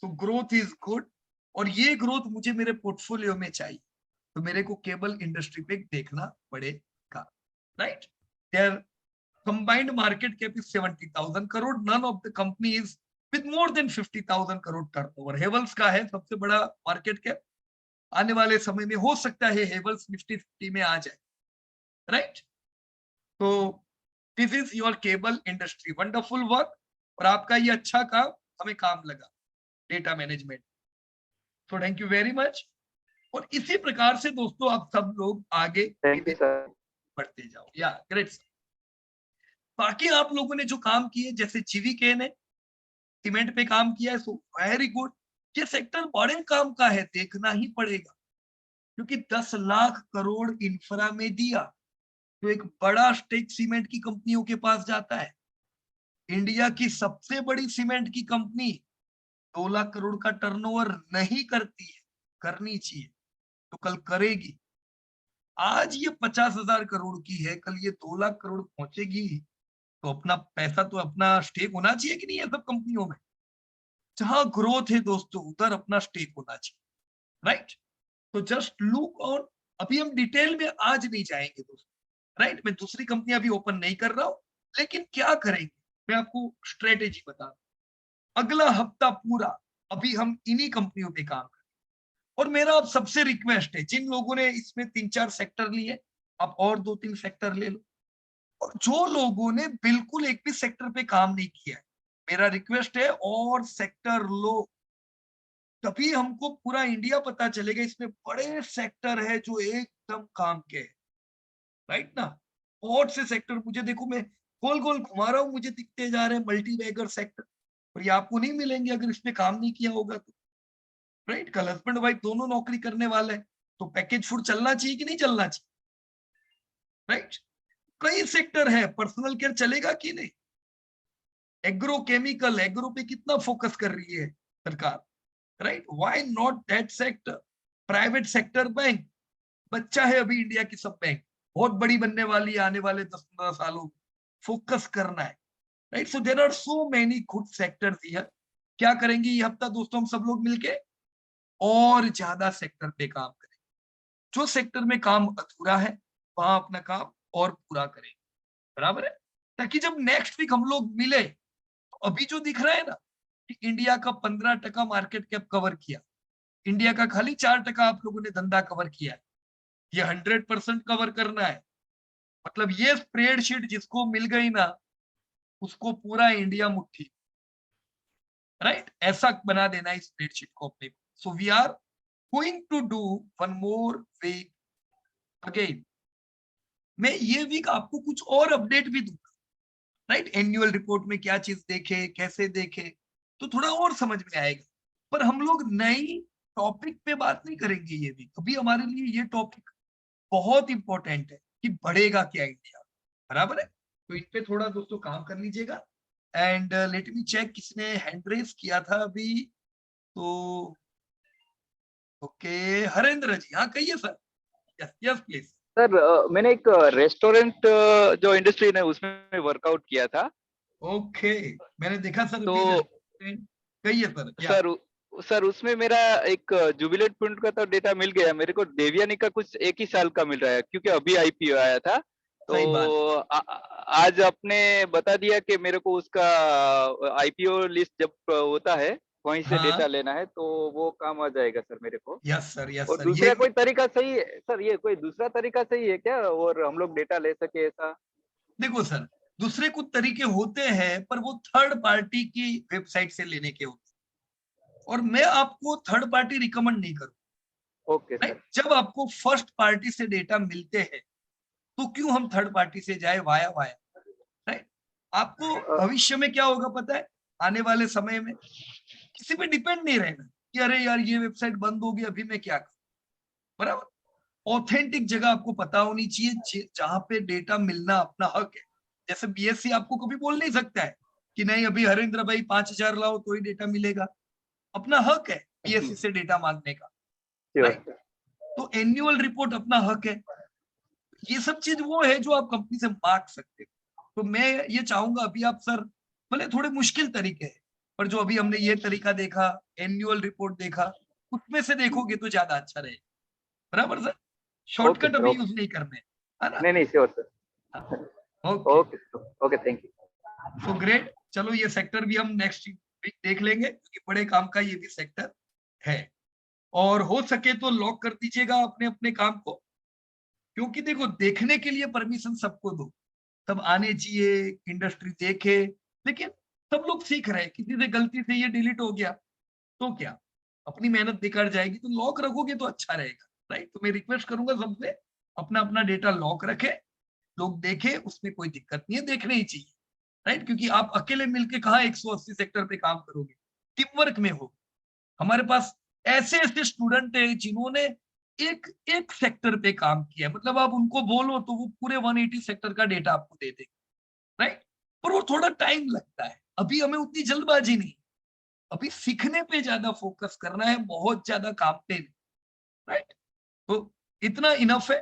तो ग्रोथ इज गुड, और ये ग्रोथ मुझे मेरे पोर्टफोलियो में चाहिए, तो मेरे को केबल इंडस्ट्री पे देखना पड़ेगा, right? Their combined market cap is 70,000 crore. None of the company is with more than 50,000 crore turnover. Havells का है सबसे बड़ा मार्केट कैप। आने वाले समय में हो सकता है हेवल्स निफ्टी 50 में आ जाए, राइट? तो this is your cable industry, wonderful work, और आपका ये अच्छा काम हमें काम लगा, डेटा मैनेजमेंट। तो थैंक यू वेरी मच। और इसी प्रकार से दोस्तों आप सब लोग आगे Thank you, sir. बढ़ते जाओ। या ग्रेट। बाकी आप लोगों ने जो काम किए, जैसे जीवीके ने सीमेंट पे काम किया है, सो वेरी गुड। ये सेक्टर बड़े काम का है, देखना ही पड़ेगा, क्योंकि 10 लाख करोड़ इंफ्रा में दिया तो एक बड़ा स्टेक सीमेंट की कंपनियों के पास जाता है। इंडिया की सबसे बड़ी सीमेंट की कंपनी 2 लाख करोड़ का टर्नओवर नहीं करती है, करनी चाहिए तो कल करेगी। आज ये 50,000 करोड़ की है, कल ये 2 लाख करोड़ पहुंचेगी, तो अपना पैसा तो अपना स्टेक होना चाहिए कि नहीं है सब कंपनियों में? जहां ग्रोथ है दोस्तों उधर अपना स्टेक होना चाहिए, राइट? तो जस्ट लुक ऑन, अभी हम डिटेल में आज नहीं जाएंगे दोस्तों, राइट? मैं दूसरी कंपनी अभी ओपन नहीं कर रहा हूं, लेकिन क्या करेंगे मैं आपको स्ट्रेटेजी बता रहा हूं। अगला हफ्ता पूरा अभी हम इन्हीं कंपनियों पे काम करें, और मेरा आप सबसे रिक्वेस्ट है, जिन लोगों ने इसमें 3-4 सेक्टर लिए, आप और 2-3 सेक्टर ले लो, और जो लोगों ने बिल्कुल एक भी सेक्टर पे काम नहीं किया है, मेरा रिक्वेस्ट है और सेक्टर लो, तभी हमको पूरा इंडिया पता चलेगा। इसमें बड़े सेक्टर है जो एकदम काम के है, राइट ना। बहुत से सेक्टर मुझे देखो, मैं गोल गोल घुमा रहा हूँ, मुझे दिखते जा रहे हैं मल्टी बैगर सेक्टर, और ये आपको नहीं मिलेंगे अगर इसमें काम नहीं किया होगा तो, राइट। कल हस्बैंड वाइफ दोनों नौकरी करने वाले हैं, तो पैकेज फूड चलना चाहिए कि नहीं चलना चाहिए, राइट। कई सेक्टर है, पर्सनल केयर चलेगा कि नहीं, एग्रो केमिकल, एग्रो पे कितना फोकस कर रही है सरकार, right. Why not that sector. Private sector bank, बच्चा है अभी इंडिया की सब बैंक, बहुत बड़ी बनने वाली है आने वाले 10-15 सालों में, फोकस करना है, right. So there are so many good sectors here. क्या करेंगे ये हफ्ता दोस्तों, हम सब लोग मिलके और ज्यादा सेक्टर पे काम करें। जो सेक्टर में काम अधूरा है वहां अपना काम और पूरा करें, बराबर है, ताकि जब नेक्स्ट वीक हम लोग मिले तो अभी जो दिख रहा है ना कि इंडिया का 15% मार्केट कैप कवर किया, इंडिया का खाली 4% आप लोगों ने धंधा कवर किया है, ये 100% कवर करना है। मतलब ये स्प्रेडशीट जिसको मिल गई ना, उसको पूरा इंडिया मुट्ठी, राइट, ऐसा बना देना है स्प्रेडशीट को अपने। So we are going to do one more week again. मैं ये वीक आपको कुछ और अपडेट भी दूंगा, राइट। एनुअल रिपोर्ट में क्या चीज देखे, कैसे देखे, तो थोड़ा और समझ में आएगा। पर हम लोग नई टॉपिक पे बात नहीं करेंगे ये वीक। अभी हमारे लिए ये टॉपिक बहुत इंपॉर्टेंट है कि बढ़ेगा क्या इंडिया, बराबर है। तो इस पे थोड़ा दोस्तों काम कर लीजिएगा। एंड लेट मी चेक, किसने हैंड रेज किया था अभी, तो ओके, हरेंद्र जी, हाँ कहिए sir. Yes yes please. Sir मैंने एक रेस्टोरेंट जो इंडस्ट्री है उसमें वर्कआउट किया था। ओके, मैंने देखा सर तो अभी, कहिए सर। या सर उसमें मेरा एक जुबिलेंट फंड का तो डेटा मिल गया मेरे को। देवयानी का कुछ 1 ही साल का मिल रहा है क्योंकि अभी आईपीओ आया था। सही बात तो आज आपने बता दिया कि मेरे को उसका आईपीओ लिस्ट जब होता है वहीं से हाँ, डेटा लेना है, तो वो काम आ जाएगा सर मेरे को। यस सर, यस और सर। दूसरा कोई तरीका सही है सर? ये कोई दूसरा तरीका सही है क्या, और हम लोग डेटा ले सके ऐसा? देखो सर, दूसरे कुछ तरीके होते हैं पर वो थर्ड पार्टी की वेबसाइट से लेने के होते हैं, और मैं आपको थर्ड पार्टी रिकमेंड नहीं करूँ, ओके सर। राइट। जब आपको फर्स्ट पार्टी से डेटा मिलते हैं तो क्यों हम थर्ड पार्टी से जाए वाया वाया, राइट। आपको भविष्य में क्या होगा पता है, आने वाले समय में किसी पे डिपेंड नहीं रहना कि अरे यार ये वेबसाइट बंद होगी अभी मैं क्या करूं, बराबर। ऑथेंटिक जगह आपको पता होनी चाहिए जहां पे डेटा मिलना अपना हक है। जैसे बीएससी आपको कभी बोल नहीं सकता है कि नहीं अभी हरेंद्र भाई 5,000 लाओ तो ही डेटा मिलेगा, अपना हक है बीएससी से डेटा मांगने का, राइट। तो एनुअल रिपोर्ट अपना हक है। ये सब चीज वो है जो आप कंपनी से मांग सकते हो। तो मैं ये चाहूंगा अभी आप सर, भले थोड़े मुश्किल तरीके हैं पर जो अभी हमने ये तरीका देखा, एनुअल रिपोर्ट देखा, उसमें से देखोगे तो ज्यादा अच्छा रहेगा, बराबर सर। शॉर्टकट सर, अभी ओके। यूज नहीं करने, है ना। नहीं sure sir. Okay, okay okay, thank you. So great. चलो ये सेक्टर भी हम नेक्स्ट वीक देख लेंगे क्योंकि बड़े काम का ये भी सेक्टर है। और हो सके तो लॉक कर दीजिएगा अपने अपने काम को, क्योंकि देखो देखने के लिए परमिशन सबको दो, सब आने चाहिए, इंडस्ट्री देखे। लेकिन सब लोग सीख रहे हैं, किसी से गलती से ये डिलीट हो गया तो क्या, अपनी मेहनत बेकार जाएगी। तो लॉक रखोगे तो अच्छा रहेगा, राइट। तो मैं रिक्वेस्ट करूंगा सबसे अपना अपना डेटा लॉक रखे, लोग देखे, उसमें कोई दिक्कत नहीं है, देखने ही चाहिए, राइट। क्योंकि आप अकेले मिलके कहाँ 180 सेक्टर पे काम करोगे, टीम वर्क में हो। हमारे पास ऐसे ऐसे स्टूडेंट है जिन्होंने एक एक सेक्टर पे काम किया, मतलब आप उनको बोलो तो वो पूरे 180 सेक्टर का डेटा आपको दे देंगे, राइट। पर वो थोड़ा टाइम लगता है, अभी हमें उतनी जल्दबाजी नहीं, अभी सीखने पे ज्यादा फोकस करना है, बहुत ज्यादा काम पे नहीं, राइट। तो इतना इनफ है।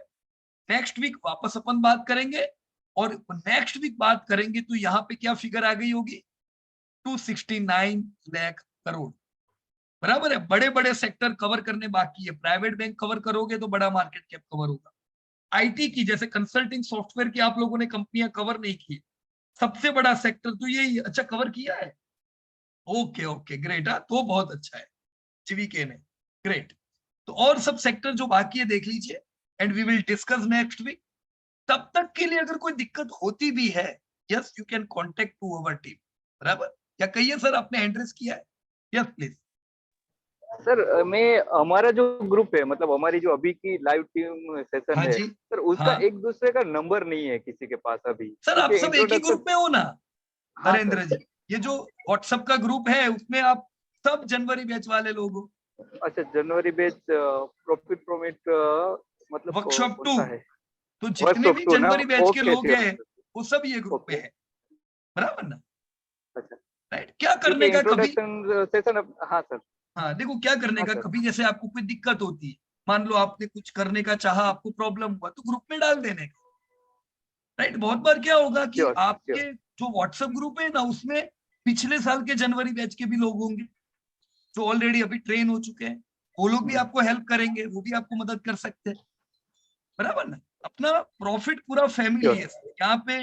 नेक्स्ट वीक वापस अपन बात करेंगे, और नेक्स्ट वीक बात करेंगे तो यहाँ पे क्या फिगर आ गई होगी, 269 लाख करोड़, बराबर है। बड़े बड़े सेक्टर कवर करने बाकी है, प्राइवेट बैंक कवर करोगे तो बड़ा मार्केट कैप कवर होगा। आईटी की जैसे कंसल्टिंग सॉफ्टवेयर की आप लोगों ने कंपनियां कवर नहीं की, सबसे बड़ा सेक्टर तो यही, अच्छा कवर किया है, ओके ओके ग्रेट। तो बहुत अच्छा है जीवीके ने, ग्रेट। तो और सब सेक्टर जो बाकी है देख लीजिए, and we will discuss next week. तब तक के लिए अगर कोई दिक्कत होती भी है, yes you can contact to our team, बराबर। या कहिए सर आपने एड्रेस किया है, यस प्लीज। सर मैं हमारा जो ग्रुप है, मतलब हमारी जो अभी की लाइव टीम सेशन हाँ है जी, सर, उसका हाँ एक दूसरे का नंबर नहीं है किसी के पास अभी, सर, आप क्योंकि सब एक ही इंट्रोडक्शन। ग्रुप में हो ना हाँ नरेंद्र सर। जी? ये जो व्हाट्सएप का ग्रुप है उसमें आप सब जनवरी बैच वाले लोग हो। अच्छा, जनवरी बैच प्रॉफिट प्रोमिट मतलब वर्कशॉप कौन 2, सा है? तो जितने वर्कशॉप भी 2 ना? जनवरी बैच के ओके लोग श्योर। हैं वो सब ये ग्रुप में ओके। है, बराबर ना? अच्छा, राइट, क्या क्योंकि करने का कभी, इंट्रोडक्शन सेशन। हाँ सर। हाँ देखो क्या करने हाँ का सर। कभी, जैसे आपको कोई दिक्कत होती है, मान लो आपने कुछ करने का चाहा, आपको प्रॉब्लम हुआ, तो ग्रुप में डाल देने का। राइट, बहुत बार क्या होगा कि श्योर आपके श्योर। जो व्हाट्सएप ग्रुप है ना, उसमें पिछले साल के जनवरी बैच के भी लोग होंगे जो ऑलरेडी अभी ट्रेन हो चुके हैं, वो लोग भी आपको हेल्प करेंगे, वो भी आपको मदद कर सकते हैं, बराबर ना? अपना प्रॉफिट पूरा फैमिली है यहाँ पे,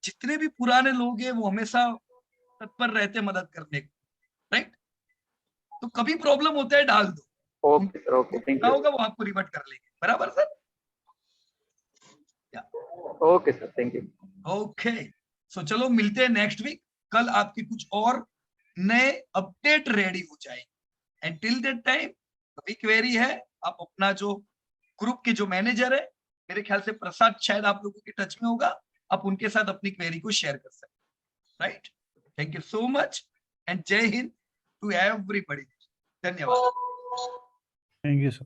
जितने भी पुराने लोग हैं वो हमेशा तत्पर रहते हैं मदद करने को। राइट, तो कभी प्रॉब्लम होता है डाल दो, ओके सर, ओके, थैंक क्या यू। होगा वो आपको रिवर्ट कर लेंगे, बराबर sir? Okay sir, thank you. Okay, so चलो मिलते हैं नेक्स्ट वीक। कल आपके कुछ और नए अपडेट रेडी हो जाएंगे, एंड टिल दैट टाइम कभी क्वेरी है, आप अपना जो ग्रुप के जो मैनेजर है, मेरे ख्याल से प्रसाद शायद आप लोगों के टच में होगा, आप उनके साथ अपनी क्वेरी को शेयर कर सकते हैं। Right, thank you so much and जय हिंद टू एवरीबॉडी। धन्यवाद। Thank you sir.